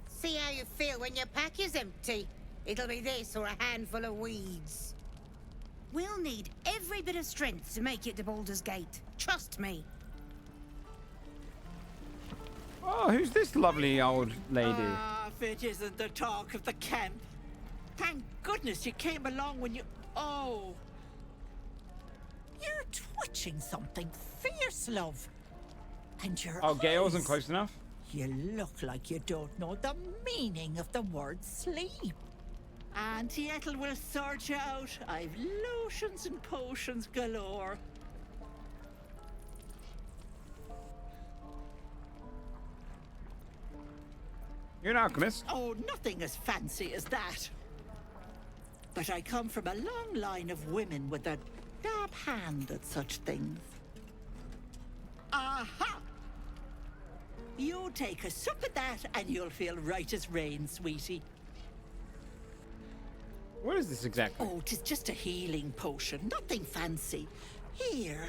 See how you feel when your pack is empty. It'll be this or a handful of weeds. We'll need every bit of strength to make it to Baldur's Gate. Trust me. Oh, who's this lovely old lady? If it isn't the talk of the camp. Thank goodness you came along when you... Oh. You're twitching something fierce, love. And your Oh, Gale wasn't eyes. close enough? You look like you don't know the meaning of the word sleep. Auntie Ethel will sort you out. I've lotions and potions galore. You're an alchemist. Oh, nothing as fancy as that. But I come from a long line of women with a dab hand at such things. Aha! You take a sup at that and you'll feel right as rain, sweetie. What is this exactly? Oh, 'tis just a healing potion, nothing fancy. Here.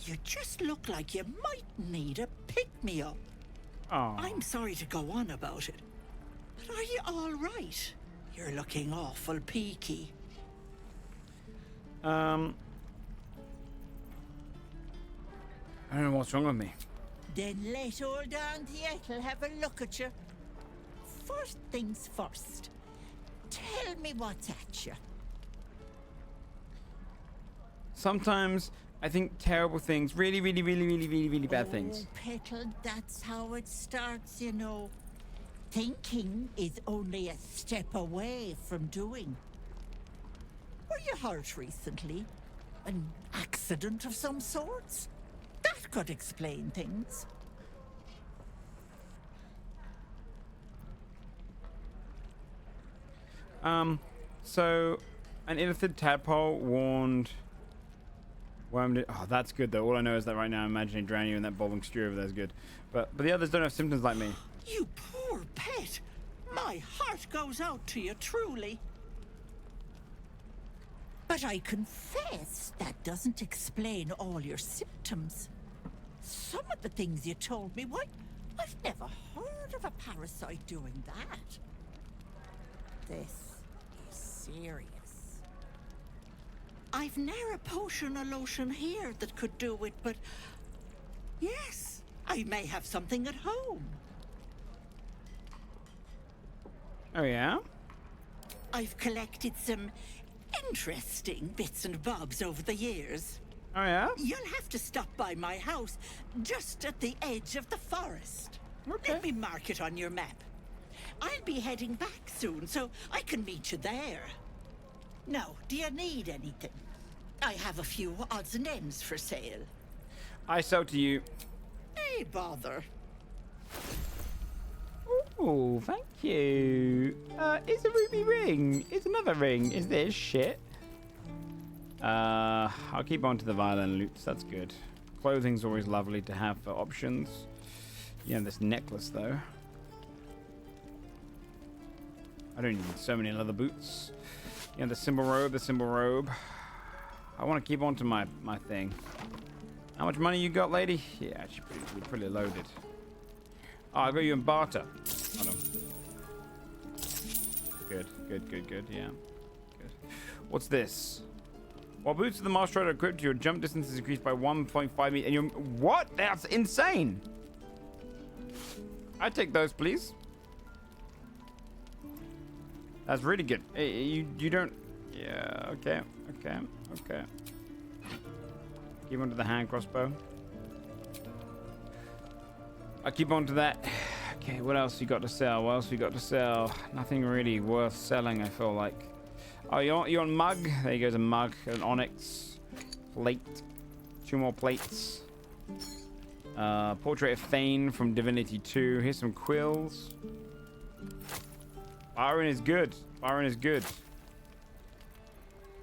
You just look like you might need a pick-me-up. Oh. I'm sorry to go on about it, but are you all right? You're looking awful peaky. I don't know what's wrong with me. Then let old Auntie Ethel have a look at you. First things first. Tell me what's at you. Sometimes I think terrible things. Really, really, really, really, really, really bad things. Oh, Petal, that's how it starts, you know. Thinking is only a step away from doing. Were you hurt recently? An accident of some sorts? That could explain things. So an illithid tadpole warned wormed. Oh, that's good though. All I know is that right now I'm imagining drowning you in that bobbing stew over there is good. But the others don't have symptoms like me. You poor pet! My heart goes out to you, truly. But I confess that doesn't explain all your symptoms. Some of the things you told me, why, I've never heard of a parasite doing that. This is serious. I've ne'er a potion or lotion here that could do it, but yes, I may have something at home. Oh, yeah? I've collected some interesting bits and bobs over the years. Oh, yeah? You'll have to stop by my house, just at the edge of the forest. Okay. Let me mark it on your map. I'll be heading back soon, so I can meet you there. Now, do you need anything? I have a few odds and ends for sale. I sell to you. Hey, bother. Oh, thank you. It's a ruby ring. It's another ring. Is this shit? I'll keep on to the violin loots. That's good. Clothing's always lovely to have for options. Yeah, this necklace though. I don't need so many leather boots. Yeah, the symbol robe, the symbol robe. I want to keep on to my thing. How much money you got, lady? Yeah, she's pretty loaded. Oh, I got you in barter. Hold on. Good. Yeah. Good. What's this? While boots of the Master Rider are equipped, your jump distance is increased by 1.5 meters. And you're... What? That's insane. I'd take those, please. That's really good. Hey, you don't... Yeah, okay. Keep on to the hand crossbow. I keep on to that. Okay, what else you got to sell? Nothing really worth selling, I feel like. Oh, you want mug? There goes a mug, an onyx plate, 2 more plates. Portrait of Thane from Divinity 2. Here's some quills. Byron is good.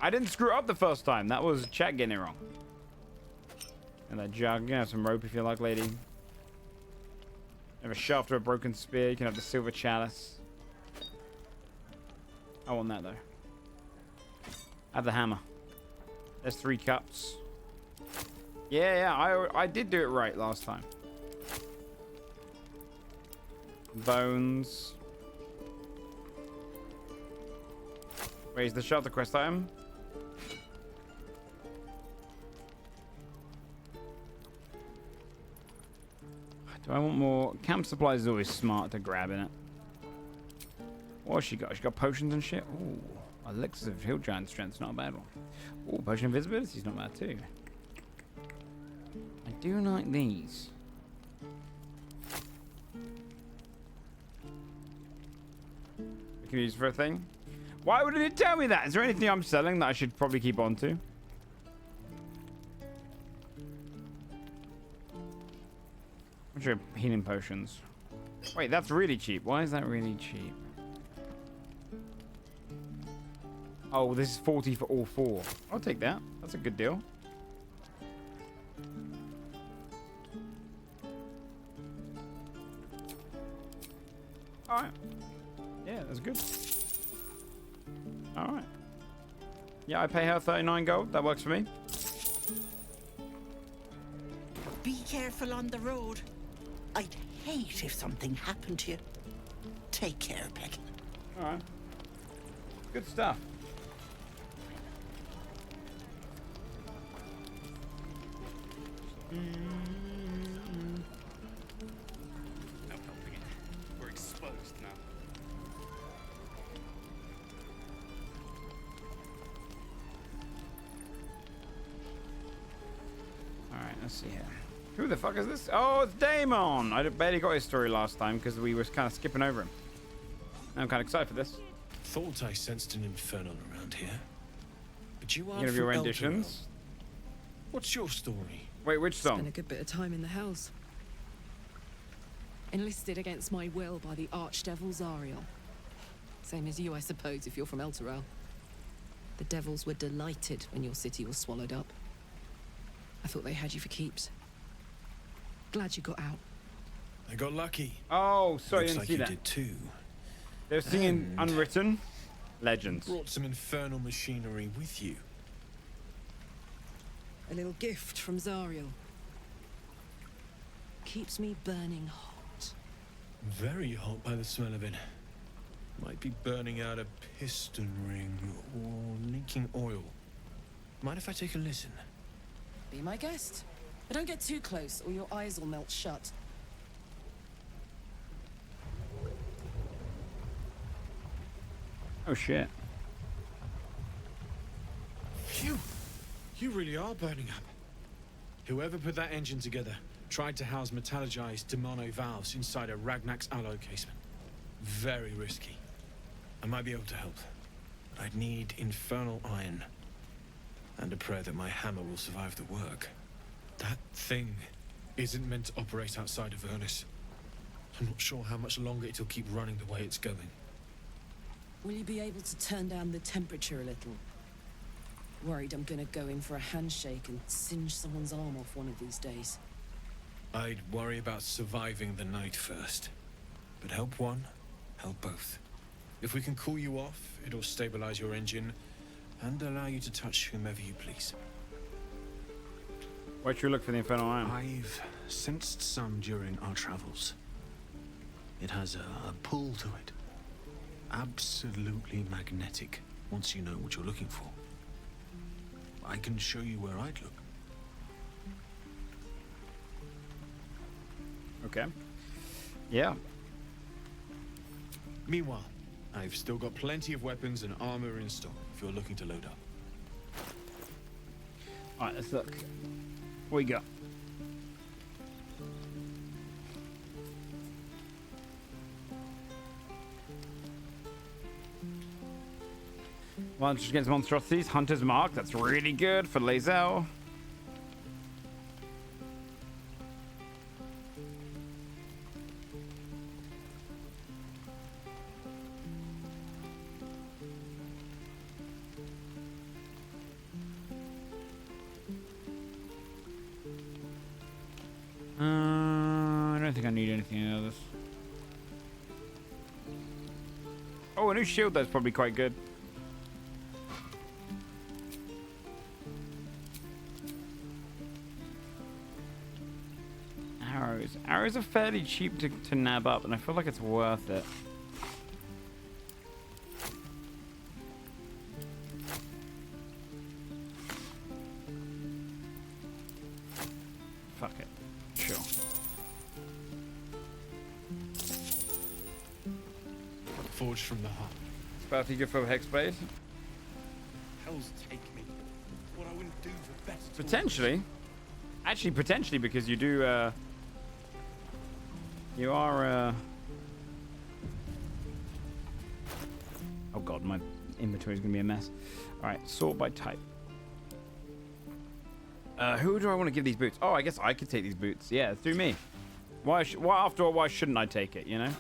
I didn't screw up the first time. That was chat getting it wrong. And that jug. You can have some rope if you like, lady. Have a shaft or a broken spear. You can have the silver chalice. I want that though. Have the hammer. There's 3 cups. Yeah, I did do it right last time. Bones. Where's the shelter quest item? Do I want more? Camp supplies is always smart to grab in it. What's she got? She got potions and shit. Ooh, elixirs of hill giant strength's not a bad one. Ooh, potion of invisibility's not bad too. I do like these. We can use for a thing. Why wouldn't it tell me that? Is there anything I'm selling that I should probably keep on to? Healing potions. Wait, that's really cheap. Why is that really cheap? Oh, this is 40 for all 4. I'll take that. That's a good deal. Alright. Yeah, that's good. Alright. Yeah, I pay her 39 gold. That works for me. Be careful on the road. I'd hate if something happened to you. Take care, Becky. Alright. Good stuff. No helping it. We're exposed now. Alright, let's see here. Who the fuck is this? Oh, it's Daemon! I barely got his story last time because we were kind of skipping over him. I'm kind of excited for this. Thought I sensed an infernal around here. But you are You gonna do from renditions? Elturel. What's your story? Wait, which song? Spent a good bit of time in the Hells. Enlisted against my will by the Archdevil Zariel. Same as you, I suppose, if you're from Elturel. The devils were delighted when your city was swallowed up. I thought they had you for keeps. Glad you got out. I got lucky. Oh, sorry, Looks I didn't like see you that. did too. They're singing And Unwritten Legends. Brought some infernal machinery with you. A little gift from Zariel. Keeps me burning hot. Very hot by the smell of it. Might be burning out a piston ring or leaking oil. Mind if I take a listen? Be my guest. But don't get too close or your eyes will melt shut. Oh shit. Phew! You really are burning up. Whoever put that engine together tried to house metallurgized Demono valves inside a Ragnak's alloy casement. Very risky. I might be able to help, but I'd need infernal iron. And a prayer that my hammer will survive the work. That thing isn't meant to operate outside of Ernest. I'm not sure how much longer it'll keep running the way it's going. Will you be able to turn down the temperature a little? Worried I'm gonna go in for a handshake and singe someone's arm off one of these days. I'd worry about surviving the night first. But help one, help both. If we can cool you off, it'll stabilize your engine and allow you to touch whomever you please. Why should we look for the Infernal Iron? I've sensed some during our travels. It has a pull to it. Absolutely magnetic, once you know what you're looking for. I can show you where I'd look. Okay. Yeah. Meanwhile, I've still got plenty of weapons and armor in stock if you're looking to load up. Alright, let's look. What we got? Launch against monstrosities, Hunter's Mark. That's really good for Lae'zel. I don't think I need anything else. Oh, a new shield that's probably quite good. Arrows. Arrows are fairly cheap to nab up, and I feel like it's worth it. Fuck it. Sure. Forged from the heart. Sparty good for a Hexblade? Hell's take me. What I wouldn't do for better. Potentially. Actually, potentially, because you do, you are, oh god, my inventory is going to be a mess. Alright, sort by type. Who do I want to give these boots? Oh, I guess I could take these boots. Yeah, through me. Why, after all, why shouldn't I take it, you know?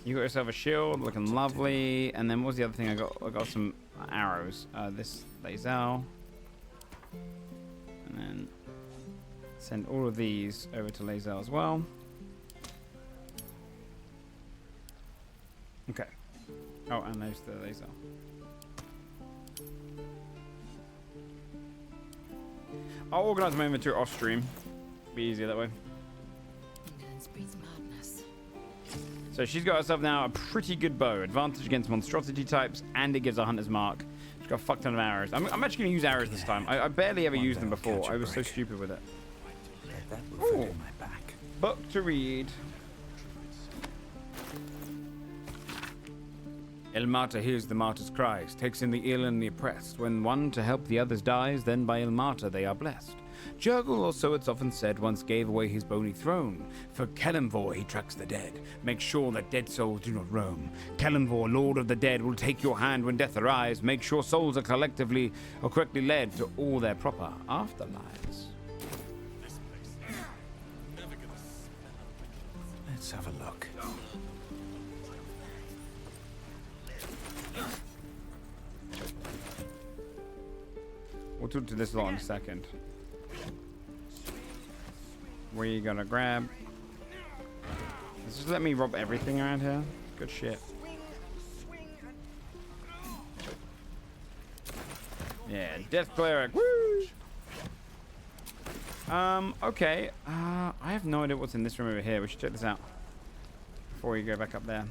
You got yourself a shield, looking lovely. And then what was the other thing I got? I got some arrows. This Lae'zel. And then send all of these over to Lae'zel as well. Okay. Oh, and there's the Lae'zel. I'll organize my inventory off stream. Be easier that way. So she's got herself now a pretty good bow. Advantage against monstrosity types, and it gives a hunter's mark. She's got a fuck ton of arrows. I'm actually going to use arrows this time. I barely ever used them before. I was so stupid with it. Ooh. Book to read. Ilmata hears the martyr's cries, takes in the ill and the oppressed. When one to help the others dies, then by Ilmata they are blessed. Jurgle, or so it's often said, once gave away his bony throne. For Kelemvor he tracks the dead, makes sure that dead souls do not roam. Kelemvor, Lord of the Dead, will take your hand when death arrives, make sure souls are collectively or correctly led to all their proper afterlives. Let's have a look. We'll talk to this lot in a second. Where you gonna grab? Just let me rob everything around here. Good shit. Yeah, Death Cleric. Woo! Okay. I have no idea what's in this room over here. We should check this out before we go back up there.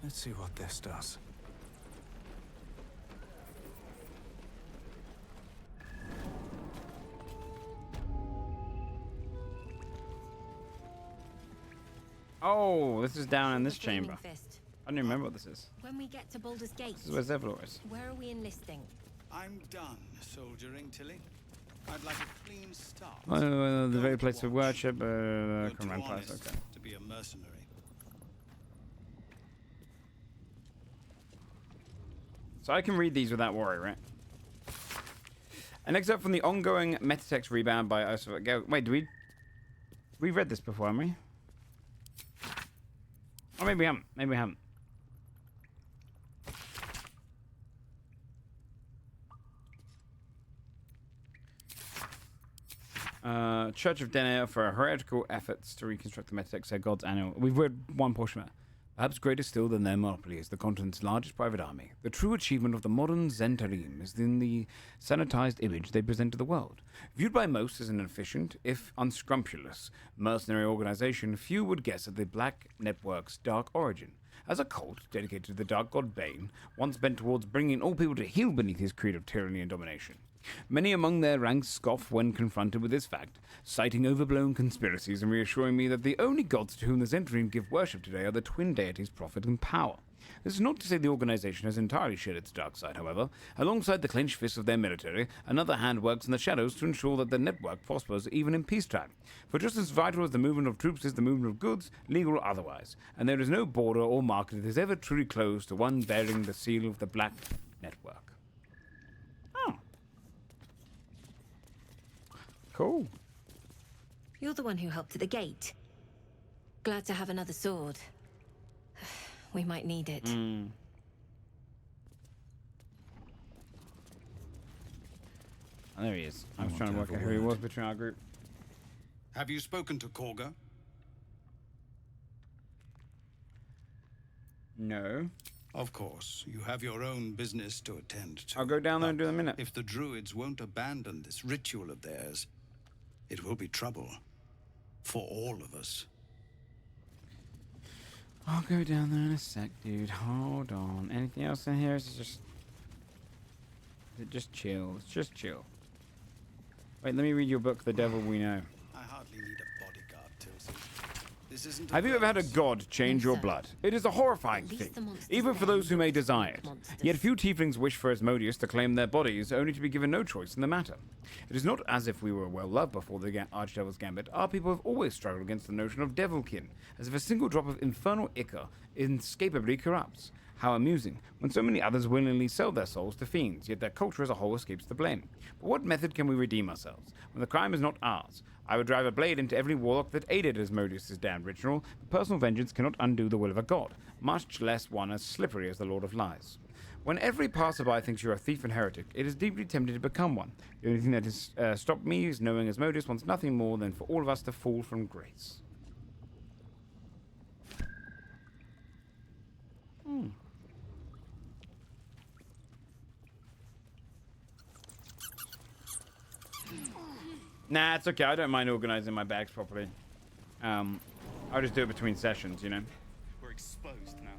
Let's see what this does. Oh, this is down in this The Flaming chamber. Fist. I don't even remember what this is. When we get to Baldur's Gate, This is where Zevlor is. where are we enlisting? I'm done soldiering, Tilly. I'd like a clean start. The very place of worship. You're too Command place. honest Okay. to be a mercenary. So I can read these without worry, right? An excerpt from the ongoing metatext rebound by Ursula. Wait, we read this before, haven't we? Or maybe we haven't. Maybe we haven't. Church of Denair for heretical efforts to reconstruct the metatext, their god's annual. We've read one portion of it. Perhaps greater still than their monopoly is the continent's largest private army. The true achievement of the modern Zentarim is in the sanitized image they present to the world. Viewed by most as an efficient, if unscrupulous, mercenary organization, few would guess at the Black Network's dark origin. As a cult dedicated to the dark god Bane, once bent towards bringing all people to heel beneath his creed of tyranny and domination. Many among their ranks scoff when confronted with this fact, citing overblown conspiracies and reassuring me that the only gods to whom the Zentarim give worship today are the twin deities Prophet and Power. This is not to say the organization has entirely shed its dark side, however. Alongside the clenched fists of their military, another hand works in the shadows to ensure that the network prospers even in peacetime. For just as vital as the movement of troops is the movement of goods, legal or otherwise, and there is no border or market that is ever truly closed to one bearing the seal of the Black Network. Cool. You're the one who helped at the gate. Glad to have another sword. We might need it. Oh, there he is. I was trying to work out who he was between our group. Have you spoken to Korga? No. Of course. You have your own business to attend to. I'll go down there and do it in a minute. If the druids won't abandon this ritual of theirs, it will be trouble. For all of us. I'll go down there in a sec, dude. Hold on. Anything else in here? Is it just chill? It's just chill. Wait, let me read your book, The Devil We Know. I hardly need a bodyguard, Tilson. This isn't. Have you ever had a god change your blood? It is a horrifying thing, even for those who may desire it. Yet few tieflings wish for Asmodeus to claim their bodies, only to be given no choice in the matter. It is not as if we were well loved before the Archdevil's Gambit. Our people have always struggled against the notion of devilkin, as if a single drop of infernal ichor inescapably corrupts. How amusing, when so many others willingly sell their souls to fiends, yet their culture as a whole escapes the blame. But what method can we redeem ourselves, when the crime is not ours? I would drive a blade into every warlock that aided Asmodeus' damned ritual, but personal vengeance cannot undo the will of a god, much less one as slippery as the Lord of Lies. When every passerby thinks you're a thief and heretic, it is deeply tempted to become one. The only thing that has stopped me is knowing Asmodeus wants nothing more than for all of us to fall from grace. Nah, it's okay. I don't mind organizing my bags properly. I'll just do it between sessions, you know? We're exposed now.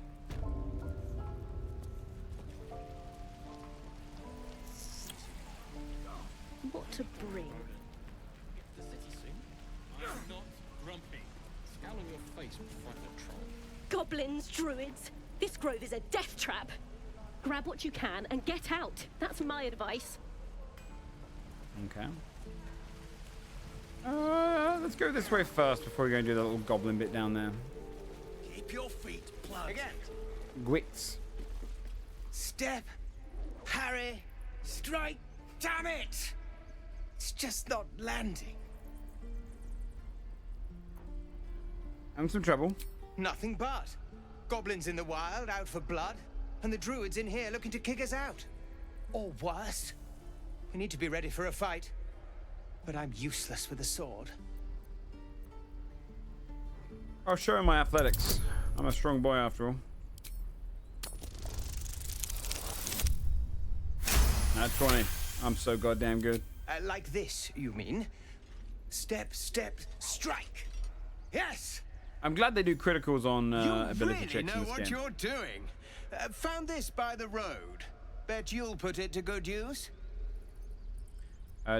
What to bring? The city soon. I'm not grumpy. Scowl on your face would frighten a troll. Goblins, druids. This grove is a death trap. Grab what you can and get out. That's my advice. Okay. Let's go this way first before we go and do the little goblin bit down there. Keep your feet planted. Again. Gwits. Step, parry, strike. Damn it! It's just not landing. I'm some trouble. Nothing but. Goblins in the wild out for blood, and the druids in here looking to kick us out. Or worse. We need to be ready for a fight. But I'm useless with a sword. I'll show him my athletics. I'm a strong boy after all. Not 20. I'm so goddamn good. Like this, you mean? Step, step, strike. Yes! I'm glad they do criticals on ability You checks really in know this what game. you're doing. Found this by the road. Bet you'll put it to good use.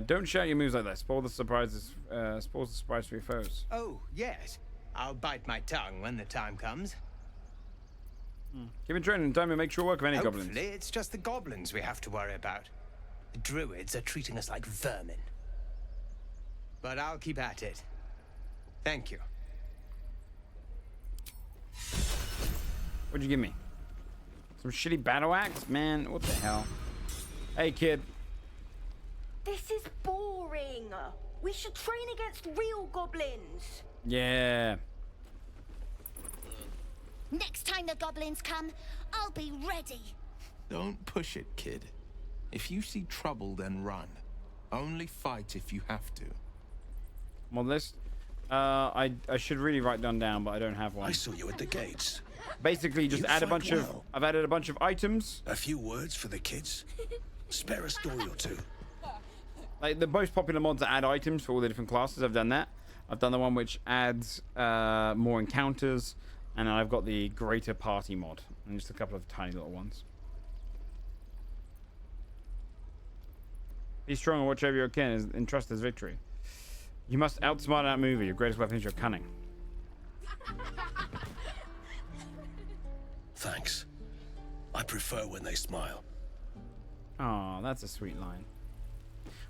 Don't shout your moves like that. Spoil the surprises. Spoils the surprise for your foes. Oh, yes. I'll bite my tongue when the time comes. Keep in training. Time to make sure work of any Hopefully, goblins. it's just the goblins we have to worry about. The druids are treating us like vermin. But I'll keep at it. Thank you. What'd you give me? Some shitty battle axe? Man, what the hell? Hey, kid. This is boring. We should train against real goblins. Yeah. Next time the goblins come, I'll be ready. Don't push it, kid. If you see trouble, then run. Only fight if you have to. Well, this, I should really write down, but I don't have one. I saw you at the gates. Basically, just You add a fight bunch well. I've added a bunch of items. A few words for the kids. Spare a story or two. Like the most popular mods that add items for all the different classes. I've done that. I've done the one which adds more encounters, and I've got the greater party mod, and just a couple of tiny little ones. Be strong and watch over your kin and trust his victory. You must outsmart and outmove. Your greatest weapon is your cunning. Thanks. I prefer when they smile. Oh, that's a sweet line.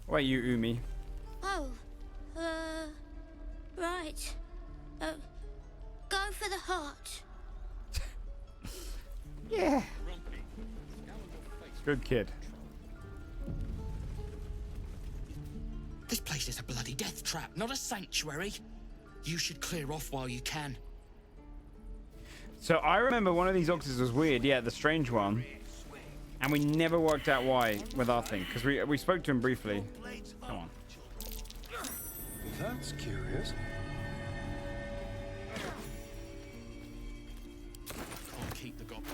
What about you, Umi? Oh, right. Go for the heart. Yeah. Good kid. This place is a bloody death trap, not a sanctuary. You should clear off while you can. So I remember one of these oxes was weird. Yeah, the strange one. And we never worked out why with our thing, because we spoke to him briefly. Come on. That's curious. Can't keep the goblin.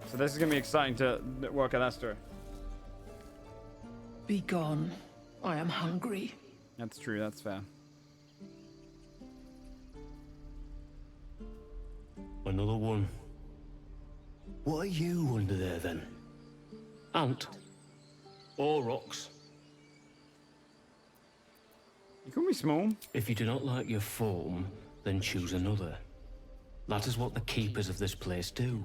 So this is going to be exciting to work out that story. Be gone. I am hungry. That's true. That's fair. Another one. What are you under there then? Ant? Or rocks? You call me small. If you do not like your form, then choose another. That is what the keepers of this place do.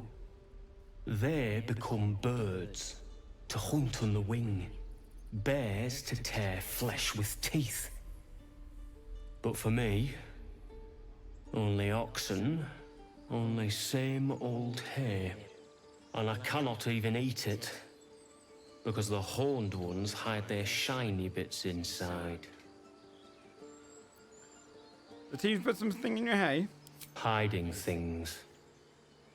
They become birds, to hunt on the wing. Bears to tear flesh with teeth. But for me, only oxen, only same old hay. And I cannot even eat it, because the horned ones hide their shiny bits inside. The team's put something in your hay? Hiding things.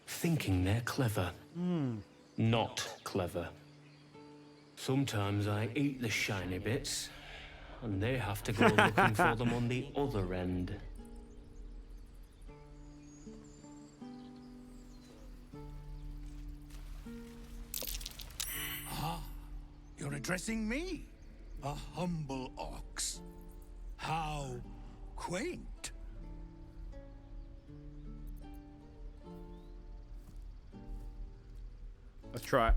Thinking they're clever. Not clever. Sometimes I eat the shiny bits, and they have to go looking for them on the other end. Ah, you're addressing me, a humble ox. How quaint. Let's try it.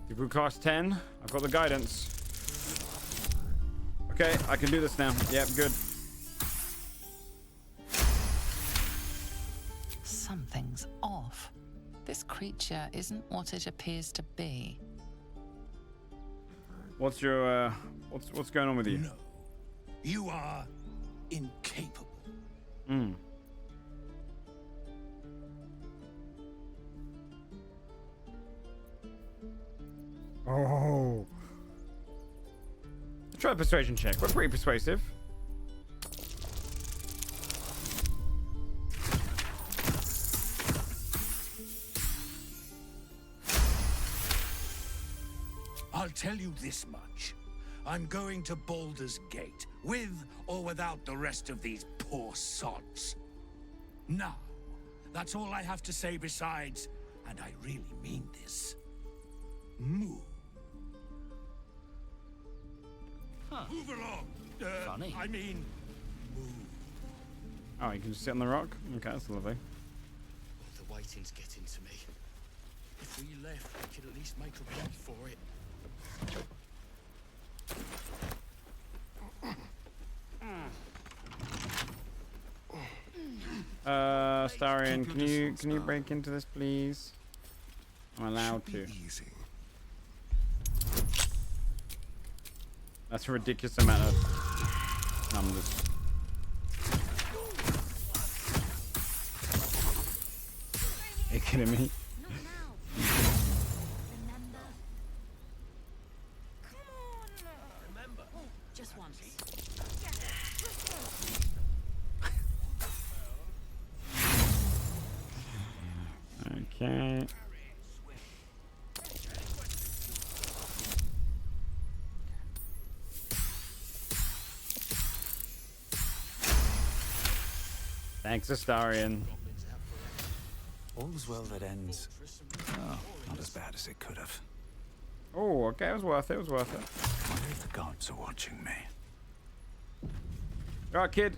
If we cast 10, I've got the guidance. Okay, I can do this now. Yep, good. Something's off. This creature isn't what it appears to be. What's your what's going on with you? No. You are incapable. Hmm. Oh. Try a persuasion check. We're pretty persuasive. I'll tell you this much. I'm going to Baldur's Gate, with or without the rest of these poor sods. Now, that's all I have to say besides, and I really mean this, move. Move along. Funny. I mean, Oh, you can just sit on the rock? Okay, that's lovely. The waiting's getting to me. If we left, we could at least make a run for it. Starion, can you break into this, please? I'm allowed to. Easy. That's a ridiculous amount of numbers. Are you kidding me? Just once. Okay. Thanks, Astarion. All's well that ends. Oh, not as bad as it could have. Oh, okay, it was worth it. It was worth it. What if the gods are watching me? All right, kid.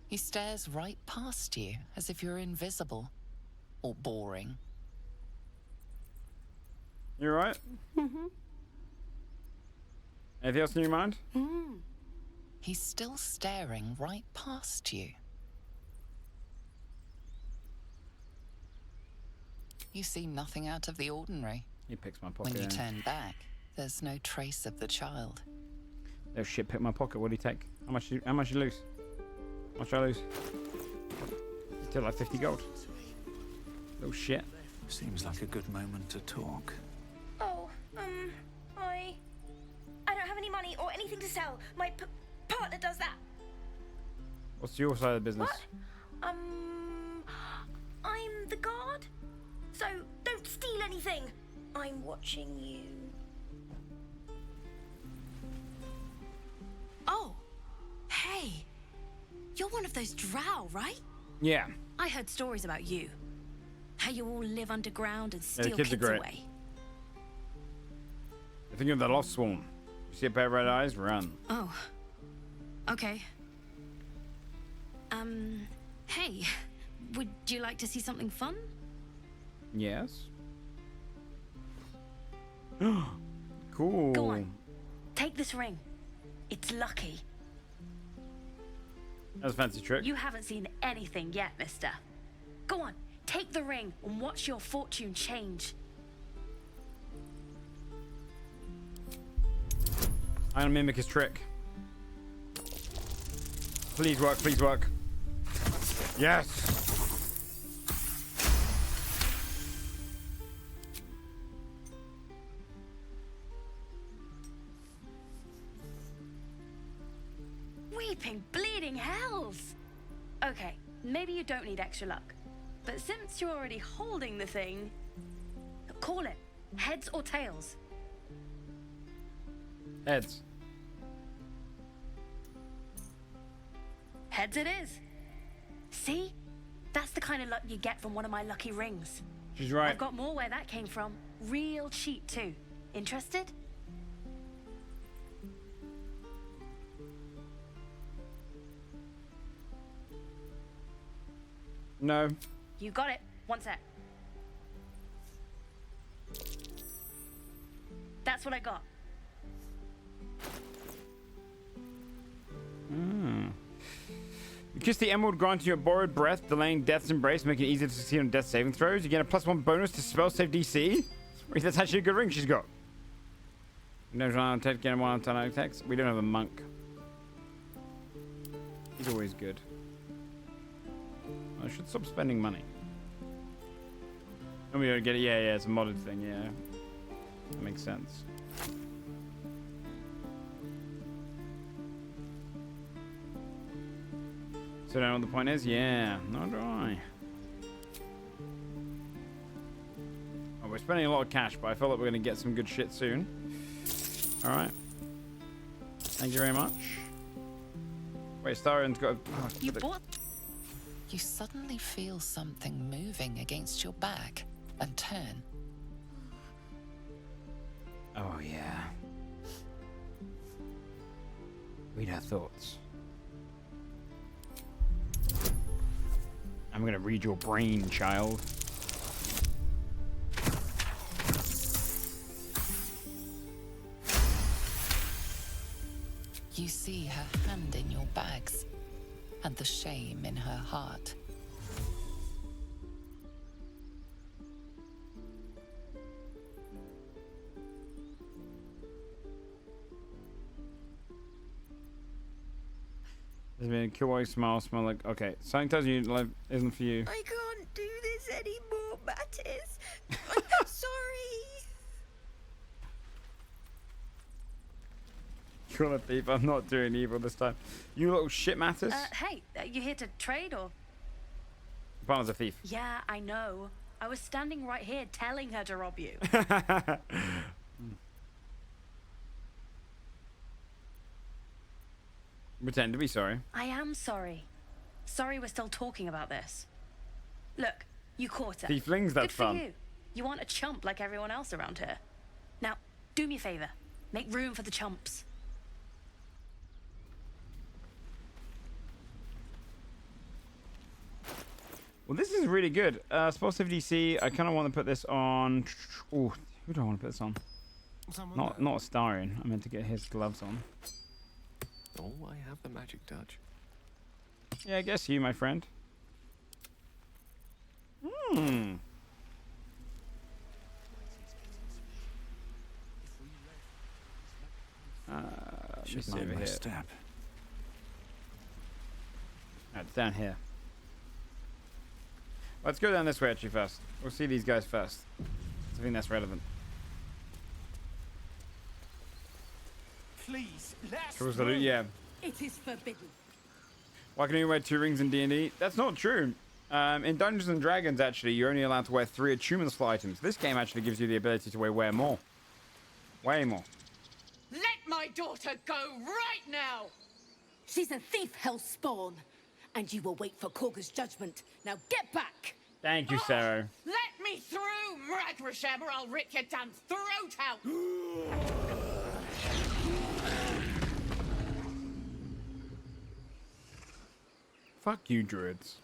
He stares right past you, as if you're invisible. Or boring. You all right? Mm-hmm. Anything else in your mind? Mm. He's still staring right past you. You see nothing out of the ordinary. He picks my pocket. When you in. turn back, there's no trace of the child. Oh shit! Pick my pocket. What do you take? How much you lose? How much I lose? You took like 50 gold. Oh shit. Seems like a good moment to talk. Oh, I don't have any money or anything to sell. My partner does that. What's your side of the business? What? I'm the guard. So don't steal anything. I'm watching you. Oh, hey. You're one of those drow, right? Yeah. I heard stories about you. How you all live underground and Yeah, the steal kids are kids great. away. I think of the Lost Swarm. You see a pair of red eyes? Run. Oh. Okay. Hey. Would you like to see something fun? Yes. Cool. Go on. Take this ring. It's lucky. That's a fancy trick. You haven't seen anything yet, mister. Go on. Take the ring and watch your fortune change. I'm gonna mimic his trick. Please work, please work. Yes! Weeping, bleeding hells! Okay, maybe you don't need extra luck. But since you're already holding the thing, call it. Heads or tails? Heads. Heads it is. See? That's the kind of luck you get from one of my lucky rings. She's right. I've got more where that came from. Real cheap too. Interested? No. You got it. One sec. That's what I got. kiss the emerald, granting you a borrowed breath, delaying death's embrace, making it easier to succeed on death saving throws. You get a +1 bonus to spell save DC. Wait, that's actually a good ring she's got. No, get one on text. We don't have a monk. He's always good. I should stop spending money. And we don't get it. Yeah, it's a modded thing. Yeah, that makes sense. So, don't know what the point is? Yeah, not do I. Oh, we're spending a lot of cash, but I feel like we're going to get some good shit soon. Alright. Thank you very much. Wait, Starion's got a... You suddenly feel something moving against your back and turn. Oh, yeah. Read our thoughts. I'm going to read your brain, child. You see her hand in your bags and the shame in her heart. There's been a kill while you smile like... Okay, something tells you life isn't for you. I can't do this anymore, Mattis. I'm sorry. You're a thief. I'm not doing evil this time. You little shit, Mattis. Hey, you here to trade or? Partner's a thief. Yeah, I know. I was standing right here telling her to rob you. Pretend to be sorry. I am sorry. Sorry we're still talking about this. Look, you caught her. Tieflings, that's Good for fun. you. You want a chump like everyone else around here. Now, do me a favor. Make room for the chumps. Well, this is really good. Spell save DC. I kind of want to put this on... Ooh, who do I want to put this on? Not Astarion. I meant to get his gloves on. Oh, I have the magic touch. Yeah, I guess you, my friend. Should mind my step. It's down here. Let's go down this way actually first. We'll see these guys first. I think that's relevant. Please, let's Yeah. It is forbidden. Why can you wear 2 rings in D&D? That's not true. In Dungeons and Dragons, actually, you're only allowed to wear 3 attunement slot items. This game actually gives you the ability to wear more. Way more. Let my daughter go right now! She's a thief, hellspawn. And you will wait for Korga's judgment. Now get back! Thank you, Sarah. Let me through, Mragrasham, or I'll rip your damn throat out! Fuck you, druids.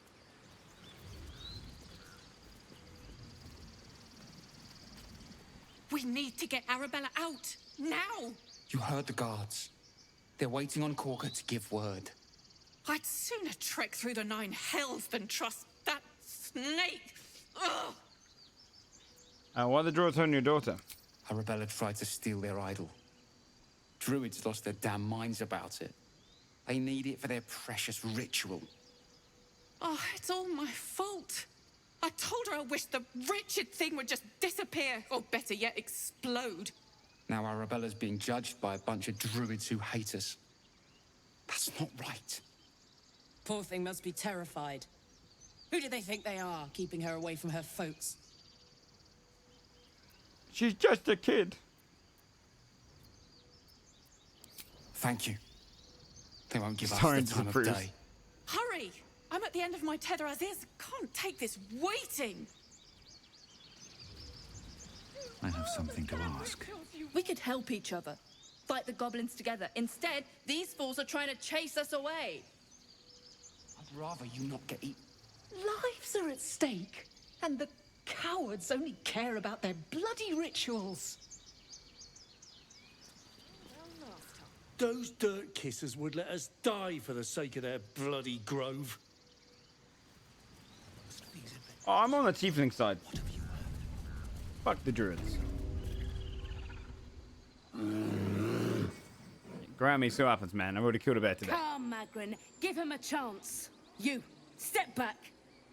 We need to get Arabella out. Now! You heard the guards. They're waiting on Korga to give word. I'd sooner trek through the 9 hells than trust that snake. Ugh! Why the druids holding your daughter? Arabella tried to steal their idol. Druids lost their damn minds about it. They need it for their precious ritual. Oh, it's all my fault. I told her I wished the wretched thing would just disappear, or better yet, explode. Now Arabella's being judged by a bunch of druids who hate us. That's not right. Poor thing must be terrified. Who do they think they are, keeping her away from her folks? She's just a kid. Thank you. They won't give us Starting the to time of prove. day. Hurry! I'm at the end of my tether as is. Can't take this waiting. I have something to ask. We could help each other. Fight the goblins together. Instead, these fools are trying to chase us away. I'd rather you not get eaten. Lives are at stake, and the cowards only care about their bloody rituals. Those dirt kissers would let us die for the sake of their bloody grove. Oh, I'm on the tiefling side. Fuck the druids. Grammy, so happens, man. I've already killed a bear today. Calm, Magrin. Give him a chance. You, step back.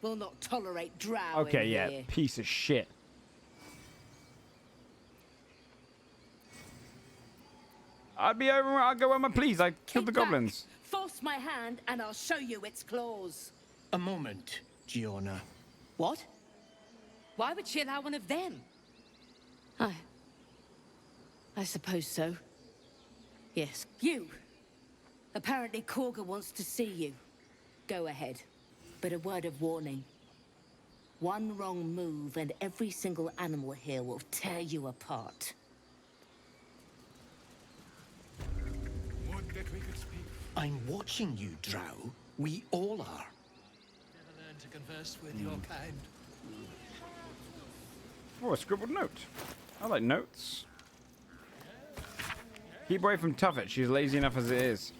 We'll not tolerate drow Okay, in yeah, here. piece of shit. I'd be over. I'll go where my please. I killed the goblins. Force my hand and I'll show you its claws. A moment, Giorna. What? Why would she allow one of them? I suppose so. Yes. You. Apparently Korga wants to see you. Go ahead. But a word of warning. One wrong move and every single animal here will tear you apart. Would that we could speak. I'm watching you, Drow. We all are. Never learn to converse with your kind. Oh, a scribbled note. I like notes. Keep away from Tuffet. She's lazy enough as it is.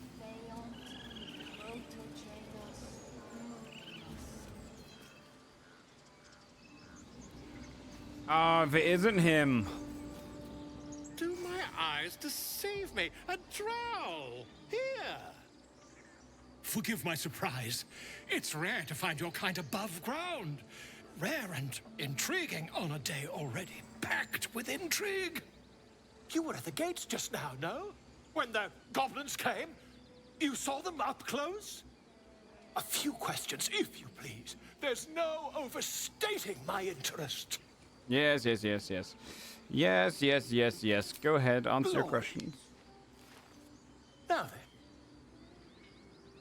Oh, if it isn't him. Do my eyes deceive me? A drow! Here! Forgive my surprise. It's rare to find your kind above ground. Rare and intriguing on a day already packed with intrigue. You were at the gates just now, no? When the goblins came? You saw them up close? A few questions, if you please. There's no overstating my interest. Yes, yes, yes, yes. Yes, yes, yes, yes. Go ahead, answer your Lord. questions. Now then,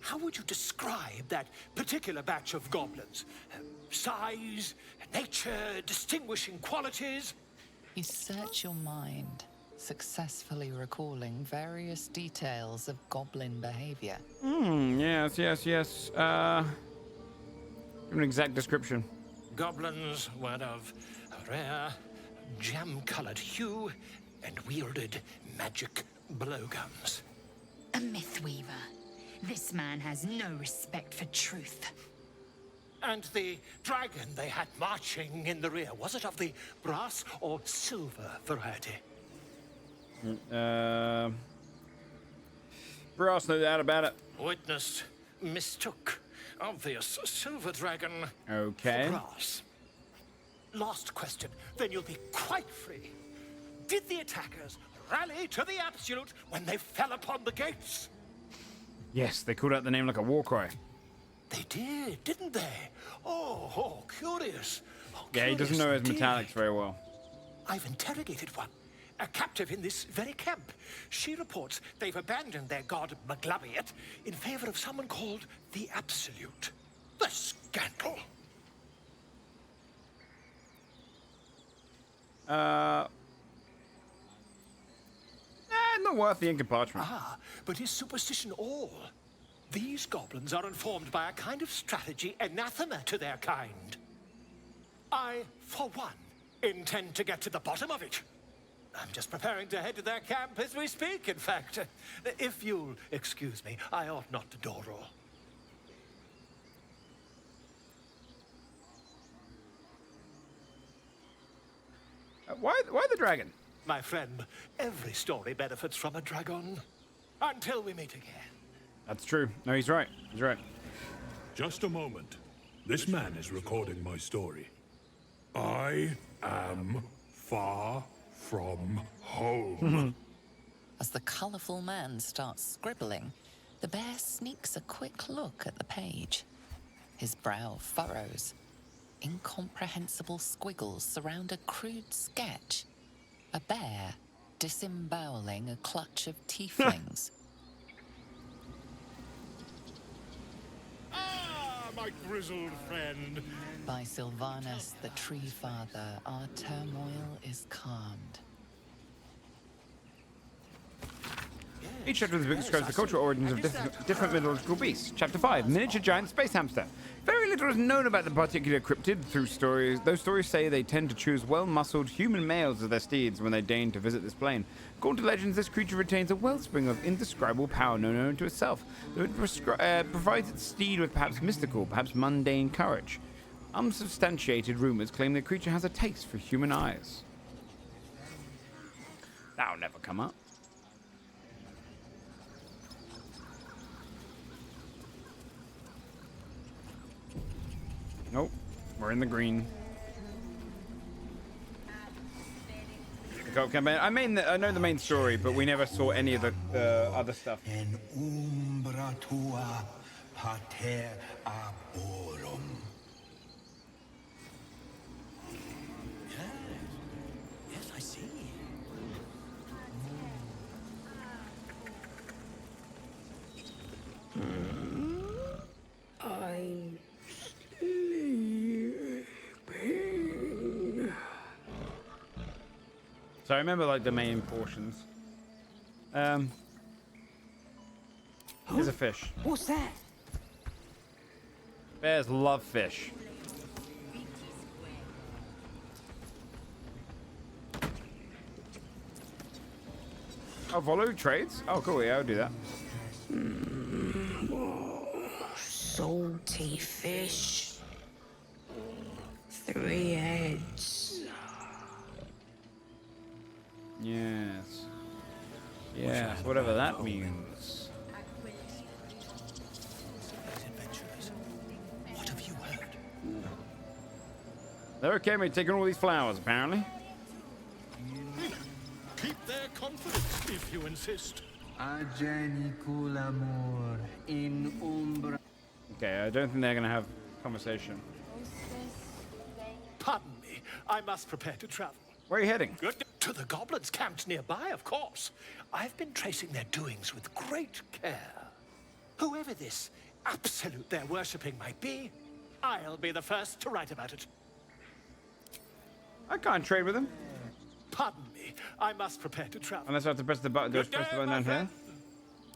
how would you describe that particular batch of goblins? Size, nature, distinguishing qualities? You search your mind, successfully recalling various details of goblin behavior. Yes, yes, yes. Give an exact description. Goblins were of a rare, jam-colored hue and wielded magic blowguns. A mythweaver. This man has no respect for truth. And the dragon they had marching in the rear, was it of the brass or silver variety? Brass, no doubt about it. Witness mistook obvious silver dragon Okay. for brass. Last question, then you'll be quite free. Did the attackers rally to the absolute when they fell upon the gates? Yes, they called out the name like a war cry. They did, didn't they? Oh, curious. Yeah, he doesn't know his Curious metallics very well. I've interrogated one, a captive in this very camp. She reports they've abandoned their god Maglabiet in favor of someone called the Absolute. The scandal! Not worth the ink and parchment. Ah, but is superstition all? These goblins are informed by a kind of strategy anathema to their kind. I, for one, intend to get to the bottom of it. I'm just preparing to head to their camp as we speak, in fact. If you'll excuse me, I ought not to door roll. Why the dragon? My friend, every story benefits from a dragon. Until we meet again. That's true. No, he's right. He's right. Just a moment. This man is recording my story. I am far from home. As the colourful man starts scribbling, the bear sneaks a quick look at the page. His brow furrows. Incomprehensible squiggles surround a crude sketch. A bear disemboweling a clutch of tieflings. Ah, my grizzled friend. By Sylvanus, the Tree Father, our turmoil is calmed. Each chapter of the book describes the cultural origins of different mythological beasts. Chapter 5, Miniature Giant Space Hamster. Very little is known about the particular cryptid through stories. Those stories say they tend to choose well-muscled human males as their steeds when they deign to visit this plane. According to legends, this creature retains a wellspring of indescribable power known to itself, though it provides its steed with perhaps mystical, perhaps mundane courage. Unsubstantiated rumors claim the creature has a taste for human eyes. That'll never come up. Nope, we're in the green. I know the main story, but we never saw any of the other stuff. En umbra tua pater aborum. Yes, I see. I'm sleeping. So I remember like the main portions. Here's a fish. What's that? Bears love fish. Oh, Volu trades? Oh, cool. Yeah, I'll do that. Salty fish. 3 heads. Yes. Yes, whatever that means. What have you heard? They're okay with taking all these flowers, apparently. Keep their confidence if you insist. Okay, I don't think they're gonna have conversation. Pardon me, I must prepare to travel. Where are you heading? Good. To the goblins camped nearby, of course. I've been tracing their doings with great care. Whoever this absolute they're worshipping might be, I'll be the first to write about it. I can't trade with them. Pardon me, I must prepare to travel. Unless I have to press the button. Do I press the button down here?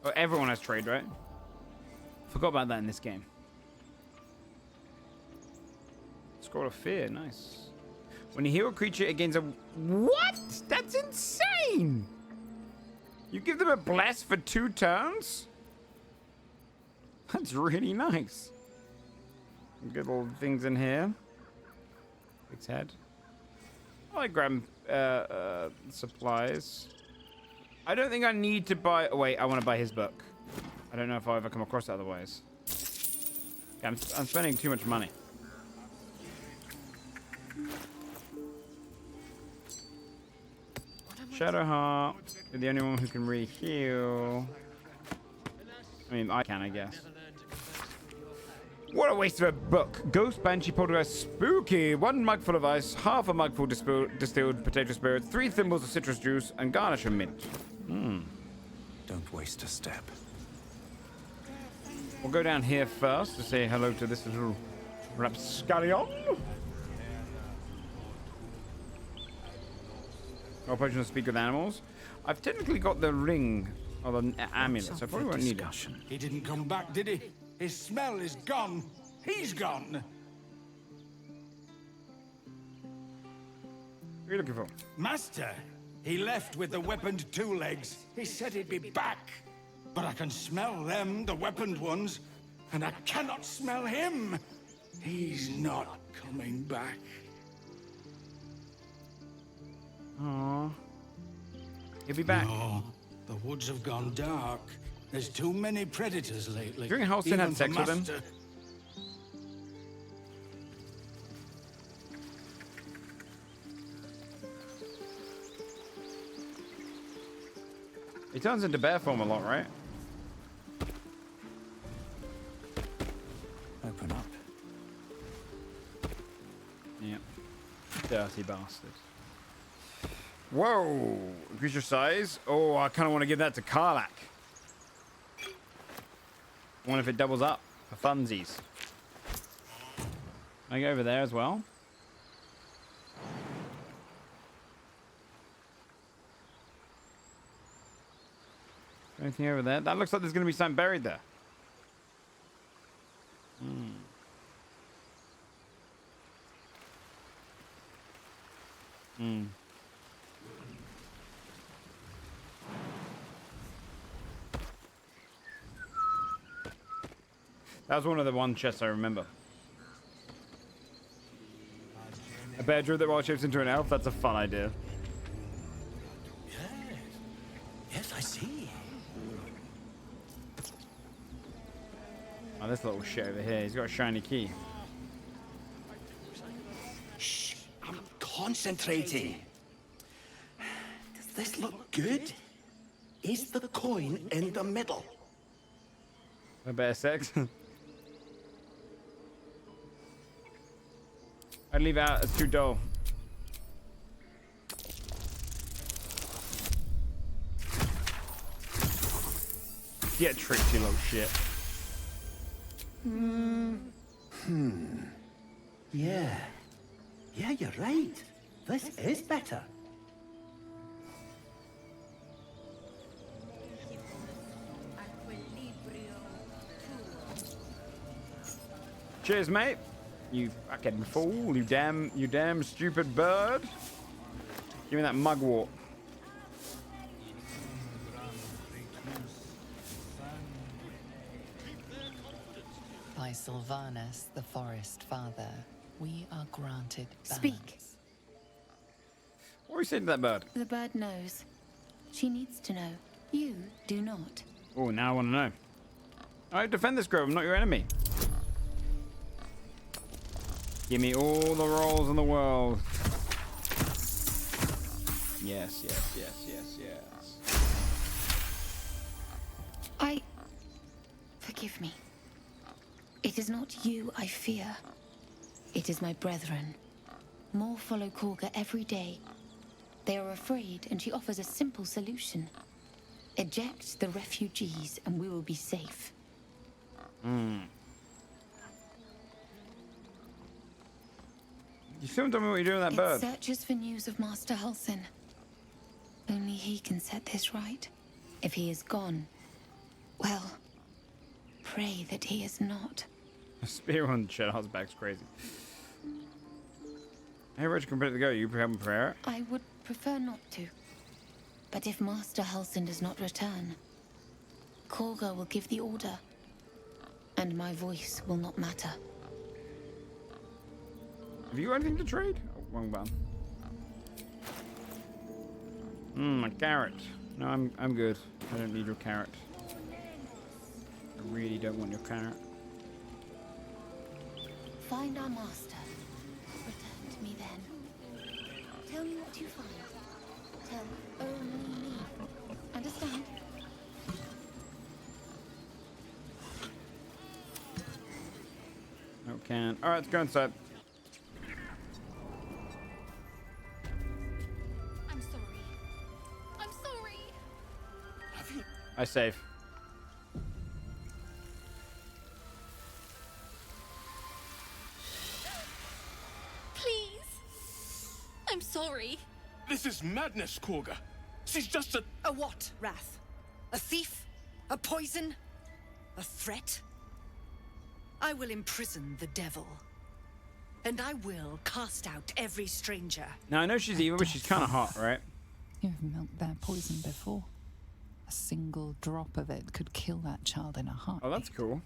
Oh, everyone has trade, right? Forgot about that in this game. Scroll of Fear, nice. When you heal a creature, it gains a... What? That's insane! You give them a bless for 2 turns? That's really nice. Good little things in here. Big's head. I like grab supplies. I don't think I need to buy... Oh, wait, I want to buy his book. I don't know if I'll ever come across it otherwise. Yeah, I'm spending too much money. Shadowheart. You're the only one who can re-heal. I mean, I can, I guess. What a waste of a book. Ghost, Banshee, Poltergeist, Spooky. 1 mugful of ice, half a mugful distilled potato spirit, 3 thimbles of citrus juice, and garnish of mint. Don't waste a step. We'll go down here first to say hello to this little rapscallion. Operation to speak with animals. I've technically got the ring or the amulet, so I probably won't need it. He didn't come back, did he? His smell is gone. He's gone. What are you looking for? Master, he left with the weaponed 2 legs. He said he'd be back. But I can smell them, the weaponed ones, and I cannot smell him. He's not coming back. Aww. He'll be back. No, the woods have gone dark. There's too many predators lately. Do you think Halston had sex with him? He turns into bear form a lot, right? Open up. Yep. Dirty bastard. Whoa! Increase your size? Oh, I kind of want to give that to Karlach. I wonder if it doubles up for funsies. Can I go over there as well? Anything over there? That looks like there's going to be something buried there. That was one of the one chests I remember. A bear druid that wild shapes into an elf? That's a fun idea. Yes, I see. Oh, this little shit over here. He's got a shiny key. Shh, I'm concentrating. Does this look good? Is the coin in the middle? A bear sex. I'd leave it out. It's too dull. Get tricked, you little shit. Yeah. Yeah, you're right. This is better. Cheers, mate. You fucking fool. You damn stupid bird. Give me that mugwort. By Sylvanus, the Forest Father, we are granted balance. Speak. What are we saying to that bird? The bird knows. She needs to know. You do not. Oh, now I want to know. Alright, defend this grove. I'm not your enemy. Give me all the rolls in the world. Yes, yes, yes, yes, yes. Forgive me. It is not you I fear. It is my brethren. More follow Korga every day. They are afraid, and she offers a simple solution. Eject the refugees, and we will be safe. You still tell me what you're doing with that bird? It searches for news of Master Halsin. Only he can set this right. If he is gone, well, pray that he is not. A spear on Shedhar's back's crazy. Hey, Rich, compared to go, you have a prayer? I would prefer not to. But if Master Halsin does not return, Korga will give the order. And my voice will not matter. Have you got anything to trade? Oh, wrong button. A carrot. No, I'm good. I don't need your carrot. I really don't want your carrot. Find our master. Return to me then. Tell me what you find. Tell only me. Understand? No can. Alright, let's go inside. I'm sorry. I'm sorry. I save. Please. I'm sorry. This is madness, Korga. She's just a... A what, Wrath? A thief? A poison? A threat? I will imprison the devil. And I will cast out every stranger. Now, I know she's evil, but she's kind of hot, right? You've milked their poison before. A single drop of it could kill that child in a heart. Oh, that's cool.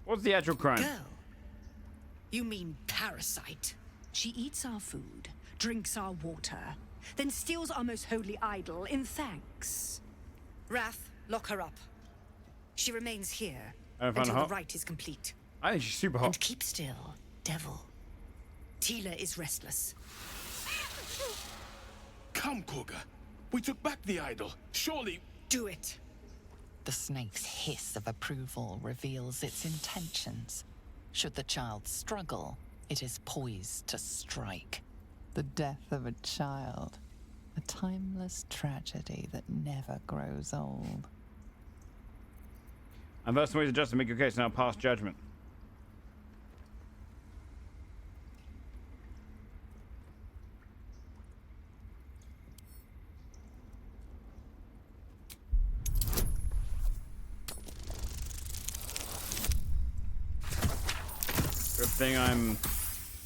What's the actual crime? Girl? You mean parasite? She eats our food, drinks our water, then steals our most holy idol in thanks. Wrath, lock her up. She remains here I don't find her until hot. the rite is complete. I think she's super hot. And keep still, devil. Tila is restless. Come, Korga. We took back the idol. Surely... Do it. The snake's hiss of approval reveals its intentions. Should the child struggle, it is poised to strike. The death of a child. A timeless tragedy that never grows old. And first ways to just to make your case, now pass judgment. thing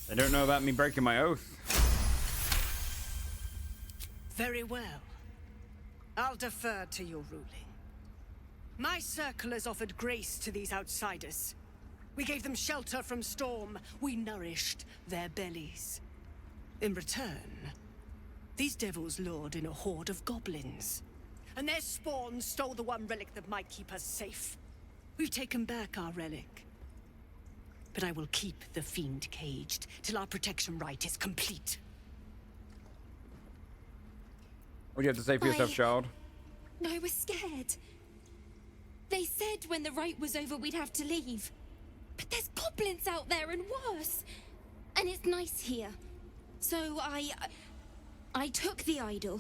they don't know about me breaking my oath. Very well. I'll defer to your ruling. My circle has offered grace to these outsiders. We gave them shelter from storm. We nourished their bellies. In return, these devils lured in a horde of goblins. And their spawn stole the one relic that might keep us safe. We've taken back our relic. But I will keep the fiend caged till our protection rite is complete. What do you have to say for yourself, child? I was scared. They said when the rite was over we'd have to leave. But there's goblins out there and worse. And it's nice here. So I took the idol.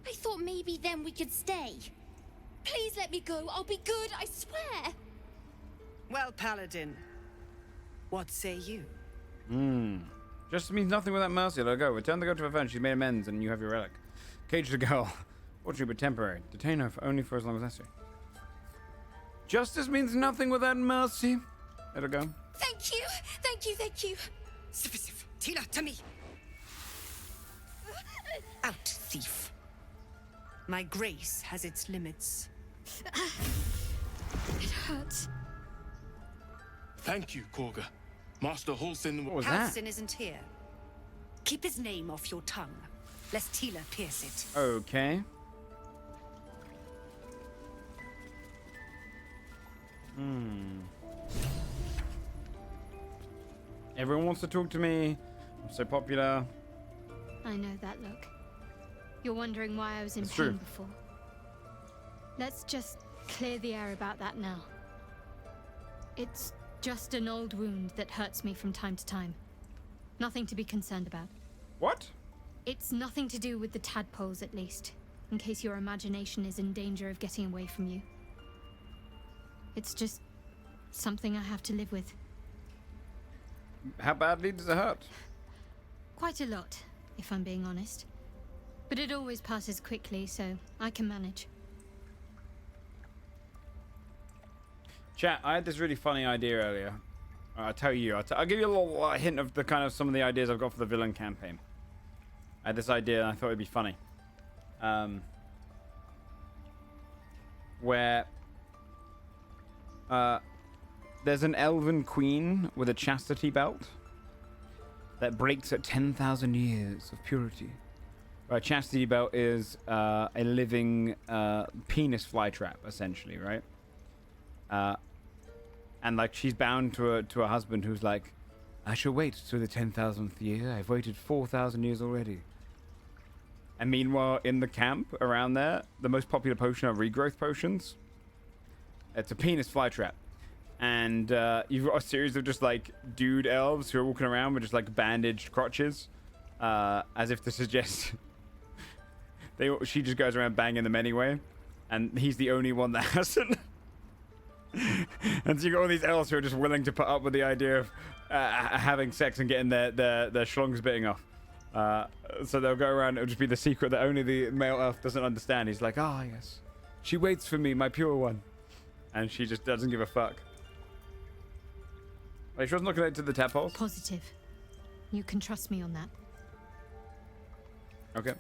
I thought maybe then we could stay. Please let me go. I'll be good, I swear. Well, Paladin, what say you? Just means nothing without mercy. Let her go. Return the girl to her friend. She's made amends and you have your relic. Cage the girl. Fortunately, but temporary. Detain her only for as long as necessary. Justice means nothing without mercy. Let her go. Thank you. Thank you. Thank you. Sif, Tila, to me. Out, thief. My grace has its limits. It hurts. Thank you, Korga. Master Halsin. What was Halsin isn't here. Keep his name off your tongue, lest Tila pierce it. Okay. Everyone wants to talk to me. I'm so popular. I know that look. You're wondering why I was in It's pain true. before. Let's just clear the air about that now. It's just an old wound that hurts me from time to time. Nothing to be concerned about. What? It's nothing to do with the tadpoles, at least, in case your imagination is in danger of getting away from you. It's just something I have to live with. How badly does it hurt? Quite a lot, if I'm being honest. But it always passes quickly, so I can manage. Chat, I had this really funny idea earlier. I'll tell you. I'll give you a little hint of the kind of some of the ideas I've got for the villain campaign. I had this idea and I thought it'd be funny. Where there's an elven queen with a chastity belt that breaks at 10,000 years of purity. A chastity belt is a living penis flytrap, essentially, right? And like she's bound to a husband who's like, I shall wait till the 10,000th year. I've waited 4,000 years already. And meanwhile, in the camp around there, the most popular potion are regrowth potions. It's a penis flytrap. And you've got a series of just like dude elves who are walking around with just like bandaged crotches, as if to suggest she just goes around banging them anyway, and he's the only one that hasn't. And so you got all these elves who are just willing to put up with the idea of having sex and getting their schlongs bitten off. So they'll go around. It'll just be the secret that only the male elf doesn't understand. He's like, ah, yes, she waits for me, my pure one, and she just doesn't give a fuck. Are you sure it's not connected to the tadpoles? Positive. You can trust me on that. Okay.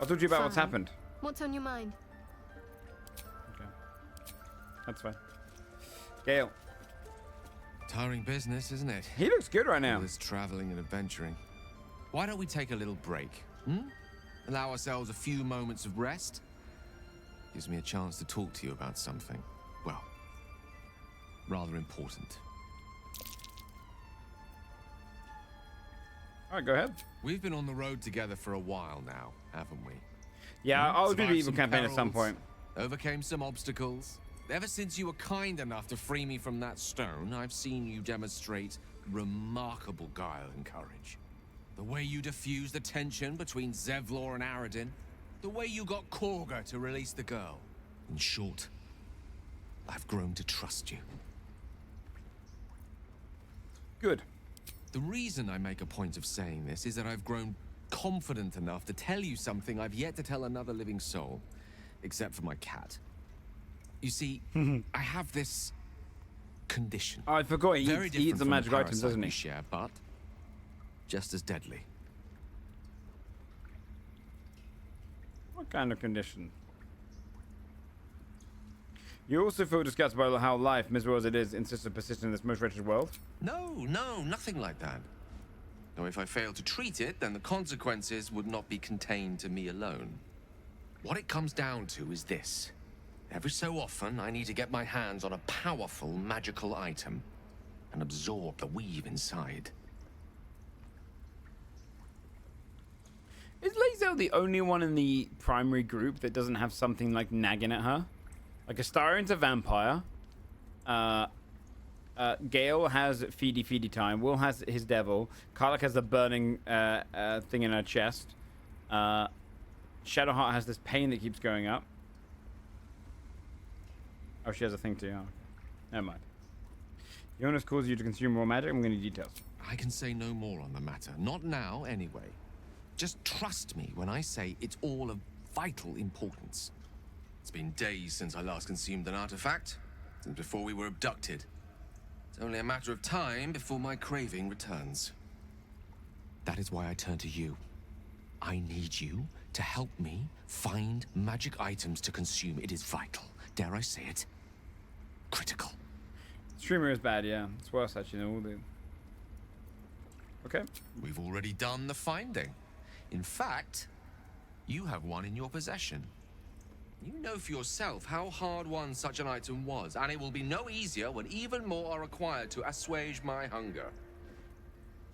I'll talk to you about what's Fine. happened. What's on your mind? Okay. That's fine. Gale. Tiring business, isn't it? He looks good right now. All this traveling and adventuring. Why don't we take a little break? Allow ourselves a few moments of rest? Gives me a chance to talk to you about something. Well, rather important. All right, go ahead. We've been on the road together for a while now, haven't we? Yeah, I'll do the Survived evil some campaign at some perils, point. Overcame some obstacles. Ever since you were kind enough to free me from that stone, I've seen you demonstrate remarkable guile and courage. The way you diffused the tension between Zevlor and Aradin. The way you got Korga to release the girl. In short, I've grown to trust you. Good. The reason I make a point of saying this is that I've grown confident enough to tell you something I've yet to tell another living soul, except for my cat. You see, I have this condition. Oh, I forgot he Very eats the different from magic the items, doesn't parasite we he? share, but just as deadly. What kind of condition? You also feel disgusted by how life, miserable as it is, insists on persisting in this most wretched world? No, nothing like that. Though if I fail to treat it, then the consequences would not be contained to me alone. What it comes down to is this. Every so often, I need to get my hands on a powerful magical item and absorb the weave inside. Is Lae'zel the only one in the primary group that doesn't have something like nagging at her? Like Astarion's a vampire. Gale has feedy time. Will has his devil. Karlach has the burning thing in her chest. Shadowheart has this pain that keeps going up. Oh, she has a thing too. Oh, okay. Never mind. The illness causes you to consume more magic. I'm going to need details. I can say no more on the matter. Not now, anyway. Just trust me when I say it's all of vital importance. It's been days since I last consumed an artifact, since before we were abducted. It's only a matter of time before my craving returns. That is why I turn to you. I need you to help me find magic items to consume. It is vital. Dare I say it? Critical. Streamer is bad, yeah. It's worse actually than all the... Okay. We've already done the finding. In fact, you have one in your possession. You know for yourself how hard won such an item was, and it will be no easier when even more are required to assuage my hunger.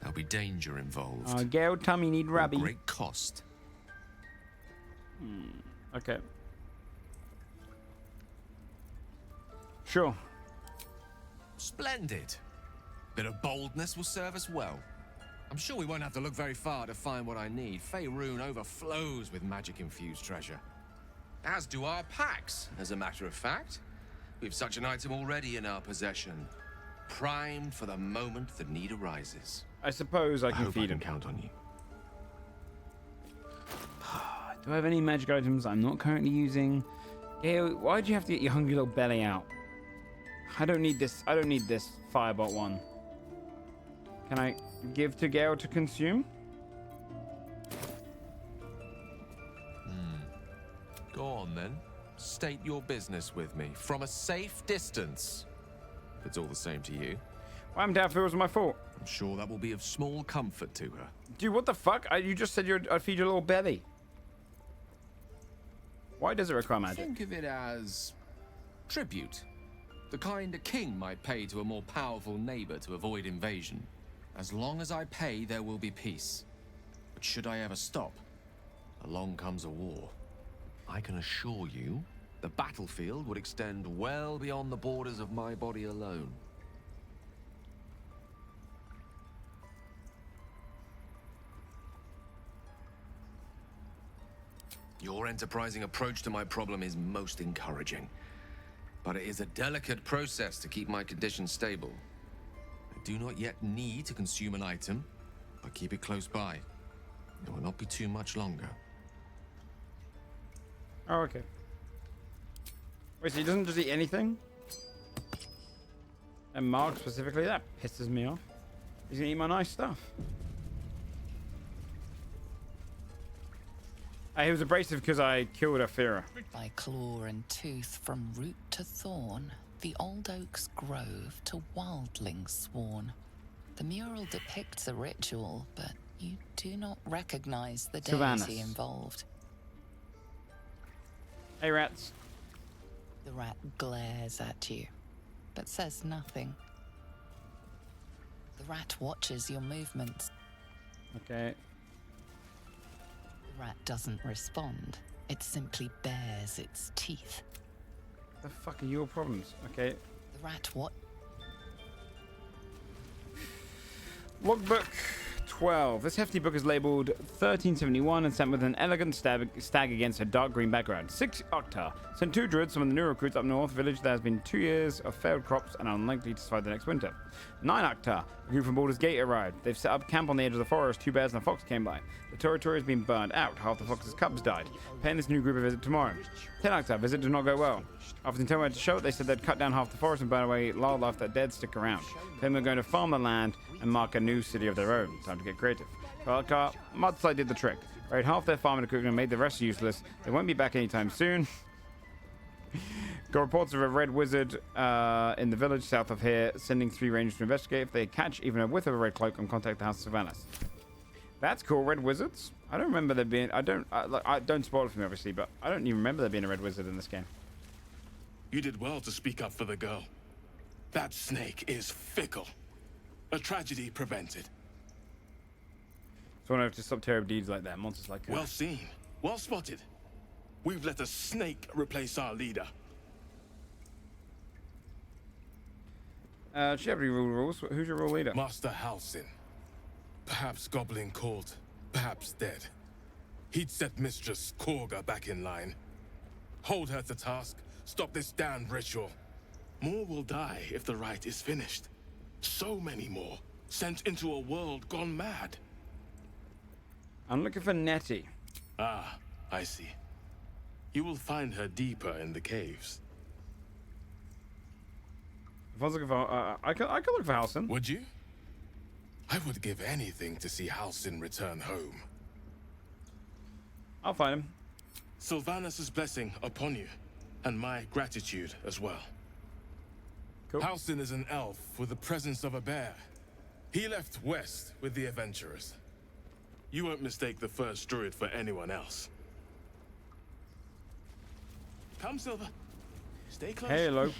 There'll be danger involved. Gale, tummy need rabby. Great cost. Okay. Sure. Splendid. Bit of boldness will serve us well. I'm sure we won't have to look very far to find what I need. Faerun overflows with magic-infused treasure. As do our packs, as a matter of fact. We've such an item already in our possession. Primed for the moment the need arises. I suppose I can feed him. Count on you. Do I have any magic items I'm not currently using? Gale, why'd you have to get your hungry little belly out? I don't need this. I don't need this Firebolt one. Can I give to Gale to consume? Go on then. State your business with me from a safe distance. If it's all the same to you. Well, I'm down if it was my fault. I'm sure that will be of small comfort to her. Dude, what the fuck? You just said I'd feed your little belly. Why does it require magic? Think of it as tribute. The kind a king might pay to a more powerful neighbor to avoid invasion. As long as I pay, there will be peace. But should I ever stop, along comes a war. I can assure you, the battlefield would extend well beyond the borders of my body alone. Your enterprising approach to my problem is most encouraging. But it is a delicate process to keep my condition stable. I do not yet need to consume an item, but keep it close by. It will not be too much longer. Oh, okay. Wait, so he doesn't just eat anything? And Mark specifically? That pisses me off. He's gonna eat my nice stuff. He was abrasive because I killed Aphira. By claw and tooth from root to thorn, the old oak's grove to wildlings sworn. The mural depicts a ritual, but you do not recognize the Sylvanas. deity involved. Hey, rats. The rat glares at you, but says nothing. The rat watches your movements. Okay. The rat doesn't respond. It simply bares its teeth. What the fuck are your problems? Okay. The rat what? Logbook 12. This hefty book is labeled 1371 and sent with an elegant stag against a dark green background. 6 octa. Sent 2 druids, some of the new recruits up north. Village that has been 2 years of failed crops and unlikely to survive the next winter. 9 octa. A group from Baldur's Gate arrived. They've set up camp on the edge of the forest. 2 bears and a fox came by. The territory has been burned out. Half the fox's cubs died. Paying this new group a visit tomorrow. 10 octa. Visit did not go well. After telling where to show it, they said they'd cut down half the forest and burn away wildlife that dared stick around. Then they're going to farm the land and mark a new city of their own. Time to get creative. Mudslide did the trick. Raid half their farming equipment and made the rest useless. They won't be back anytime soon. Got reports of a red wizard in the village south of here, sending 3 rangers to investigate. If they catch even a whiff of a red cloak, and contact the House of Sylvanas. That's cool. Red wizards. I don't remember there being. I don't spoil it for me, obviously, but I don't even remember there being a red wizard in this game. You did well to speak up for the girl. That snake is fickle. A tragedy prevented. So I have to stop terrible deeds like that. Monsters like her. Well seen. Well spotted. We've let a snake replace our leader. Do you have any rules? Who's your rule leader? Master Halsin. Perhaps goblin caught, perhaps dead. He'd set Mistress Korga back in line. Hold her to task. Stop this damned ritual. More will die if the rite is finished. So many more. Sent into a world gone mad. I'm looking for Nettie. Ah, I see. You will find her deeper in the caves. If I was looking for, I could look for Halsin. Would you? I would give anything to see Halsin return home. I'll find him. Sylvanas' blessing upon you, and my gratitude as well. Cool. Halsin is an elf with the presence of a bear. He left west with the adventurers. You won't mistake the first druid for anyone else. Come, Silver. Stay close. Hey, hello.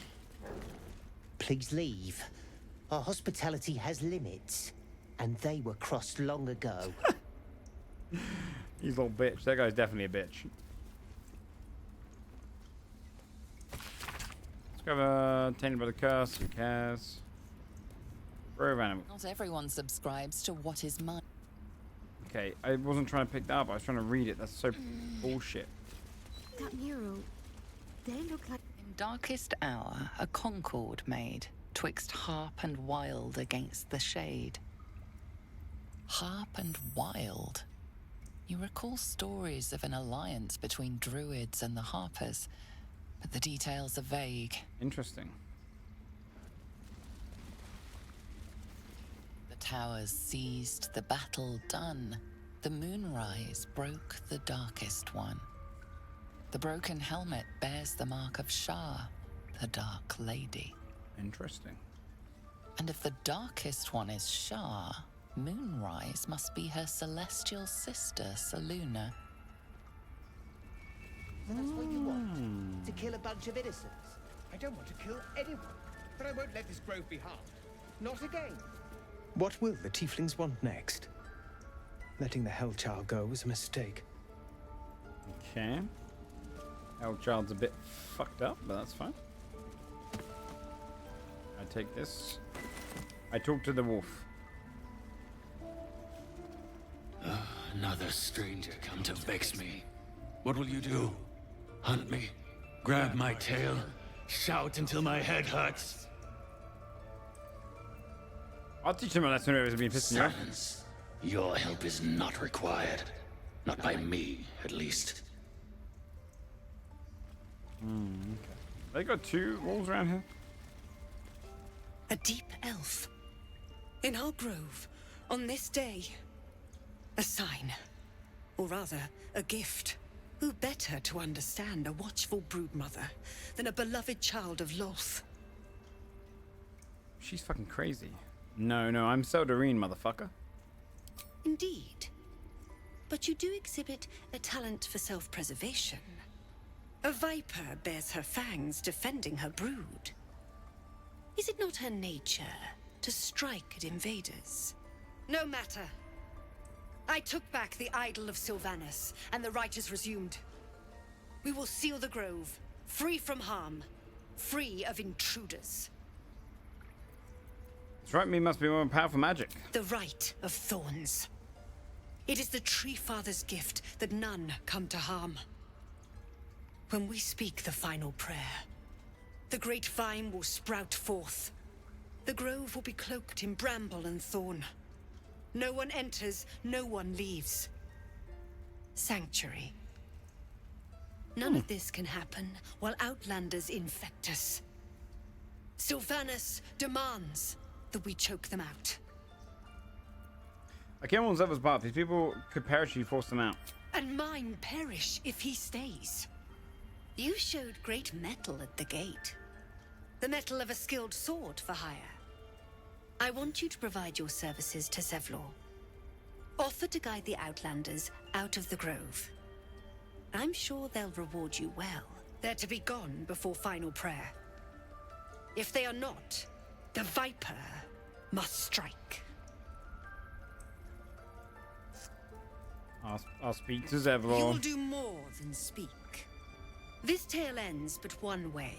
Please leave. Our hospitality has limits, and they were crossed long ago. He's a little bitch. That guy's definitely a bitch. Let's go over Tainted by the Curse. Who cares? Brave animal. Not everyone subscribes to what is mine. Okay, I wasn't trying to pick that up. I was trying to read it. That's so bullshit. That mural, they look like... In darkest hour, a concord made, twixt harp and wild against the shade. Harp and wild. You recall stories of an alliance between druids and the harpers, but the details are vague. Interesting. The towers seized, the battle done. The moonrise broke the darkest one. The broken helmet bears the mark of Shah, the Dark Lady. Interesting. And if the darkest one is Shah, Moonrise must be her celestial sister, Saluna. That's what you want? To kill a bunch of innocents? I don't want to kill anyone, but I won't let this grove be harmed. Not again. What will the tieflings want next? Letting the Hellchild go was a mistake. Okay. Hellchild's a bit fucked up, but that's fine. I take this. I talk to the wolf. Another stranger come to vex me. What will you do? Hunt me? Grab my tail? Shout until my head hurts? I'll teach him a lesson whoever's been pissing you off. Silence. Your help is not required. Not by me, at least. Okay. They got 2 wolves around here? A deep elf. In our grove, on this day. A sign. Or rather, a gift. Who better to understand a watchful broodmother than a beloved child of Loth? She's fucking crazy. No, I'm Seldarine, motherfucker. Indeed. But you do exhibit a talent for self-preservation. A viper bears her fangs defending her brood. Is it not her nature to strike at invaders? No matter. I took back the idol of Sylvanas, and the rite is resumed. We will seal the grove, free from harm, free of intruders. That's right, me must be more powerful magic. The Rite of Thorns. It is the Tree Father's gift that none come to harm. When we speak the final prayer, the great vine will sprout forth. The grove will be cloaked in bramble and thorn. No one enters, no one leaves. Sanctuary. None of this can happen while Outlanders infect us. Sylvanas demands that we choke them out. I came on Zeva's path. These people could perish if you force them out. And mine perish if he stays. You showed great mettle at the gate. The mettle of a skilled sword for hire. I want you to provide your services to Zevlor. Offer to guide the Outlanders out of the grove. I'm sure they'll reward you well. They're to be gone before final prayer. If they are not, the Viper must strike. I'll speak to Zevlor. You'll do more than speak. This tale ends but one way.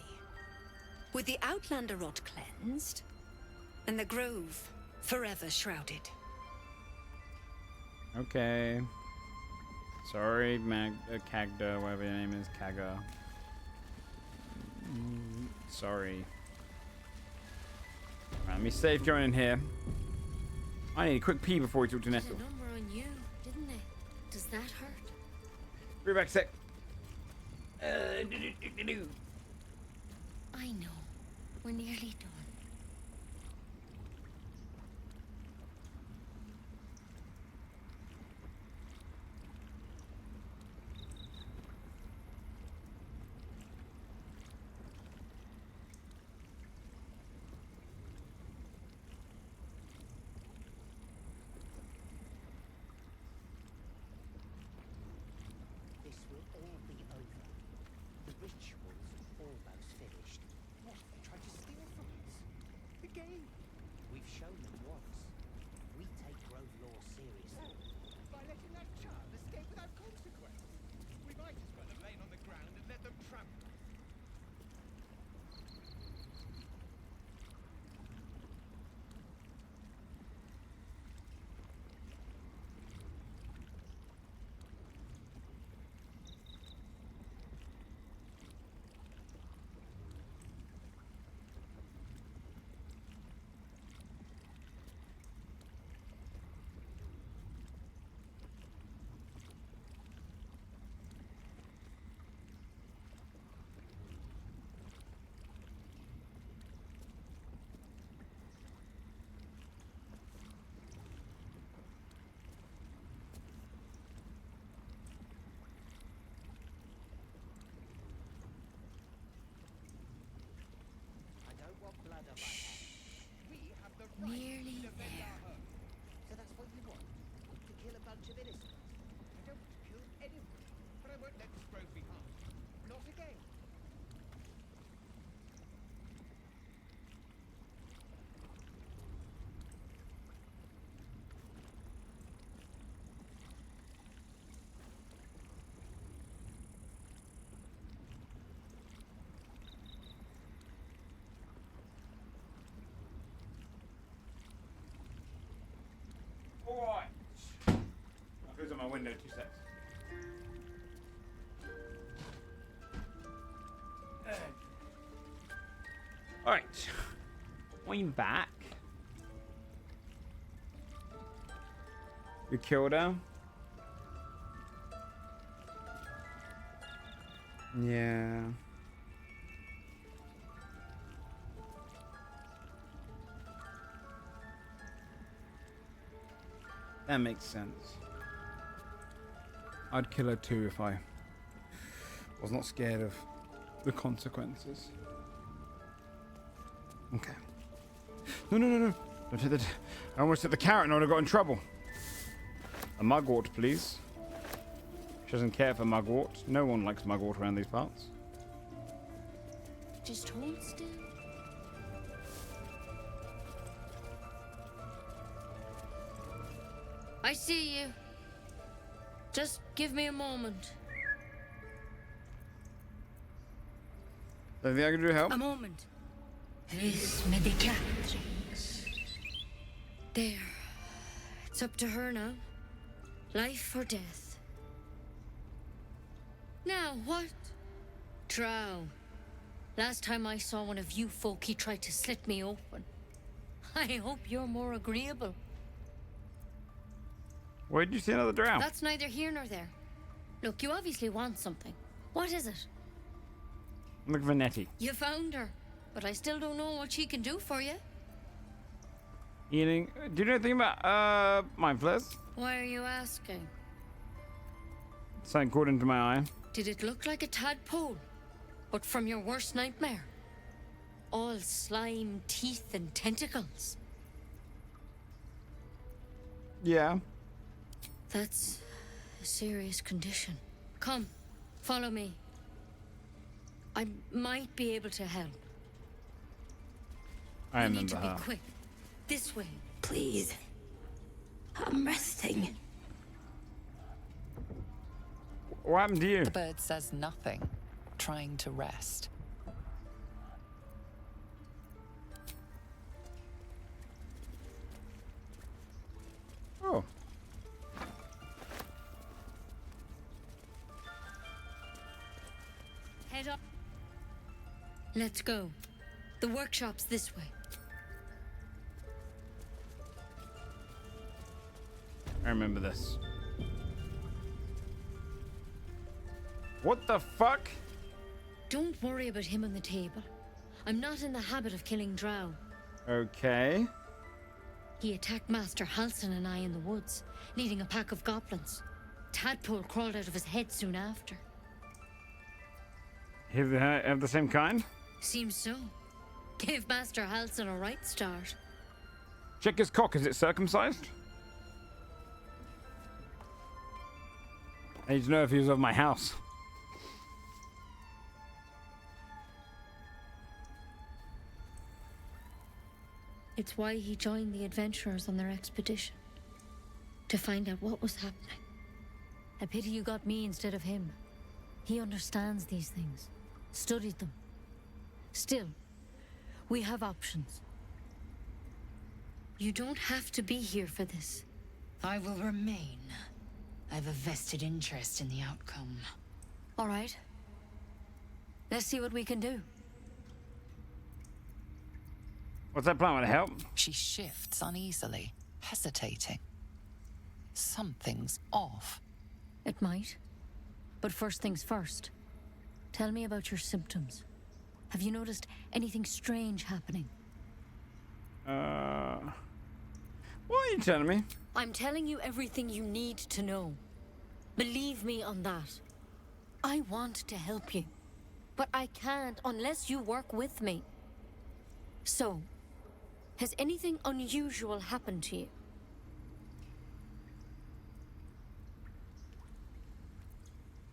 With the Outlander rot cleansed, and the grove forever shrouded. Okay. Sorry, Kagda, whatever your name is, Kaga. Sorry. Right, let me save joining here. I need a quick pee before we talk to Nestle. Put a number on you, didn't they? Does that hurt? Be back a sec. I know. We're nearly done. This will all be over. The ritual's almost finished. What have they tried to steal from us? The game. We've shown them once. We take Grove law seriously. By letting that child escape without consequence. We might as well have lain on the ground and let them trample. I don't want blood on my hands. We have the right Nearly to defend there. our home. So that's what you want? To kill a bunch of innocents? I don't want to kill anyone, but I won't let this grove be harmed. Not again. Alright. I'll close up my window 2 seconds. Alright. I'm back. We killed her. Yeah. That makes sense. I'd kill her too if I was not scared of the consequences. Okay. No. Don't take that. I almost took the carrot and I would have got in trouble. A mugwort, please. She doesn't care for mugwort. No one likes mugwort around these parts. Just hold still. I see you. Just give me a moment. Anything I can do to help? A moment. Vis medicatrix. There. It's up to her now. Life or death. Now, what? Drow. Last time I saw one of you folk, he tried to slit me open. I hope you're more agreeable. Where did you see another drow? That's neither here nor there. Look, you obviously want something. What is it? I'm looking for Nettie. You found her, but I still don't know what she can do for you. Eating. Do you know anything about mind flares? Why are you asking? Something caught into my eye. Did it look like a tadpole? But from your worst nightmare? All slime, teeth, and tentacles. Yeah. That's a serious condition. Come, follow me. I might be able to help. I We need remember to her. be quick. This way. Please. I'm resting. What happened to you? The bird says nothing, trying to rest. Oh. Head up. Let's go. The workshop's this way. I remember this. What the fuck? Don't worry about him on the table. I'm not in the habit of killing drow. Okay. He attacked Master Halsin and I in the woods, leading a pack of goblins. Tadpole crawled out of his head soon after. Have the same kind? Seems so. Gave Master Halsin a right start. Check his cock. Is it circumcised? I need to know if he was of my house. It's why he joined the adventurers on their expedition. To find out what was happening. I pity you got me instead of him. He understands these things. Studied them. Still, we have options. You don't have to be here for this. I will remain. I have a vested interest in the outcome. All right. Let's see what we can do. What's that plan? Want to help? She shifts uneasily, hesitating. Something's off. It might. But first things first. Tell me about your symptoms. Have you noticed anything strange happening? What are you telling me? I'm telling you everything you need to know. Believe me on that. I want to help you, but I can't unless you work with me. So, has anything unusual happened to you?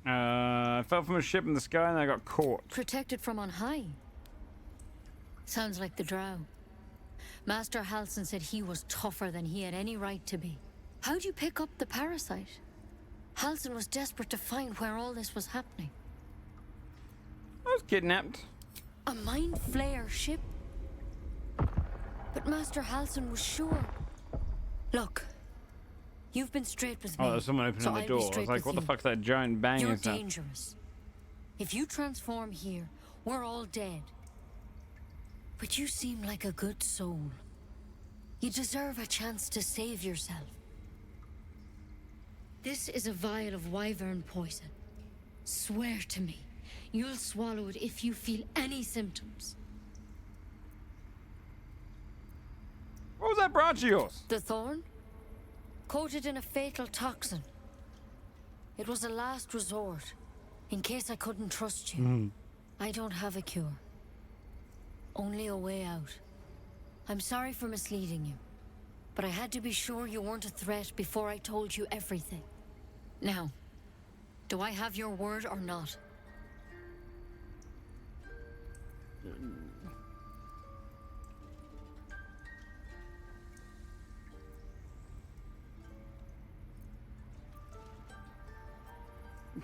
I fell from a ship in the sky and I got caught. Protected from on high. Sounds like the drow. Master Halsin said he was tougher than he had any right to be. How'd you pick up the parasite? Halsin was desperate to find where all this was happening. I was kidnapped. A mind flayer ship? But Master Halsin was sure. Look, you've been straight with me. Oh, there's someone opening so the I'll be door. I was straight like, with what the you. fuck's that giant banging You're sound? dangerous. If you transform here, we're all dead. But you seem like a good soul. You deserve a chance to save yourself. This is a vial of wyvern poison. Swear to me, you'll swallow it if you feel any symptoms. What was that branch of yours? The thorn? Coated in a fatal toxin. It was a last resort, in case I couldn't trust you. I don't have a cure. Only a way out. I'm sorry for misleading you, but I had to be sure you weren't a threat before I told you everything. Now, do I have your word or not?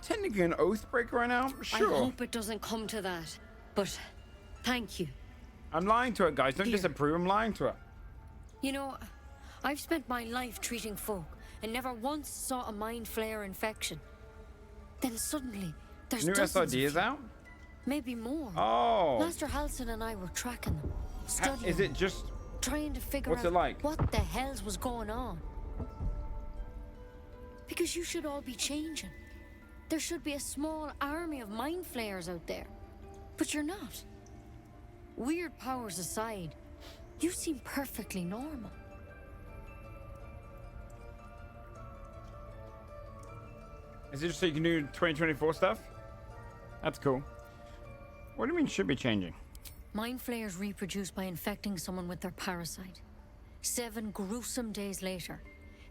Technically an oath breaker right now? Sure. I hope it doesn't come to that, but thank you. I'm lying to her, guys. Don't Here. disapprove. I'm lying to her. You know, I've spent my life treating folk and never once saw a mind flayer infection. Then suddenly, there's New dozens SRD of is you. out? Maybe more. Oh. Master Halsin and I were tracking them, studying Is it just... trying to figure What's out it like? what the hell's was going on. Because you should all be changing. There should be a small army of mind flayers out there. But you're not. Weird powers aside, you seem perfectly normal. Is it just so you can do 2024 stuff? That's cool. What do you mean should be changing? Mind flayers reproduce by infecting someone with their parasite. 7 gruesome days later,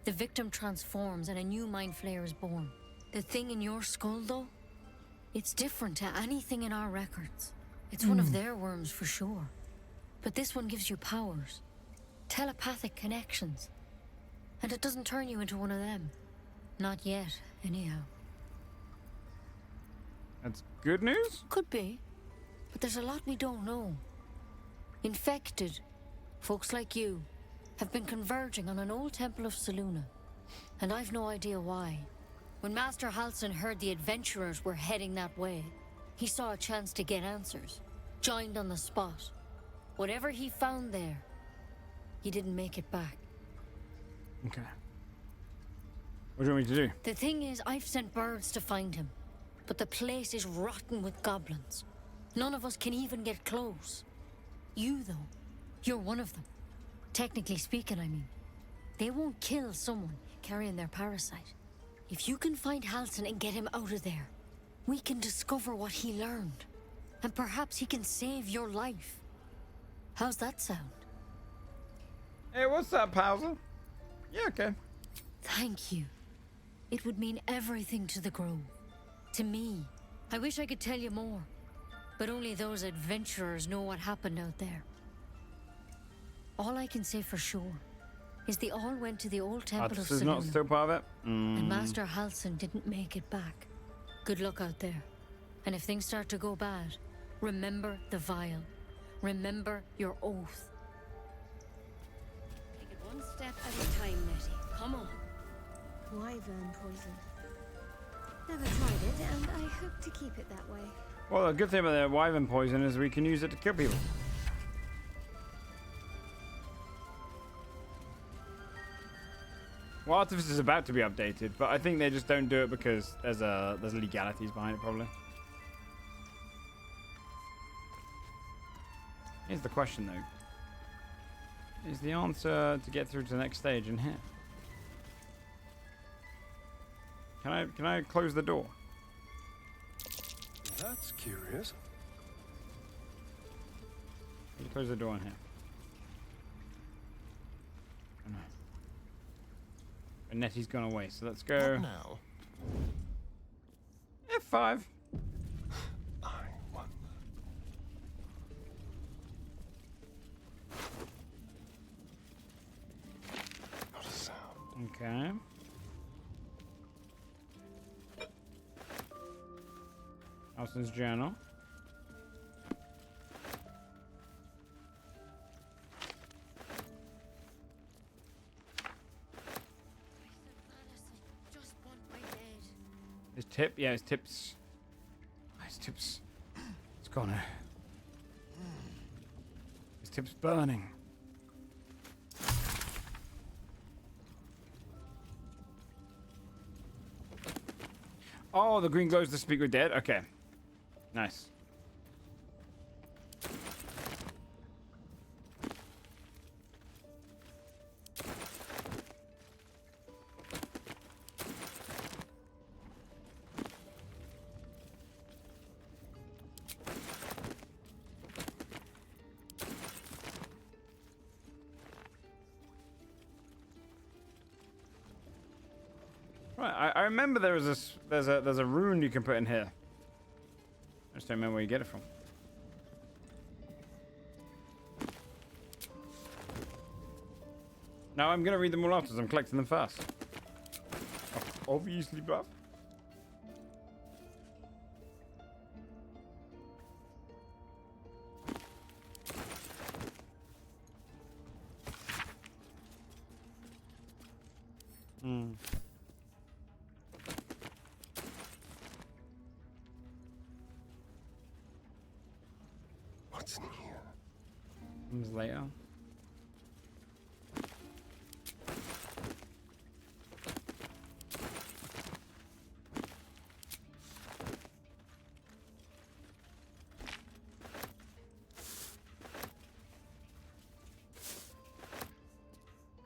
the victim transforms and a new mind flayer is born. The thing in your skull, though, it's different to anything in our records. It's one of their worms for sure. But this one gives you powers, telepathic connections. And it doesn't turn you into one of them. Not yet, anyhow. That's good news? Could be. But there's a lot we don't know. Infected, folks like you, have been converging on an old temple of Selûne. And I've no idea why. When Master Halsin heard the adventurers were heading that way, he saw a chance to get answers. Joined on the spot. Whatever he found there, he didn't make it back. Okay. What do you want me to do? The thing is, I've sent birds to find him. But the place is rotten with goblins. None of us can even get close. You, though, you're one of them. Technically speaking, I mean. They won't kill someone carrying their parasite. If you can find Halsin and get him out of there, we can discover what he learned. And perhaps he can save your life. How's that sound? Hey, what's up, Pauser? Yeah, okay. Thank you. It would mean everything to the Grove. To me. I wish I could tell you more. But only those adventurers know what happened out there. All I can say for sure is they all went to the old temple of This is not Selûne. still part of it? And Master Halsin didn't make it back. Good luck out there. And if things start to go bad, remember the vial. Remember your oath. Take it one step at a time, Nettie. Come on. Wyvern poison. Never tried it, and I hope to keep it that way. Well, the good thing about the wyvern poison is we can use it to kill people. Well, Artifice is about to be updated, but I think they just don't do it because there's legalities behind it, probably. Here's the question, though. Is the answer to get through to the next stage in here? Can I close the door? That's curious. Can you close the door in here? Oh, no. And Nettie's gone away, so let's go. What now? F5. Not a sound. Okay. Alston's journal. His tip, yeah, his tip's. His tip's. It's gone. His tip's burning. Oh, the green glows to speak with dead. Okay, nice. Right, I remember there was this. There's a rune you can put in here. I just don't remember where you get it from. Now I'm gonna read them all after, I'm collecting them first. Obviously, bruv. Hmm. What's in here? Comes later.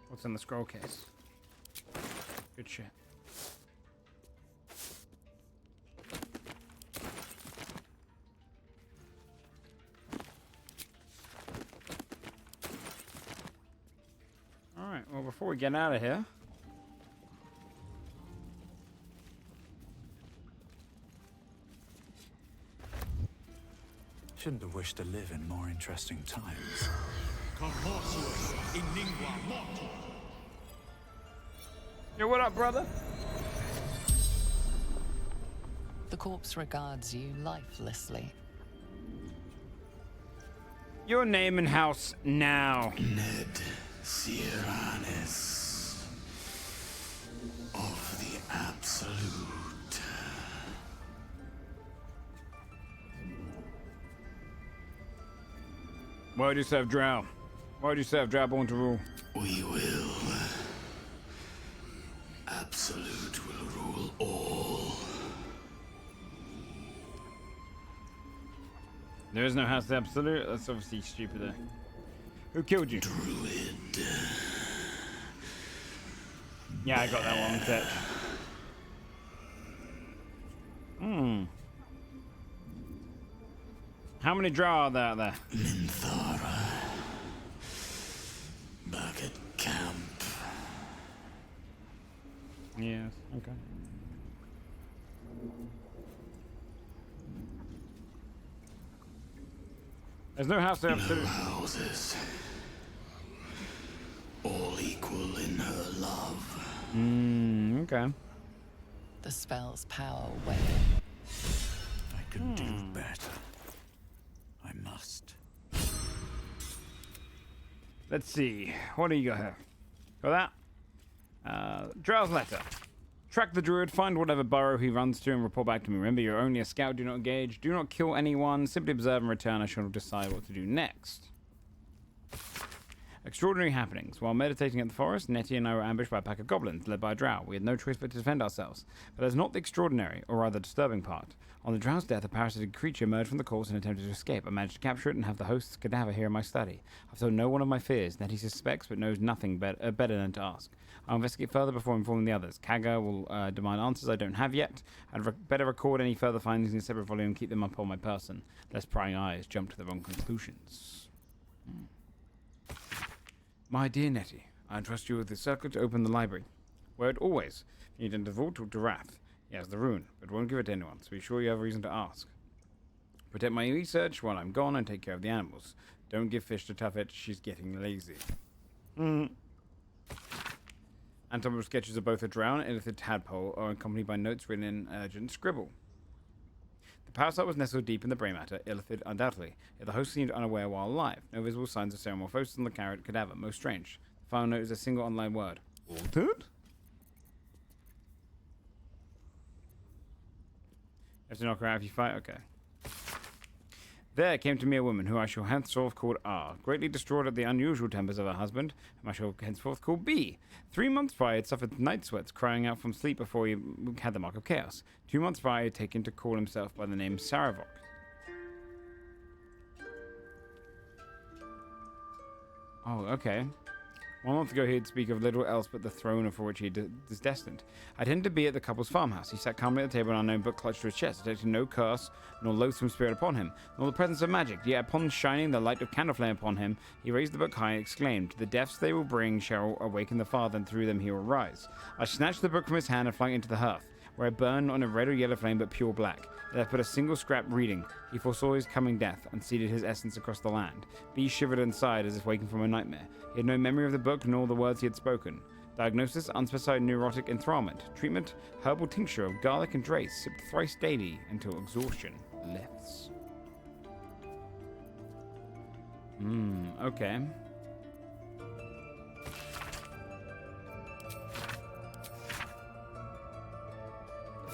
What's in the scroll case? Good shit. Alright, well, before we get out of here, Shouldn't have wished to live in more interesting times. yo, what up, brother? The corpse regards you lifelessly. Your name and house now. Ned Sierranes of the Absolute. Why would you serve Drow? Why would you serve Drow born to rule? We will. Absolute will rule all. There is no house of Absolute? That's obviously stupid there. Who killed you? Druid. Yeah, I got that one set. Hmm. How many Drow are there out there? Minthara. Back at camp. Yes, okay. There's no house of Absolute. No houses. All equal in her love. Okay. The spell's power waned. I can do better. I must. Let's see. What do you got here? Got that? Drow's letter. Track the druid, find whatever burrow he runs to, and report back to me. Remember, you're only a scout, do not engage. Do not kill anyone. Simply observe and return. I shall decide what to do next. Extraordinary happenings. While meditating at the forest, Nettie and I were ambushed by a pack of goblins, led by a drow. We had no choice but to defend ourselves. But that's not the extraordinary, or rather disturbing part. On the drow's death, a parasitic creature emerged from the corpse and attempted to escape. I managed to capture it and have the host's cadaver here in my study. I've told no one of my fears. Nettie suspects, but knows nothing better than to ask. I'll investigate further before informing the others. Kaga will demand answers I don't have yet. I'd better record any further findings in a separate volume and keep them up on my person, lest prying eyes jump to the wrong conclusions. My dear Nettie, I entrust you with the circle to open the library. Where it always. If you need a vault, talk to Wrath. He has the rune, but won't give it to anyone, so be sure you have a reason to ask. Protect my research while I'm gone and take care of the animals. Don't give fish to Tuffet, she's getting lazy. Anton's sketches of both a drow and illithid tadpole are accompanied by notes written in urgent scribble. The parasite was nestled deep in the brain matter, illithid undoubtedly, yet the host seemed unaware while alive. No visible signs of ceremorphosis on the carrot cadaver, most strange. The final note is a single online word. Altered? You have to knock her out if you fight? Okay. There came to me a woman who I shall henceforth call R, greatly distraught at the unusual tempers of her husband, whom I shall henceforth call B. 3 months prior, he had suffered night sweats, crying out from sleep before he had the mark of chaos. 2 months prior, he had taken to call himself by the name Saravok. Oh, okay. 1 month ago, he'd speak of little else but the throne for which he is destined. I tended to be at the couple's farmhouse. He sat calmly at the table, an unknown book clutched to his chest, detecting no curse nor loathsome spirit upon him, nor the presence of magic. Yet upon shining the light of candle flame upon him, he raised the book high and exclaimed, "The deaths they will bring shall awaken the Father, and through them he will rise." I snatched the book from his hand and flung it into the hearth, where it burned on a red or yellow flame, but pure black. It had put a single scrap reading. He foresaw his coming death, and seeded his essence across the land. B shivered and sighed as if waking from a nightmare. He had no memory of the book, nor the words he had spoken. Diagnosis, unspecified neurotic enthrallment. Treatment, herbal tincture of garlic and drace, sipped thrice daily until exhaustion lifts. Okay.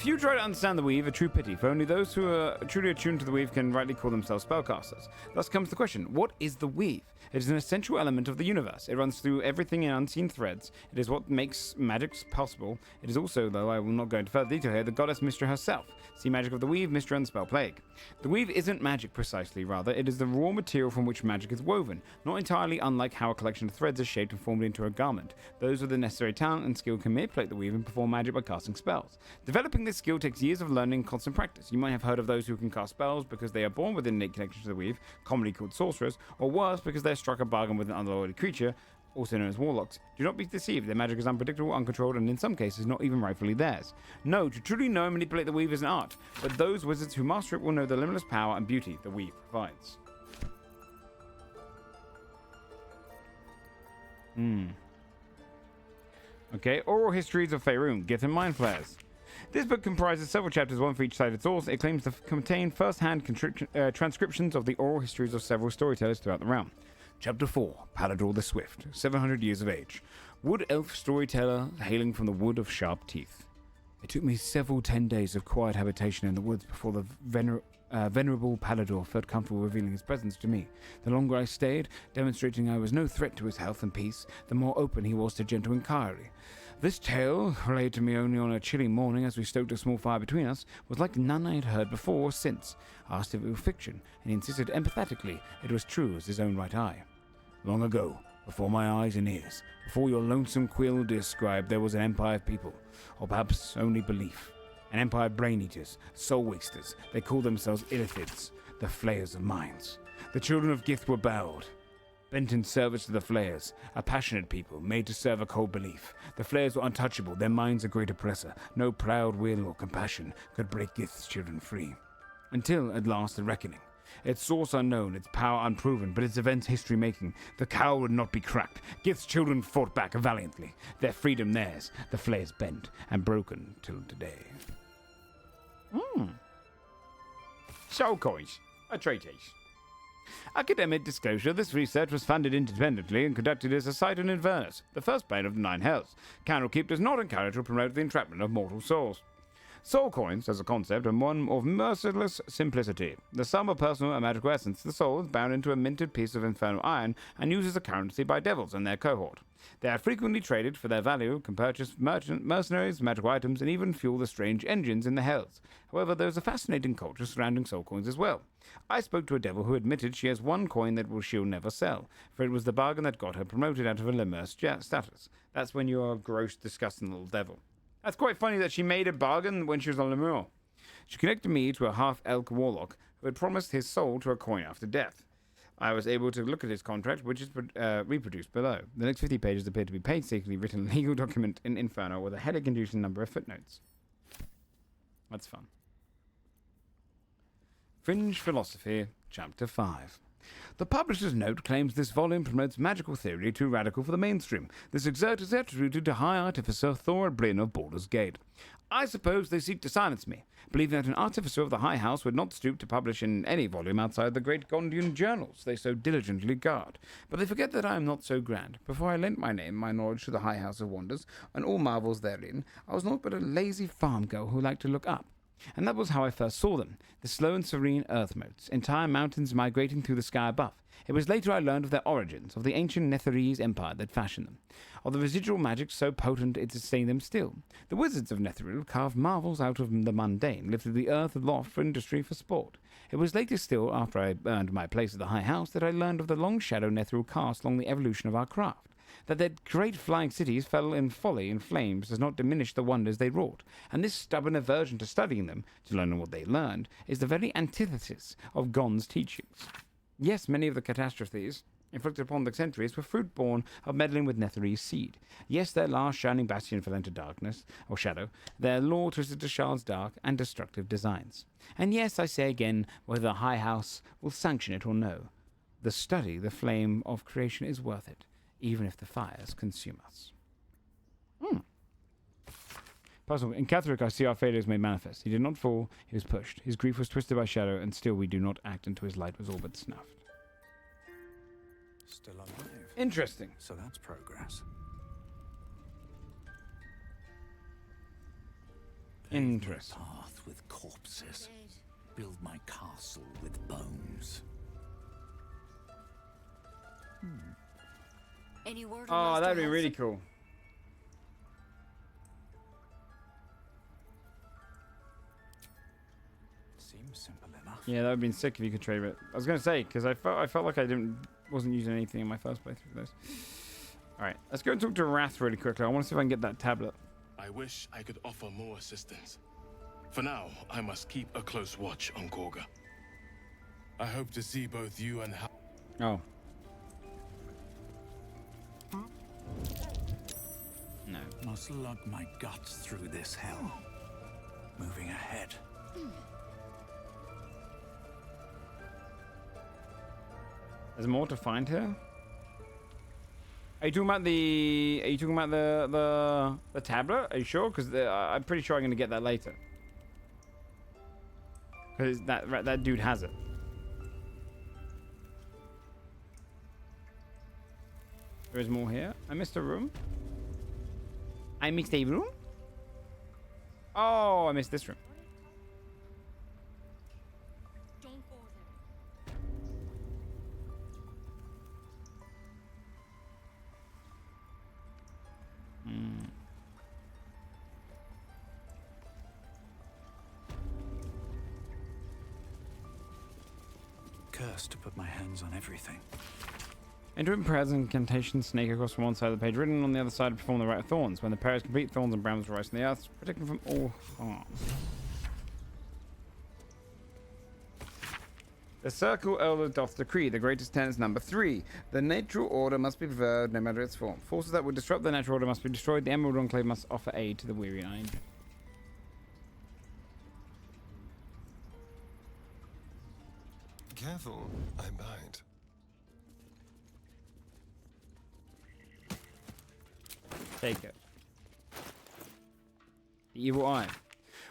Few try to understand the weave, a true pity, for only those who are truly attuned to the weave can rightly call themselves spellcasters. Thus comes the question, what is the weave? It is an essential element of the universe. It runs through everything in unseen threads. It is what makes magic possible. It is also, though I will not go into further detail here, the goddess Mystra herself. See Magic of the Weave, Mystra and Spell Plague. The weave isn't magic precisely, rather, it is the raw material from which magic is woven, not entirely unlike how a collection of threads is shaped and formed into a garment. Those with the necessary talent and skill can manipulate the weave and perform magic by casting spells. Developing this skill takes years of learning and constant practice. You might have heard of those who can cast spells because they are born with an innate connection to the weave, commonly called sorcerers, or worse, because they struck a bargain with an unlawful creature, also known as warlocks. Do not be deceived, their magic is unpredictable, uncontrolled, and in some cases not even rightfully theirs. No, to truly know and manipulate the weave is an art, but those wizards who master it will know the limitless power and beauty the weave provides. Okay, Oral Histories of Faerun, Gith and Mind Flayers. This book comprises several chapters, one for each side of its source. It claims to contain first-hand transcriptions of the oral histories of several storytellers throughout the realm. Chapter 4, Palador the Swift, 700 years of age. Wood elf storyteller hailing from the Wood of Sharp Teeth. It took me several 10 days of quiet habitation in the woods before the venerable Palador felt comfortable revealing his presence to me. The longer I stayed, demonstrating I was no threat to his health and peace, the more open he was to gentle inquiry. This tale, relayed to me only on a chilly morning as we stoked a small fire between us, was like none I had heard before or since. I asked if it was fiction, and he insisted empathetically it was true as his own right eye. Long ago, before my eyes and ears, before your lonesome quill described, there was an empire of people, or perhaps only belief. An empire of brain-eaters, soul-wasters. They called themselves Illithids, the flayers of minds. The children of Gith were bowed, bent in service to the flayers, a passionate people, made to serve a cold belief. The flayers were untouchable, their minds a great oppressor. No proud will or compassion could break Gith's children free. Until, at last, the reckoning. Its source unknown, its power unproven, but its events history-making. The cowl would not be cracked. Gith's children fought back valiantly. Their freedom theirs, the flayers bent and broken till today. Soul coins, a treatise. Academic disclosure, this research was funded independently and conducted as a site in Inverness, the first plane of the Nine Hells. Candlekeep does not encourage or promote the entrapment of mortal souls. Soul coins, as a concept, are one of merciless simplicity. The sum of personal and magical essence, the soul is bound into a minted piece of infernal iron and used as a currency by devils and their cohort. They are frequently traded for their value, can purchase mercenaries, magical items, and even fuel the strange engines in the hells. However, there is a fascinating culture surrounding soul coins as well. I spoke to a devil who admitted she has one coin that she'll never sell, for it was the bargain that got her promoted out of a lemur status. That's when you're a gross, disgusting little devil. That's quite funny that she made a bargain when she was on lemur. She connected me to a half-elk warlock who had promised his soul to a coin after death. I was able to look at his contract, which is reproduced below. The next 50 pages appear to be painstakingly written legal document in Inferno with a headache-inducing number of footnotes. That's fun. Fringe Philosophy, Chapter 5. The publisher's note claims this volume promotes magical theory too radical for the mainstream. This excerpt is attributed to High Artificer Thor Bryn of Baldur's Gate. I suppose they seek to silence me, believing that an artificer of the High House would not stoop to publish in any volume outside the great Gondian journals they so diligently guard. But they forget that I am not so grand. Before I lent my name, my knowledge to the High House of Wonders, and all marvels therein, I was naught but a lazy farm girl who liked to look up. And that was how I first saw them, the slow and serene earth motes, entire mountains migrating through the sky above. It was later I learned of their origins, of the ancient Netherese empire that fashioned them, of the residual magic so potent it sustained them still. The wizards of Netheril carved marvels out of the mundane, lifted the earth aloft for industry, for sport. It was later still, after I earned my place at the High House, that I learned of the long shadow Netheril cast along the evolution of our craft. That their great flying cities fell in folly and flames does not diminish the wonders they wrought, and this stubborn aversion to studying them, to learn what they learned, is the very antithesis of Gon's teachings. Yes, many of the catastrophes inflicted upon the centuries were fruit born of meddling with Netherese seed. Yes, their last shining bastion fell into darkness, or shadow, their law twisted to Shard's dark and destructive designs. And yes, I say again, whether the High House will sanction it or no, the study, the flame of creation is worth it, even if the fires consume us. Puzzle. In Catherick, I see our failures made manifest. He did not fall, he was pushed. His grief was twisted by shadow, and still we do not act until his light was all but snuffed. Still alive. Interesting. So that's progress. Interesting. Path with corpses. Build my castle with bones. Any word on Oh, Master that'd be really Hudson? cool. Seems simple enough. Yeah, that would have been sick if you could trade it. I was gonna say because I felt like I wasn't using anything in my first playthrough for this. All right, let's go and talk to Wrath really quickly. I want to see if I can get that tablet. I wish I could offer more assistance. For now, I must keep a close watch on Korga. I hope to see both you and Oh. No. Must lug my guts through this hell. Moving ahead. There's more to find here. Are you talking about the? Are you talking about the tablet? Are you sure? Because I'm pretty sure I'm gonna get that later. Because that dude has it. There is more here. I missed a room. I missed a room. Oh, I missed this room. Cursed to put my hands on everything. Enter in prayers and incantations, snake across from one side of the page, written on the other side, perform the rite of thorns. When the prayer is complete, thorns and brambles rise from the earth, protecting from all harm. The Circle Elder doth decree, the greatest tenets number 3. The natural order must be preserved, no matter its form. Forces that would disrupt the natural order must be destroyed. The Emerald Enclave must offer aid to the weary-eyed. Careful, I bite. Take it. The Evil Eye.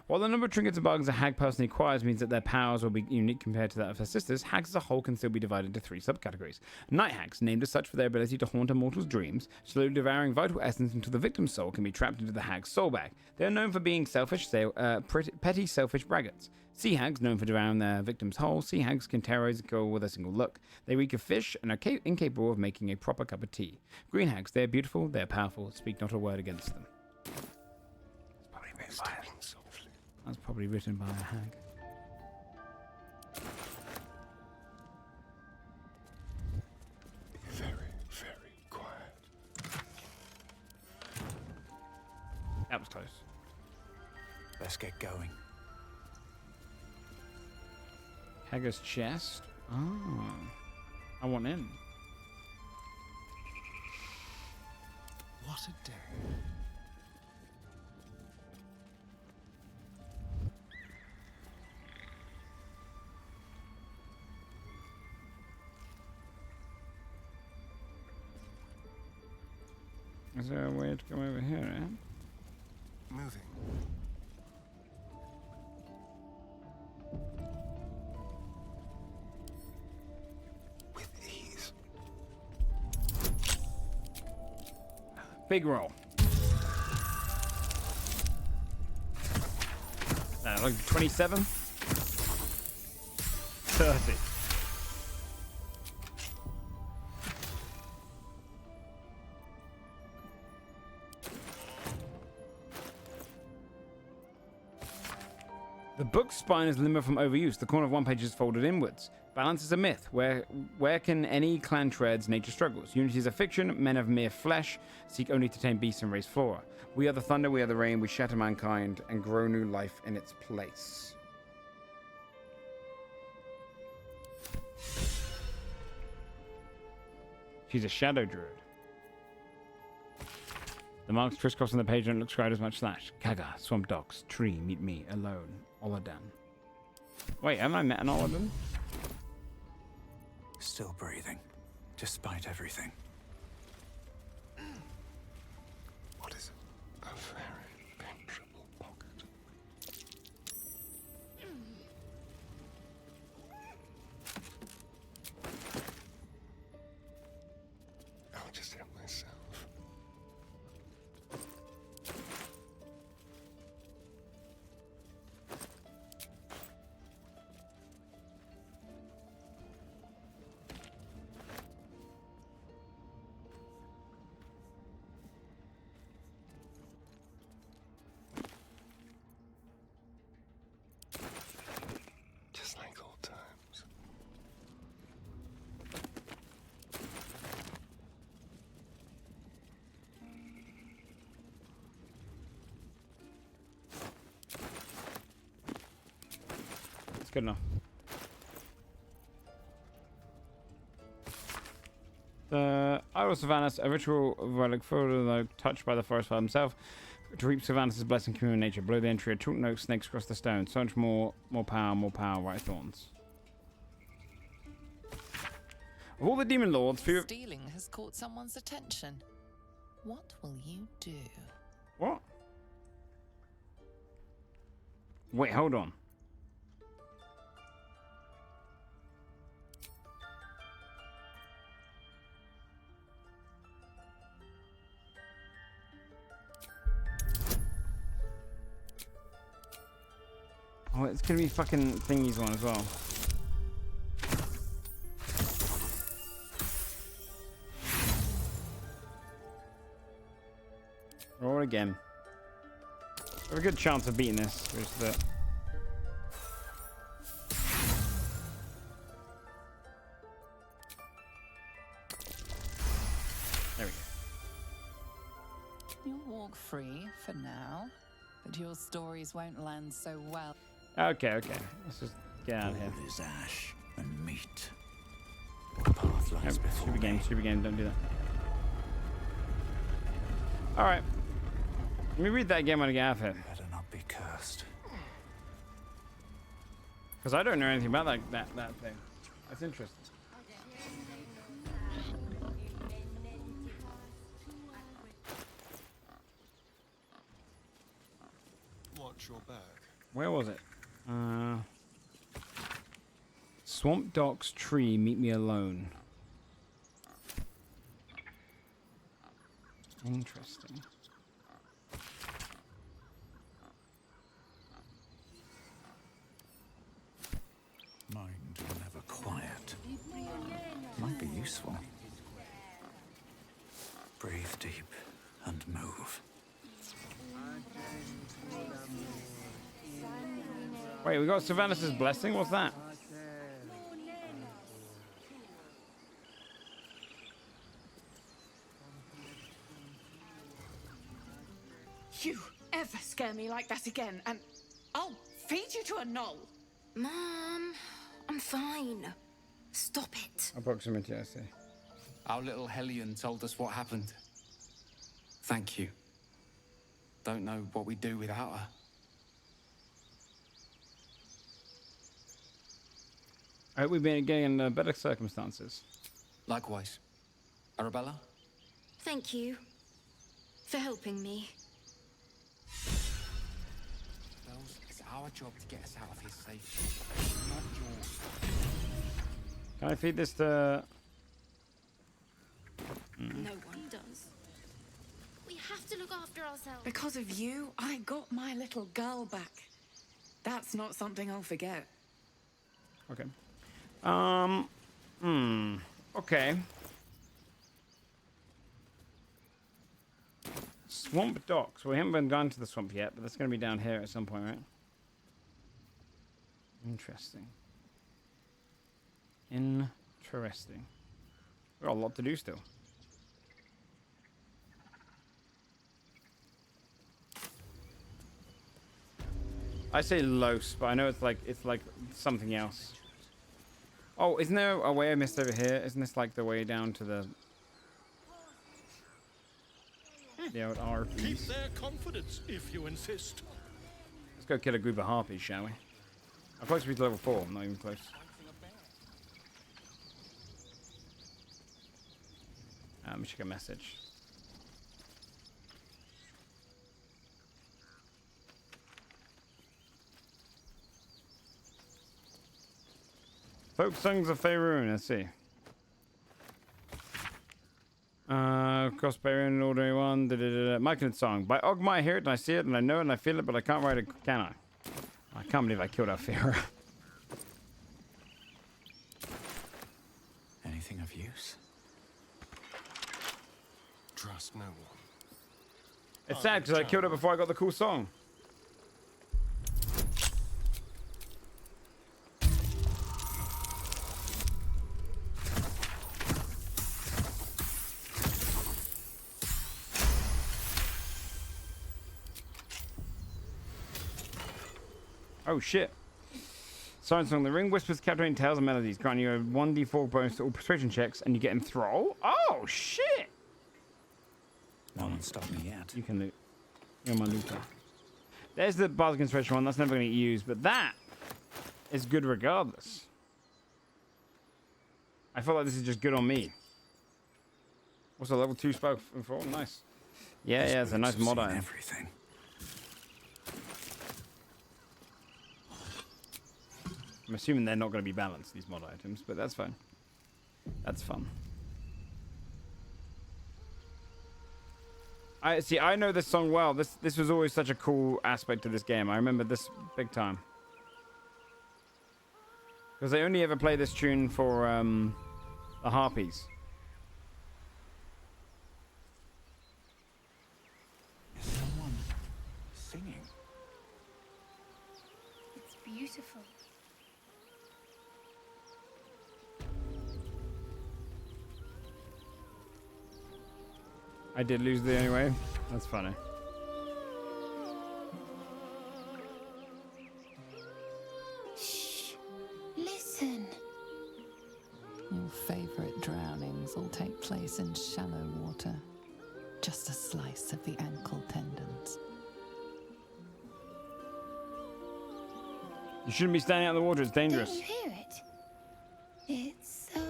While the number of trinkets and bargains a hag personally acquires means that their powers will be unique compared to that of her sisters, hags as a whole can still be divided into 3 subcategories. Night hags, named as such for their ability to haunt a mortal's dreams, slowly devouring vital essence until the victim's soul can be trapped into the hag's soul bag. They are known for being petty selfish braggarts. Sea hags, known for devouring their victim's whole. Sea hags can terrorize a girl with a single look. They reek of fish and are incapable of making a proper cup of tea. Green hags, they are beautiful, they are powerful, speak not a word against them. That's probably written by a hag. Very, very quiet. That was close. Let's get going. Hagger's chest. Oh. I want in. What a day. Is there a way to come over here, eh? Moving. With ease. Big roll. Like 27? 30. The book's spine is limber from overuse. The corner of one page is folded inwards. Balance is a myth. Where can any clan treads, nature struggles? Unity is a fiction. Men of mere flesh seek only to tame beasts and raise flora. We are the thunder, we are the rain. We shatter mankind and grow new life in its place. She's a shadow druid. The marks crisscrossing the page don't look scribed as much slash. Kaga, swamp dogs, tree, meet me, alone, Oladan. Wait, haven't I met an Oladan? Still breathing, despite everything. What is it? A very penetrable pocket. I'll just help myself. Good enough. Idol Sylvanas, a ritual relic photo touched by the forest father himself. To reap Sylvanas' blessing, communal nature. Below the entry, a chalk note snakes across the stone. So much more power, right thorns. Of all the demon lords, few... Stealing has caught someone's attention. What will you do? What? Wait, hold on. Oh, it's gonna be fucking thingies one as well. Roll it again. I have a good chance of beating this. Just that. There we go. You'll walk free for now, but your stories won't land so well. Okay. Let's just get out of here. All is ash and meat. What path lies before me? Stupid game, don't do that. Alright. Let me read that again when I get out of here. Better not be cursed. Because I don't know anything about that thing. That's interesting. Watch your back. Where was it? Swamp Docks tree, meet me alone. Interesting. Mind never quiet. Might be useful. Breathe deep and move. Wait, we got Sylvanas' blessing? What's that? You ever scare me like that again, and I'll feed you to a knoll. Mom, I'm fine. Stop it. Approximately, I see. Our little Hellion told us what happened. Thank you. Don't know what we'd do without her. I hope we've been getting in better circumstances. Likewise. Arabella? Thank you for helping me. Bells, it's our job to get us out of here safely, not yours. Can I feed this to... No one does. We have to look after ourselves. Because of you, I got my little girl back. That's not something I'll forget. Okay. Okay. Swamp Docks. We haven't been gone to the swamp yet, but that's going to be down here at some point, right? Interesting. Interesting. We've got a lot to do still. I say Los, but I know it's like something else. Oh, isn't there a way I missed over here? Isn't this like the way down to the old RPs? Keep their confidence if you insist. Let's go kill a group of harpies, shall we? I'm close to be to level 4. I'm not even close. Let me check a message. Folk songs of Faerun, let's see. Cross Faerun, Ordinary One, Myconid song. By Ogma, I hear it and I see it and I know it and I feel it, but I can't write it, can I? I can't believe I killed Alfira. Anything of use? Trust no one. It's sad because I killed her before I got the cool song. Oh shit. Siren Song. The ring whispers captivating tales and melodies, granting you a 1d4 bonus to all persuasion checks, and you get enthrall. Oh, shit! No one stopped me yet. You can loot. You're my looter. There's the Bardic Inspiration one. That's never going to get used, but that is good regardless. I feel like this is just good on me. What's a level 2 spell for? Nice. Yeah, yeah, it's a nice mod item. Everything. I'm assuming they're not going to be balanced, these mod items, but that's fine. That's fun. I know this song well. This was always such a cool aspect of this game. I remember this big time. Because they only ever play this tune for the Harpies. Is someone singing? It's beautiful. I did lose the anyway. That's funny. Shh. Listen. Your favorite drownings will take place in shallow water. Just a slice of the ankle tendons. You shouldn't be standing out in the water. It's dangerous. Don't you hear it? It's so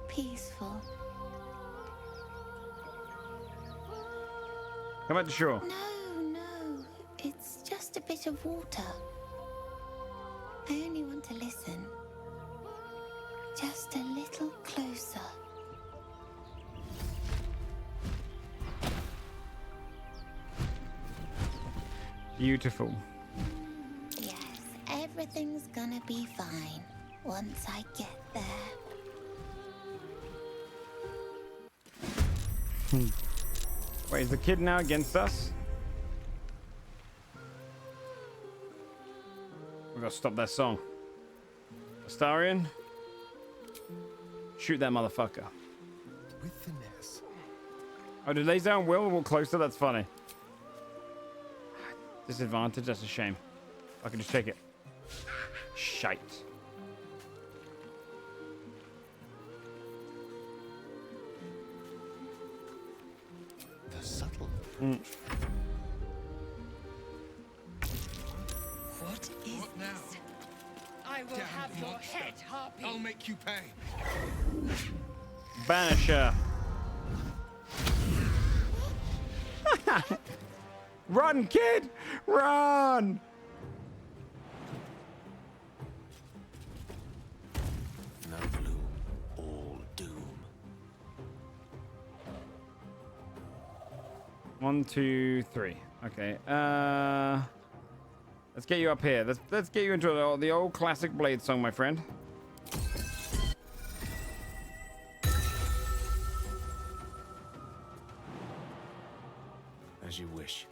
peaceful. Come back to shore. No. It's just a bit of water. I only want to listen. Just a little closer. Beautiful. Yes, everything's gonna be fine once I get there. Wait, is the kid now against us? We gotta stop that song. Astarion? Shoot that motherfucker. With finesse. Oh, did Laser and Will walk closer? That's funny. Disadvantage? That's a shame. I can just take it. Shite. The subtle. Mm. What is What now? this? I will have your head, Harpy. I'll make you pay. Banisher. Run, kid! Run! No gloom, all doom. 1, 2, 3. Okay. Let's get you up here. Let's get you into the old classic Blade song, my friend. As you wish.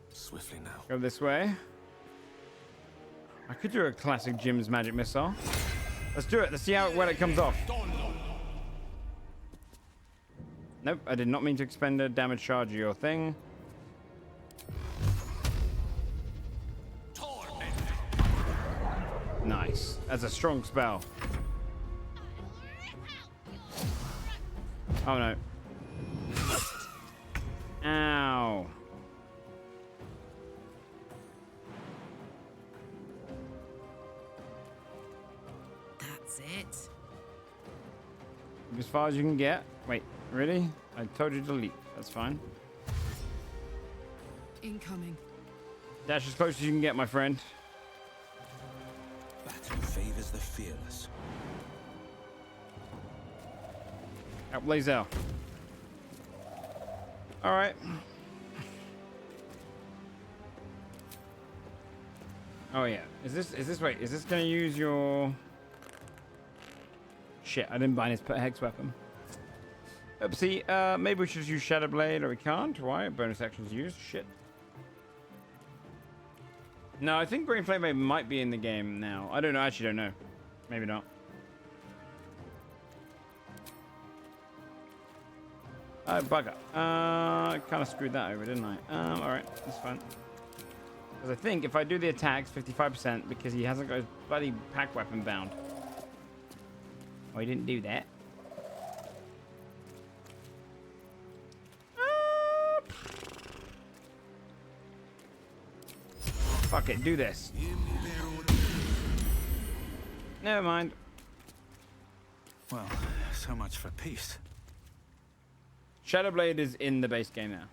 Swiftly now. Go this way. I could do a classic Jim's magic missile. Let's do it. Let's see when it comes off. Nope, I did not mean to expend a damage charge of your thing. Nice. That's a strong spell. Oh no. Ow. That's it. As far as you can get. Wait, really? I told you to leap. That's fine. Incoming. Dash as close as you can get, my friend. Battle favors the fearless. Out Blazel. Alright. Oh yeah. Is this gonna use your shit, I didn't buy his hex weapon. Oopsie, maybe we should use Shadow Blade, or we can't. Why? Bonus actions used. Shit. No, I think Green Flame might be in the game now. I don't know. I actually don't know. Maybe not. Oh, bugger. I kind of screwed that over, didn't I? Alright, that's fine. Because I think if I do the attacks, 55%, because he hasn't got his bloody pack weapon bound. Oh, he didn't do that. Fuck it, do this. Never mind. Well, so much for peace. Shadowblade is in the base game now.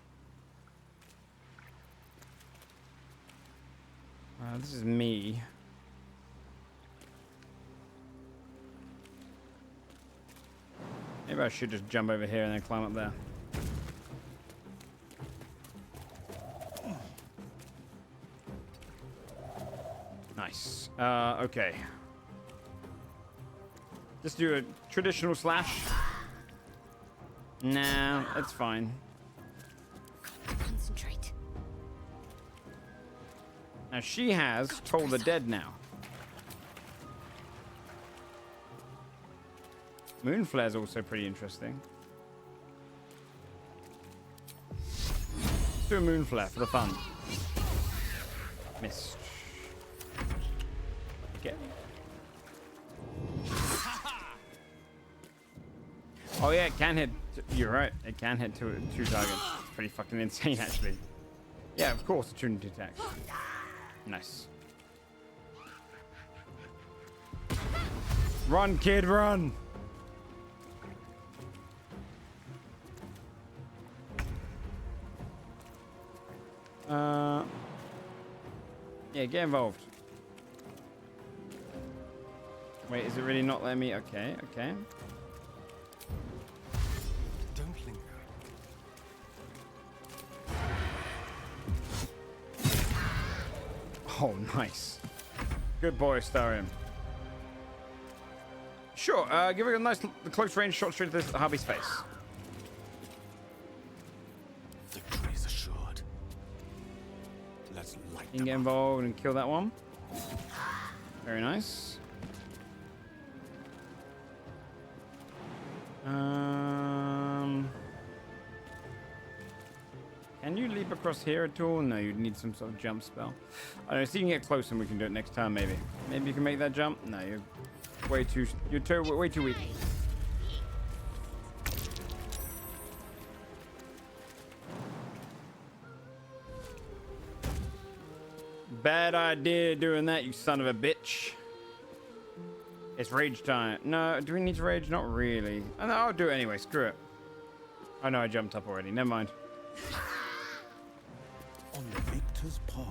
This is me. Maybe I should just jump over here and then climb up there. Nice. Okay. Just do a traditional slash. Nah, that's fine. Concentrate. Now she has Toll the Dead now. Moonflare's also pretty interesting. Let's do a Moonflare for the fun. Missed. Okay. Oh yeah, it can hit. You're right. It can hit two targets. It's pretty fucking insane, actually. Yeah, of course, attuned to attack. Nice. Run, kid, run! Yeah, get involved. Wait, is it really not letting me? Okay, okay. Don't linger. Oh, nice. Good boy, Starium. Sure, give it a nice close range shot straight to this hubby's face. Victory is assured. Let's light You can get involved and kill that one. Very nice. Can you leap across here at all? No, you'd need some sort of jump spell. I don't know, see if you can get close and we can do it next time, maybe. Maybe you can make that jump? No, you're way too weak. Bad idea doing that, you son of a bitch. It's rage time. No, do we need to rage? Not really. Oh, no, I'll do it anyway. Screw it. Oh no, I jumped up already. Never mind. on the victor's path.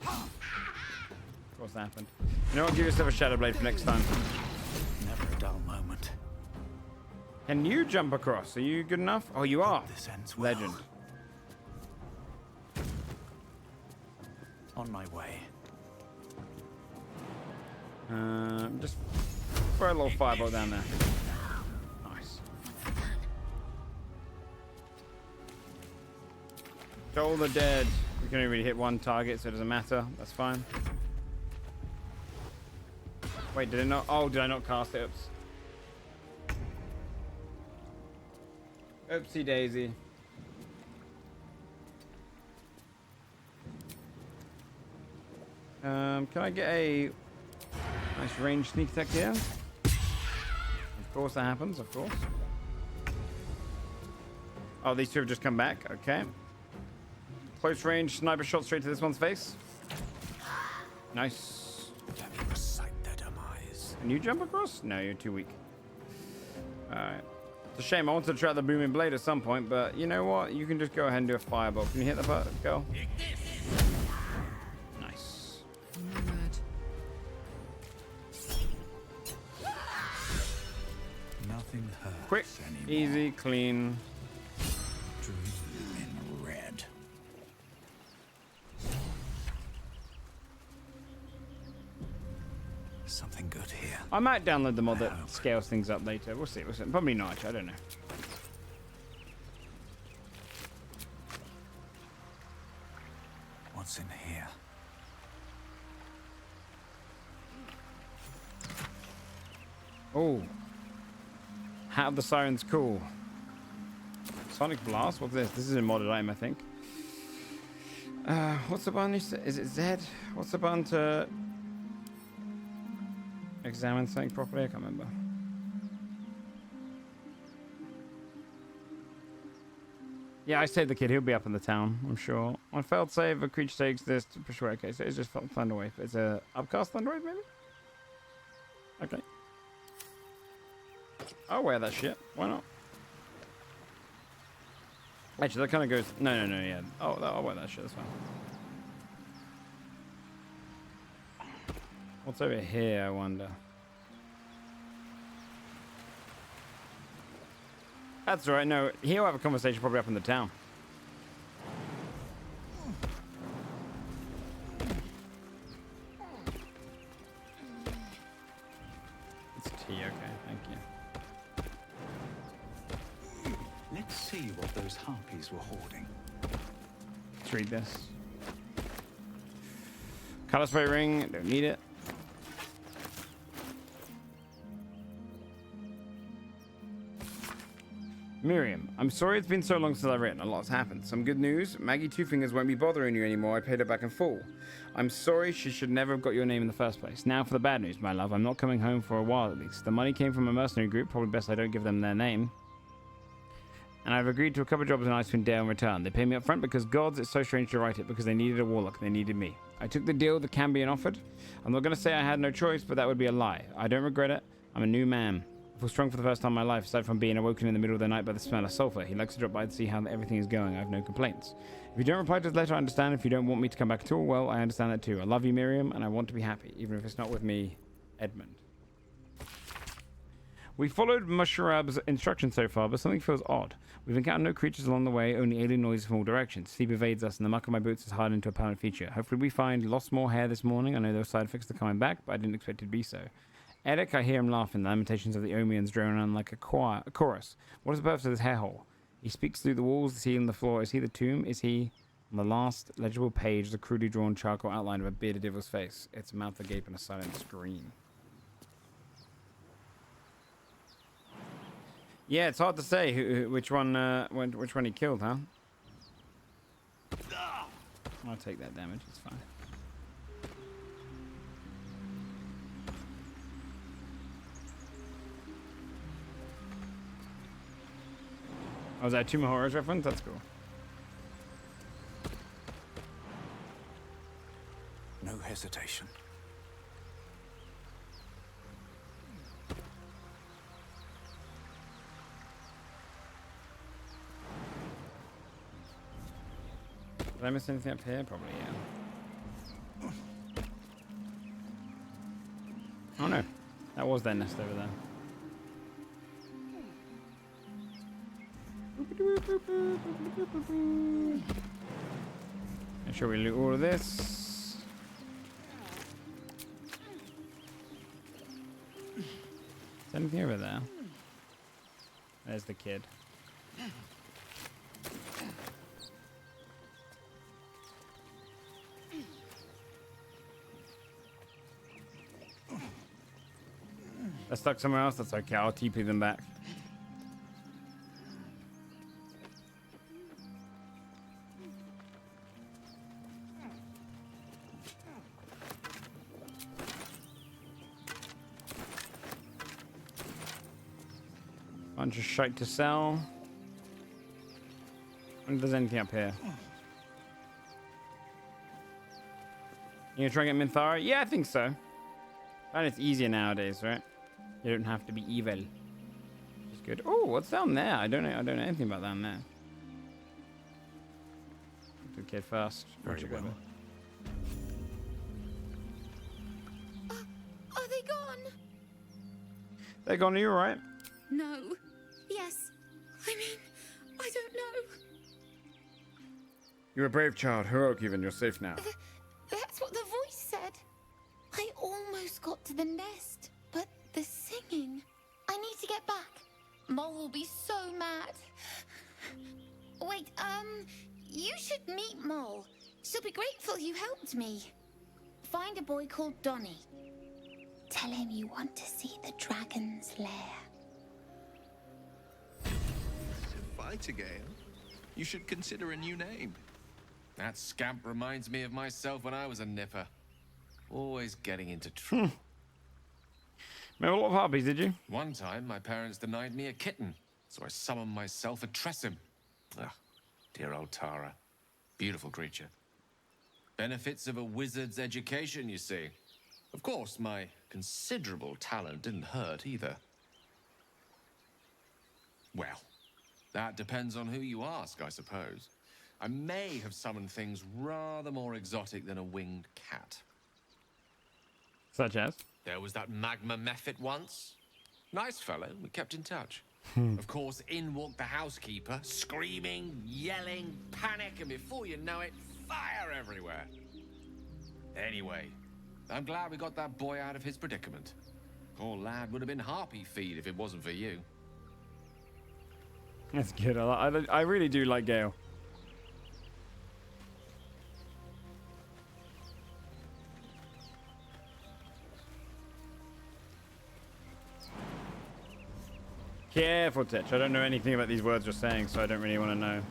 Of course that happened. You know what? Give yourself a Shadow Blade for next time. Never a dull moment. Can you jump across? Are you good enough? Oh, you are. This ends well. Legend. On my way. Just throw a little firebolt down there. Nice. Toll the Dead. We can only really hit one target, so it doesn't matter. That's fine. Wait, did it not? Oh, did I not cast it? Oops. Oopsie daisy. Can I get a nice range sneak attack here? Of course that happens, of course. Oh, these two have just come back. Okay. Close range sniper shot straight to this one's face. Nice. Let me recite their demise. Can you jump across? No, you're too weak. Alright. It's a shame. I wanted to try the booming blade at some point, but you know what? You can just go ahead and do a fireball. Can you hit the button? Go. Nice. Nothing hurts Quick, anymore. easy, clean. Dream in red. Something good here. I might download the mod that scales things up later. We'll see. We'll see. Probably not. Actually. I don't know. What's in here? Oh. Hat of the Siren's cool. Sonic Blast? What's this? This is a modded item, I think. What's the button? Is it Z? What's the button to examine something properly? I can't remember. Yeah, I saved the kid. He'll be up in the town, I'm sure. On failed save, a creature takes this to push away. Okay, so it's just Thunderwave. It's a upcast Thunderwave, maybe? Okay. I'll wear that shit. Why not? Actually, that kind of goes... No, yeah. Oh, I'll wear that shit. That's fine. What's over here, I wonder? That's all right. No, he'll have a conversation probably up in the town. It's tea, okay. Thank you. Let's see what those harpies were hoarding. Let's read this. Color spray ring. Don't need it. Miriam, I'm sorry it's been so long since I've written. A lot's happened. Some good news. Maggie Two Fingers won't be bothering you anymore. I paid her back in full. I'm sorry she should never have got your name in the first place. Now for the bad news, my love. I'm not coming home for a while at least. The money came from a mercenary group. Probably best I don't give them their name. And I've agreed to a couple of jobs in Icewind Dale in return. They pay me up front because gods, it's so strange to write it, because they needed a warlock. They needed me. I took the deal the Cambion offered. I'm not going to say I had no choice, but that would be a lie. I don't regret it. I'm a new man. I feel strong for the first time in my life, aside from being awoken in the middle of the night by the smell of sulfur. He likes to drop by to see how everything is going. I have no complaints. If you don't reply to his letter, I understand. If you don't want me to come back at all, well, I understand that too. I love you, Miriam, and I want to be happy, even if it's not with me, Edmund. We followed Mushrab's instructions so far, but something feels odd. We've encountered no creatures along the way, only alien noises from all directions. Sleep evades us, and the muck of my boots is hardened into a permanent feature. Hopefully we find lost more hair this morning. I know those side effects are coming back, but I didn't expect it to be so. Eric, I hear him laughing. The lamentations of the Omians drone on like a chorus. What is the purpose of this hair hole? He speaks through the walls, the ceiling, the floor. Is he the tomb? Is he... On the last legible page, the crudely drawn charcoal outline of a bearded devil's face. Its mouth agape and a silent scream. Yeah, it's hard to say which one he killed, huh? I'll take that damage. It's fine. Oh, is that a Tomb of Horrors reference? That's cool. No hesitation. Did I miss anything up here? Probably, yeah. Oh no. That was their nest over there. Make sure we loot all of this. Is there anything over there? There's the kid. They're stuck somewhere else. That's okay. I'll TP them back. Bunch of shite to sell. I wonder if there's anything up here. You gonna try and get Minthara? Yeah, I think so. And it's easier nowadays, right? You don't have to be evil. It's good. Oh, what's down there? I don't know anything about down there. The kid first. Very well. Are they gone? They're gone. Are you alright? No. Yes. I mean, I don't know. You're a brave child. Heroic even. You're safe now. That's what the voice said. I almost got to the nest, but the singing. I need to get back. Mole will be so mad. Wait, you should meet Mole. She'll be grateful you helped me. Find a boy called Donny. Tell him you want to see the dragon's lair. To fight again? You should consider a new name. That scamp reminds me of myself when I was a nipper. Always getting into trouble. Remember a lot of harpies, did you? One time, my parents denied me a kitten, so I summoned myself a Tressim. Ah, dear old Tara. Beautiful creature. Benefits of a wizard's education, you see. Of course, my considerable talent didn't hurt either. Well, that depends on who you ask, I suppose. I may have summoned things rather more exotic than a winged cat. Such as? There was that magma mephit once. Nice fellow, we kept in touch. Of course, in walked the housekeeper, screaming, yelling, panic, and before you know it, fire everywhere. Anyway, I'm glad we got that boy out of his predicament. Poor lad would have been harpy feed if it wasn't for you. That's good. I really do like Gale. Careful, Titch. I don't know anything about these words you're saying, so I don't really want to know.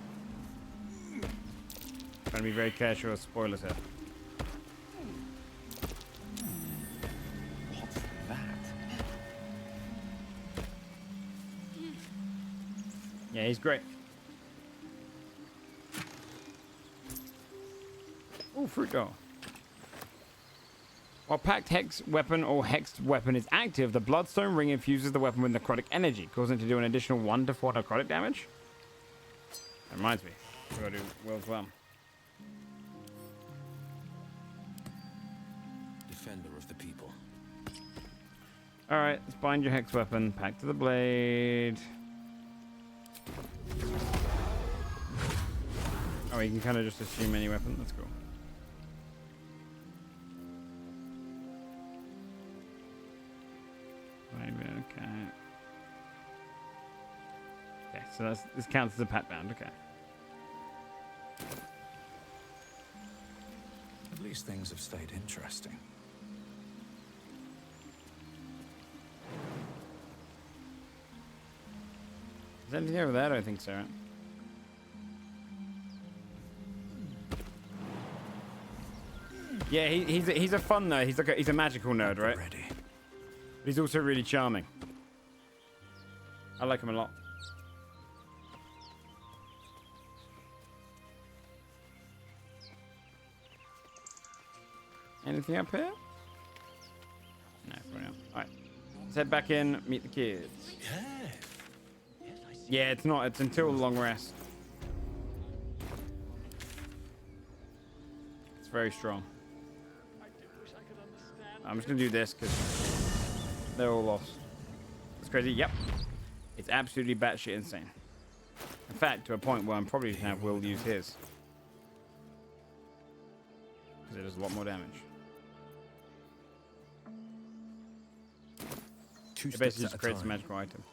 Trying to be very careful of spoilers here. What's that? Yeah, he's great. Oh, fruit doll. While packed hex weapon or hexed weapon is active, the bloodstone ring infuses the weapon with necrotic energy, causing it to do an additional 1 to 4 necrotic damage. That reminds me, we gotta do Will's Worm. Defender of the people. Alright, let's bind your hex weapon, pack to the blade. Oh, you can kind of just assume any weapon, that's cool. Okay. Okay, so this counts as a pat bound. Okay. At least things have stayed interesting. Is there anything over there? I don't think so. Right? Yeah, he's a fun nerd. He's a magical nerd, right? Ready. But he's also really charming. I like him a lot. Anything up here? No, probably not. Alright. Let's head back in, meet the kids. Yeah, it's not. It's until long rest. It's very strong. I'm just going to do this because they're all lost. It's crazy. Yep. It's absolutely batshit insane. In fact, to a point where I'm probably going to have Will use his. Because it does a lot more damage. It basically just creates a magical item.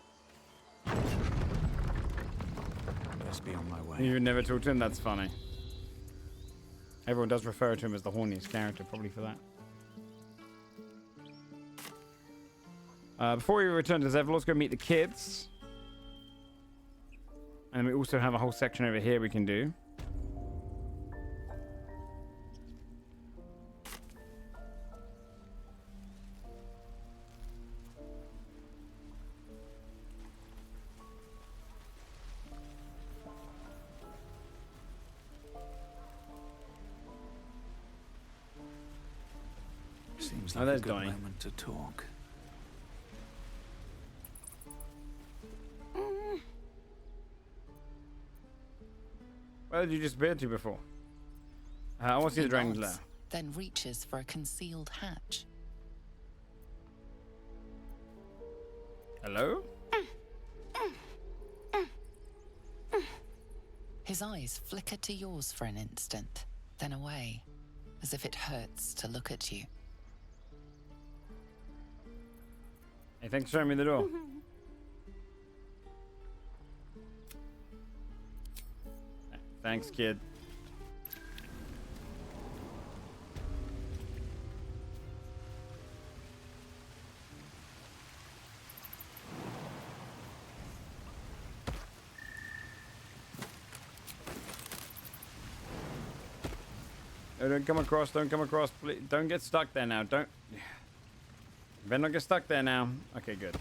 Best be on my way. You would never talk to him? That's funny. Everyone does refer to him as the horniest character, probably for that. Before we return to Zevlor, let's go meet the kids. And we also have a whole section over here we can do. Seems Oh, like there's a good Donnie. moment to talk. Where did you disappear to before? I want to see the dragon's lair. Then reaches for a concealed hatch. Hello? His eyes flicker to yours for an instant, then away, as if it hurts to look at you. Hey, thanks for showing me the door. Thanks, kid. Oh, don't come across. Don't come across. Please. Don't get stuck there now. Don't. Better not get stuck there now. Okay, good.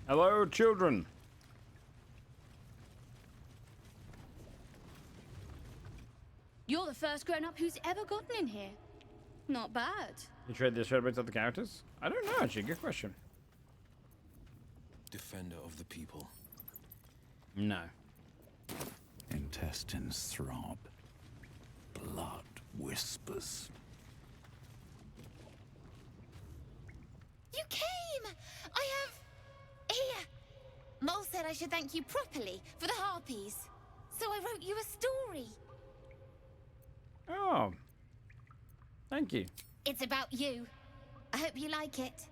Hello, children. You're the first grown-up who's ever gotten in here. Not bad. You trade the showbits of the characters? I don't know, actually. Good question. Defender of the people. No. Intestines throb. Blood whispers. You came! I have... Here! Mole said I should thank you properly for the harpies. So I wrote you a story. Oh. Thank you. It's about you. I hope you like it.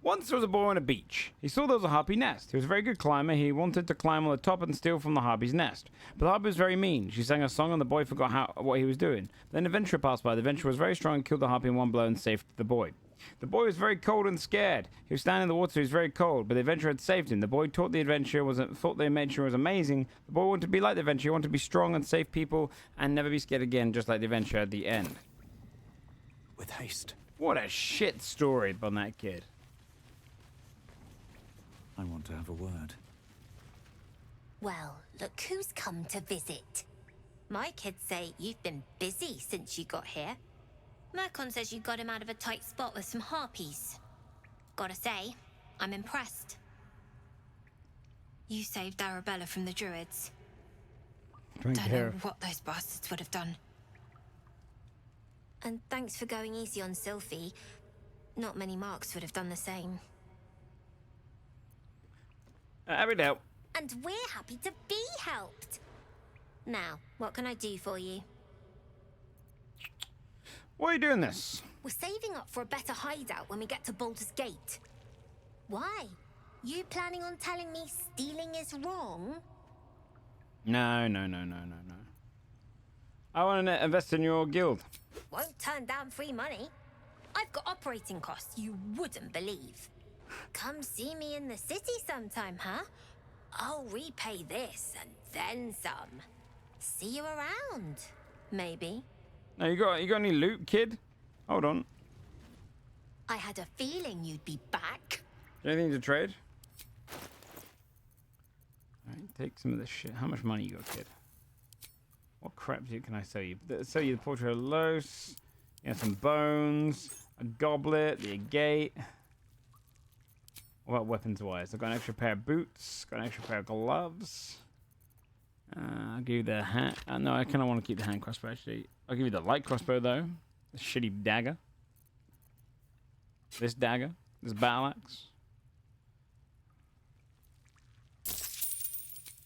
Once there was a boy on a beach. He saw there was a harpy nest. He was a very good climber. He wanted to climb on the top and steal from the harpy's nest. But the harpy was very mean. She sang a song and the boy forgot what he was doing. Then an adventurer passed by. The adventurer was very strong and killed the harpy in one blow and saved the boy. The boy was very cold and scared. He was standing in the water, he was very cold, but the adventurer had saved him. The boy thought the adventurer was amazing. The boy wanted to be like the adventurer. He wanted to be strong and save people and never be scared again, just like the adventurer at the end. With haste. What a shit story on that kid. I want to have a word. Well, look who's come to visit. My kids say you've been busy since you got here. Mercon says you got him out of a tight spot with some harpies. Gotta say, I'm impressed. You saved Arabella from the druids. Don't know what those bastards would have done. And thanks for going easy on Sylphie. Not many marks would have done the same. Happy to help. And we're happy to be helped. Now, what can I do for you? Why are you doing this? We're saving up for a better hideout when we get to Baldur's Gate. Why? You planning on telling me stealing is wrong? No. I want to invest in your guild. Won't turn down free money. I've got operating costs you wouldn't believe. Come see me in the city sometime, huh? I'll repay this and then some. See you around, maybe. No, you got any loot, kid? Hold on. I had a feeling you'd be back. Anything to trade? Alright, take some of this shit. How much money you got, kid? What crap can I sell you? Sell you the Portrait of Los. You have some bones, a goblet, the agate. What about weapons-wise? I've got an extra pair of boots, got an extra pair of gloves. I'll give you the hand. No, I kind of want to keep the hand crossbow, actually. I'll give you the light crossbow, though. The shitty dagger. This dagger. This battle axe.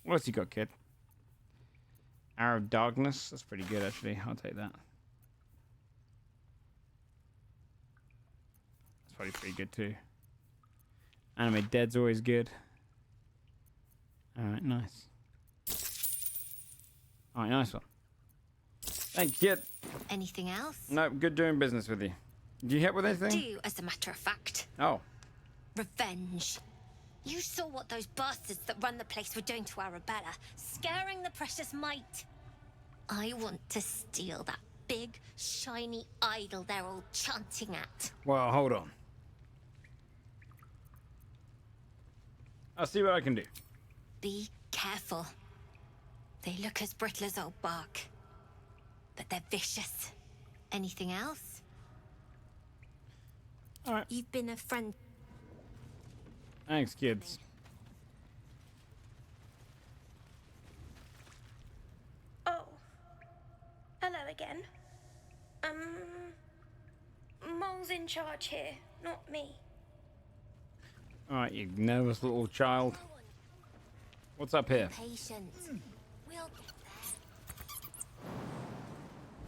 What else you got, kid? Arrow of Darkness. That's pretty good, actually. I'll take that. That's probably pretty good, too. Anime Dead's always good. Alright, nice. Alright, nice one. Thank you, kid. Anything else? No, good doing business with you. Do you help with anything? Do, as a matter of fact. Oh. Revenge. You saw what those bastards that run the place were doing to Arabella, scaring the precious mite. I want to steal that big, shiny idol they're all chanting at. Well, hold on. I'll see what I can do. Be careful. They look as brittle as old bark, but they're vicious. Anything else? All right. You've been a friend. Thanks, kids. Oh. Hello again. Mole's in charge here, not me. Alright, you nervous little child. What's up here? Patient. We'll get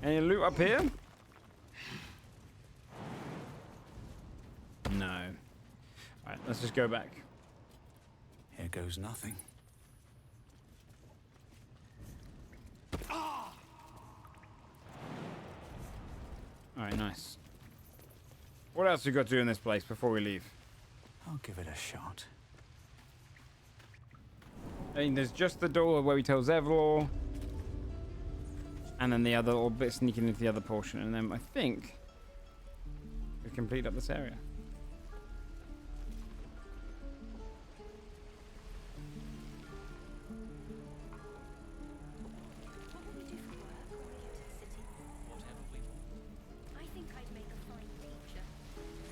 there. Any loot up here? No. Alright, let's just go back. Here goes nothing. nice. What else we got to do in this place before we leave? I'll give it a shot. I mean, there's just the door where we tell Zevlor. And then the other little bit sneaking into the other portion. And then I think we complete up this area. I think I'd make a fine teacher.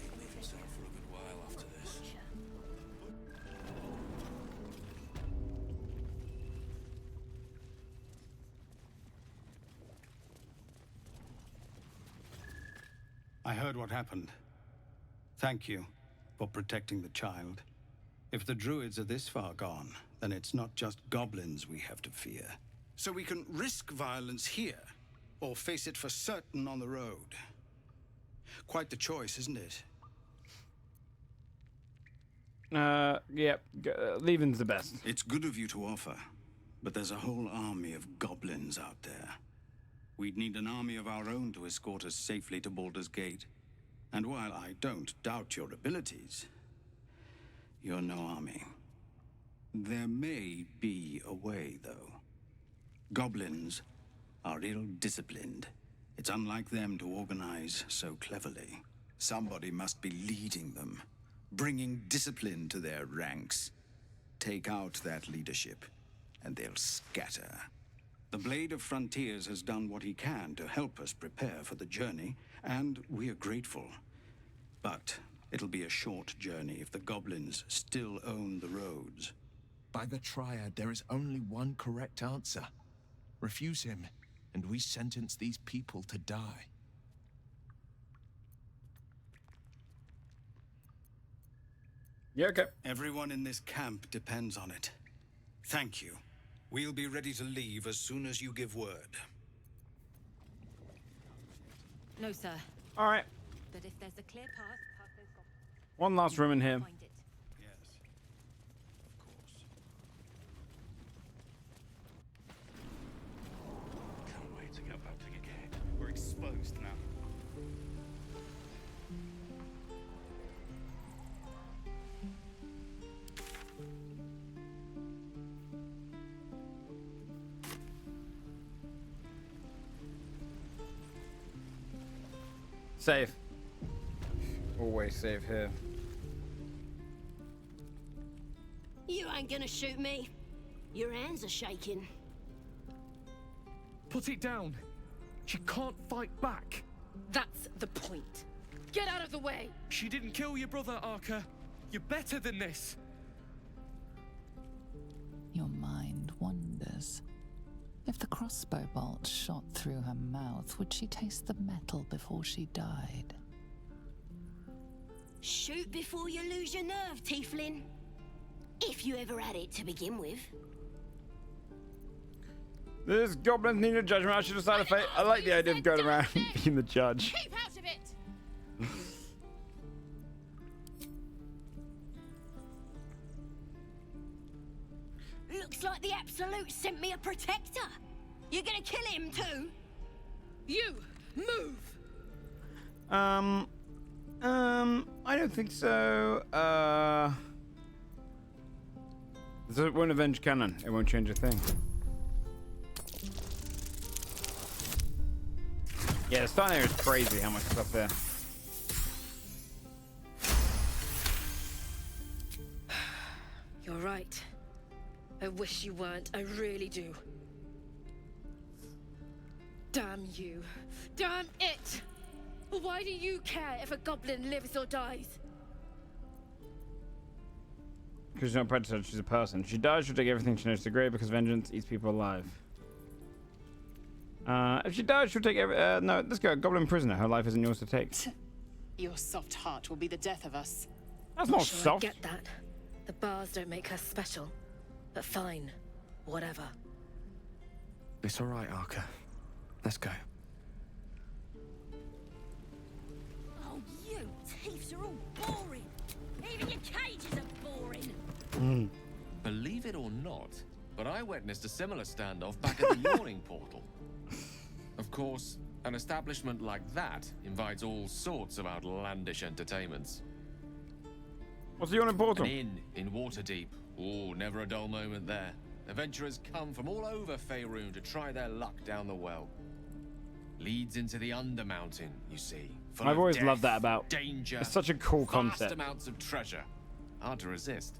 He'd leave himself for a good while after this. I heard what happened. Thank you for protecting the child. If the druids are this far gone, then it's not just goblins we have to fear. So we can risk violence here, or face it for certain on the road. Quite the choice, isn't it? Yep. Leaving's the best. It's good of you to offer, but there's a whole army of goblins out there. We'd need an army of our own to escort us safely to Baldur's Gate. And while I don't doubt your abilities, you're no army. There may be a way, though. Goblins are ill-disciplined. It's unlike them to organize so cleverly. Somebody must be leading them, bringing discipline to their ranks. Take out that leadership, and they'll scatter. The Blade of Frontiers has done what he can to help us prepare for the journey, and we are grateful. But it'll be a short journey if the goblins still own the roads. By the Triad, there is only one correct answer. Refuse him, and we sentence these people to die. Yeah, okay. Everyone in this camp depends on it. Thank you. We'll be ready to leave as soon as you give word. No, sir. All right. But if there's a clear path past those goblins, One last room in here. find it. Yes, of course. Can't wait to get back to the gate. We're exposed now. Save. Always save here. You ain't gonna shoot me. Your hands are shaking. Put it down. She can't fight back. That's the point. Get out of the way! She didn't kill your brother, Arca. You're better than this. Your mind wanders. If the crossbow bolt shot through her mouth, would she taste the metal before she died? Shoot before you lose your nerve, Tiefling. If you ever had it to begin with. This goblins need a judgment. I should decide a fate. I like the idea of going around being the judge. Keep out of it! Looks like the Absolute sent me a protector. You're gonna kill him too? You move! I don't think so. It won't avenge canon. It won't change a thing. Yeah, the starting area is crazy how much stuff there. You're right. I wish you weren't. I really do. Damn you. Damn it! Why do you care if a goblin lives or dies? Because she's not a predator, she's a person. If she dies, she'll take everything she knows to the grave because vengeance eats people alive. If she dies, she'll take every... no, let's go. Goblin prisoner. Her life isn't yours to take. Your soft heart will be the death of us. That's not Sure, soft. I get that. The bars don't make her special. But fine. Whatever. It's all right, Arca. Let's go. Oh, you thieves are all boring. Even your cages are boring. Believe it or not, but I witnessed a similar standoff back at the Yawning Portal. Of course, An establishment like that invites all sorts of outlandish entertainments. What's the yawning portal? An inn in Waterdeep. Oh, never a dull moment there. Adventurers come from all over Faerun to try their luck down the well. Leads into the Undermountain, you see. Full I've of always death, loved that about. danger. It's such a cool vast concept. amounts of treasure. Hard to resist.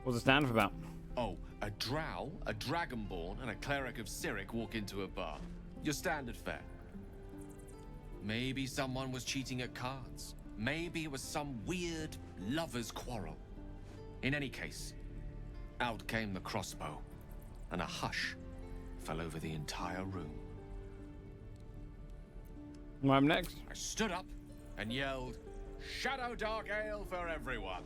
What's it stand for about? Oh, a drow, a dragonborn, and a cleric of Cyric walk into a bar. Your standard fare. Maybe someone was cheating at cards. Maybe it was some weird lover's quarrel. In any case, out came the crossbow, and a hush fell over the entire room. I'm next. I stood up and yelled, "Shadow Dark Ale for everyone!"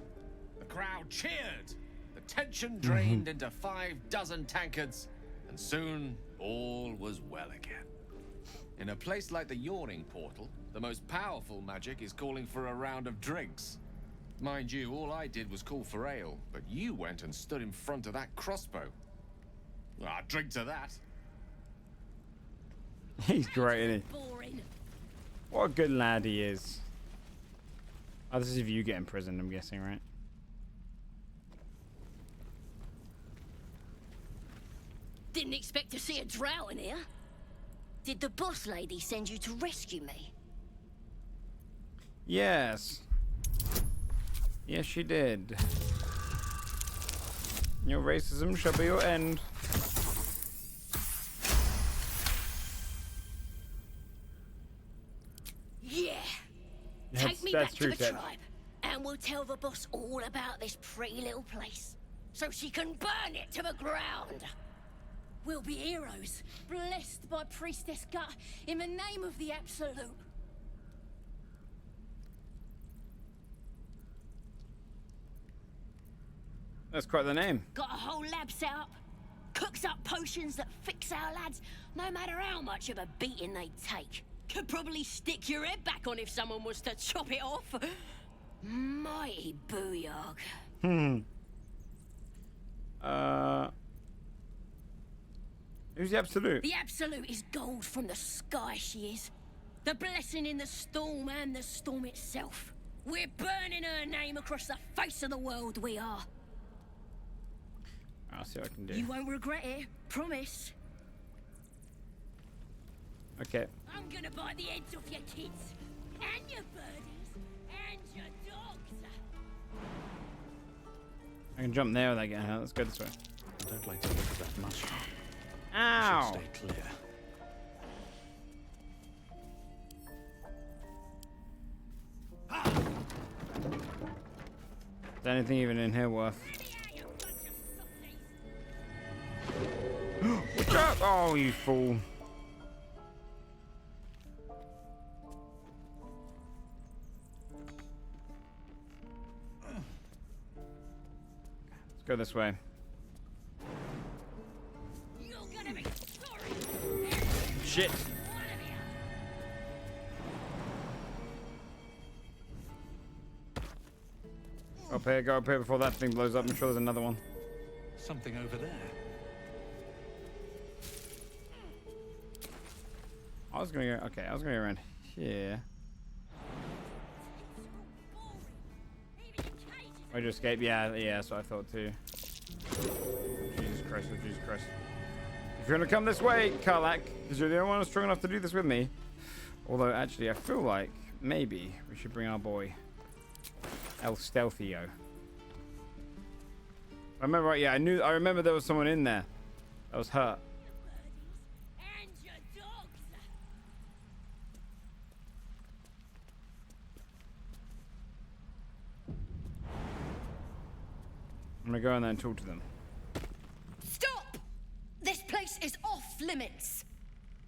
The crowd cheered. The tension drained into 6 tankards, and soon all was well again. In a place like the Yawning Portal, the most powerful magic is calling for a round of drinks. Mind you, all I did was call for ale, but you went and stood in front of that crossbow. Ah, drink to that. He's great, isn't he? Boring. What a good lad he is. Oh, this is if you get imprisoned, I'm guessing, right? Didn't expect to see a drow in here. Did the boss lady send you to rescue me? Yes. Yes, she did. Your racism shall be your end. Yeah. Take me back to the tribe, and we'll tell the boss all about this pretty little place, so she can burn it to the ground. We'll be heroes, blessed by Priestess Gut, in the name of the Absolute. That's quite the name. Got a whole lab set up. Cooks up potions that fix our lads, no matter how much of a beating they take. Could probably stick your head back on if someone was to chop it off. Mighty booyog. Who's the Absolute? The Absolute is gold from the sky, she is. The blessing in the storm and the storm itself. We're burning her name across the face of the world, we are. I'll see what I can do. You won't regret it, promise. Okay. I'm gonna bite the heads off your kids, and your birdies, and your dogs. I can jump there without getting hurt. Let's go this way. I don't like to look at that mushroom. Ow! Should stay clear. Is there anything even in here worth? Watch out! Oh, you fool. Let's go this way. Shit. Go up here before that thing blows up. I'm sure there's another one. Something over there. I was gonna go. Okay, I was gonna go around here. Way to escape? Yeah, that's what I thought too. Jesus Christ! Oh Jesus Christ! If you're gonna come this way, Karlak, because you're the only one who's strong enough to do this with me. Although, actually, I feel like maybe we should bring our boy El Stealthio. I remember, yeah, I remember there was someone in there that was hurt. I'm gonna go in there and talk to them. Stop! This place is off limits.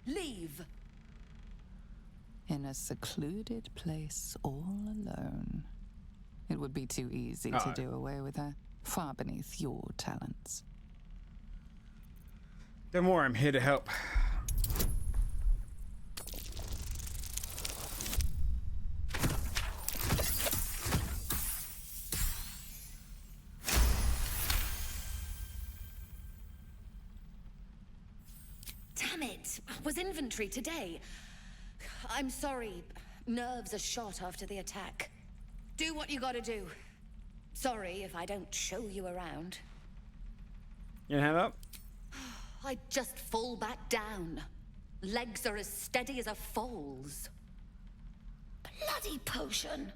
Leave. In a secluded place all alone. It would be too easy to do away with her. Far beneath your talents. Don't worry, I'm here to help. Damn it! was inventory today. I'm sorry. Nerves are shot after the attack. Do what you gotta do. Sorry if I don't show you around. You hand up? I just fall back down. Legs are as steady as a foal's. Bloody potion.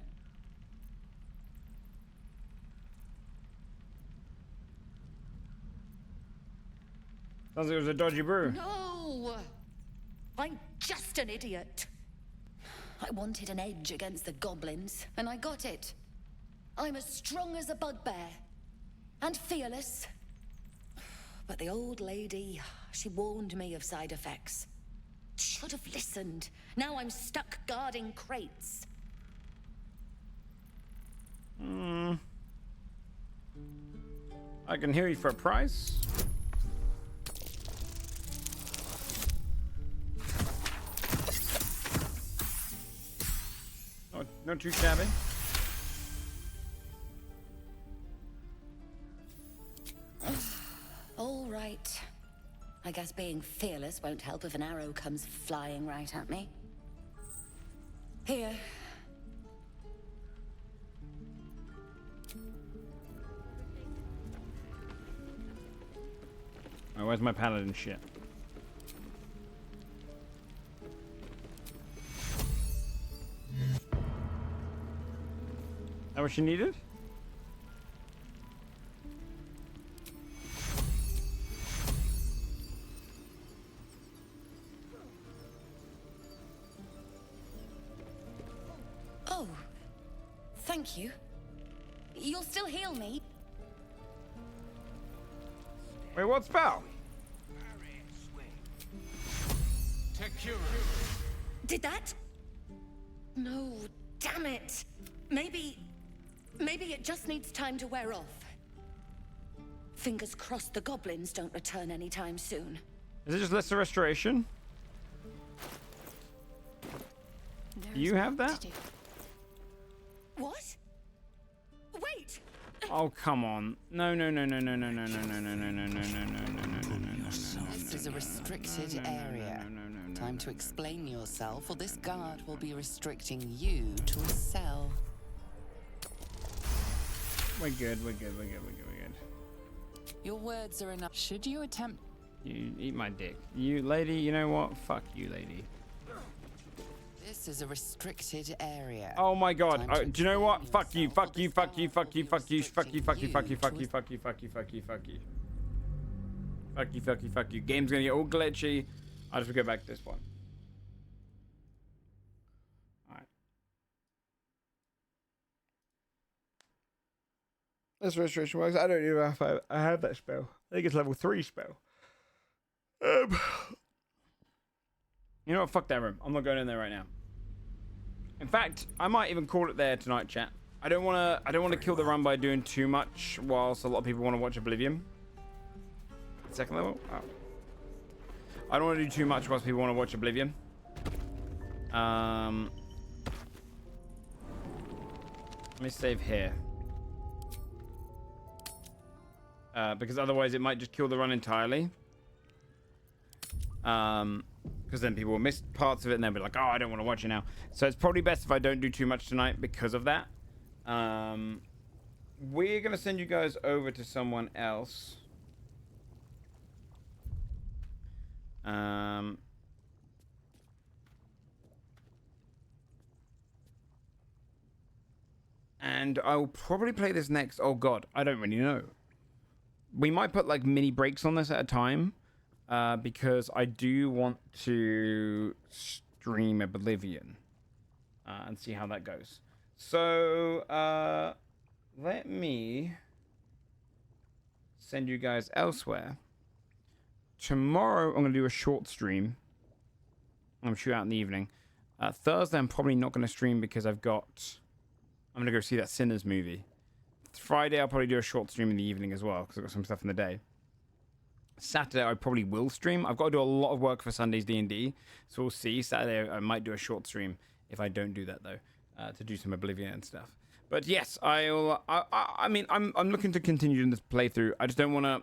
Sounds like it was a dodgy brew. No! I'm just an idiot. I wanted an edge against the goblins, and I got it. I'm as strong as a bugbear. And fearless. But the old lady, she warned me of side effects. Should have listened. Now I'm stuck guarding crates. I can hear you for a price. Not too shabby. All right. I guess being fearless won't help if an arrow comes flying right at me. Here. Oh, where's my paladin shit? That what she needed? Oh, thank you. You'll still heal me? Wait, what spell? Did that? No, damn it. Maybe it just needs time to wear off. Fingers crossed the goblins don't return anytime soon. Is it just lesser restoration? Do you have that? What? Wait! Oh, come on. No. This is a restricted area. Time to explain yourself, or this guard will be restricting you to a cell. We're good. Your words are enough. Should you attempt... You eat my dick. You, lady, you know what? Fuck you, lady. This is a restricted area. Oh my god. Do you know what? Fuck you. Fuck you. Fuck you. Fuck you. Fuck you. Fuck you. Fuck you. Fuck you. Fuck you. Fuck you. Fuck you. Fuck you. Fuck you. Fuck you. Fuck you. Fuck you. Game's gonna get all glitchy. I'll just go back to this one. Alright. This restoration works. I don't even know if I have that spell. I think it's level 3 spell. You know what? Fuck that room. I'm not going in there right now. In fact, I might even call it there tonight, chat. I don't want to kill the run by doing too much whilst a lot of people want to watch Oblivion. Second level? Oh. I don't want to do too much whilst people want to watch Oblivion. Let me save here. Because otherwise it might just kill the run entirely. Because then people will miss parts of it and they'll be like, oh, I don't want to watch it now. So it's probably best if I don't do too much tonight because of that. We're going to send you guys over to someone else. And I'll probably play this next. Oh god, I don't really know. We might put like mini breaks on this at a time, because I do want to stream Oblivion and see how that goes. So let me send you guys elsewhere. Tomorrow I'm going to do a short stream. I'm going to shoot out in the evening. Thursday I'm probably not going to stream because I'm going to go see that Sinners movie. Friday I'll probably do a short stream in the evening as well because I've got some stuff in the day. Saturday I probably will stream. I've got to do a lot of work for Sunday's D&D, so we'll see. Saturday I might do a short stream if I don't do that though, to do some Oblivion and stuff. But yes, I mean I'm looking to continue in this playthrough. I just don't want to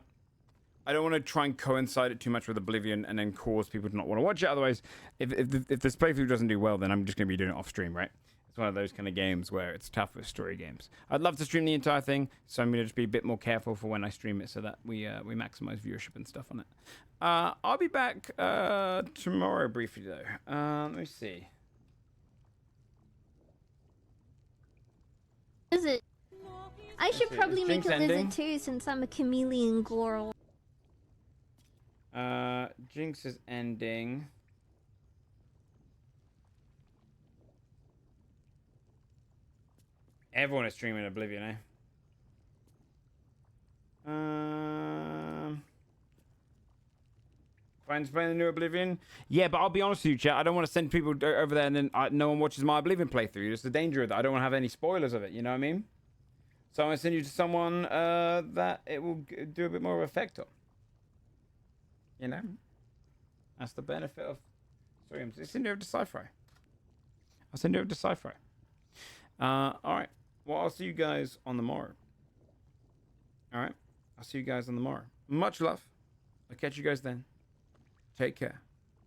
I don't want to try and coincide it too much with Oblivion and then cause people to not want to watch it. Otherwise, if this playthrough doesn't do well, then I'm just going to be doing it off stream, right? It's one of those kind of games where it's tough with story games. I'd love to stream the entire thing, so I'm going to just be a bit more careful for when I stream it so that we maximize viewership and stuff on it. I'll be back tomorrow briefly, though. Let me see. Is it? I should probably make Jinx a ending? visit too, since I'm a chameleon girl. Jinx is ending. Everyone is streaming Oblivion, eh? Friends playing the new Oblivion? Yeah, but I'll be honest with you, chat. I don't want to send people over there and then no one watches my Oblivion playthrough. It's the danger of that. I don't want to have any spoilers of it, you know what I mean? So I'm going to send you to someone that it will do a bit more of effect on. You know? That's the benefit of... Sorry, I'm sending you over to Sci-Fi. I'll send you over to Sci-Fi. Alright. Well, I'll see you guys on the morrow. Alright? I'll see you guys on the morrow. Much love. I'll catch you guys then. Take care.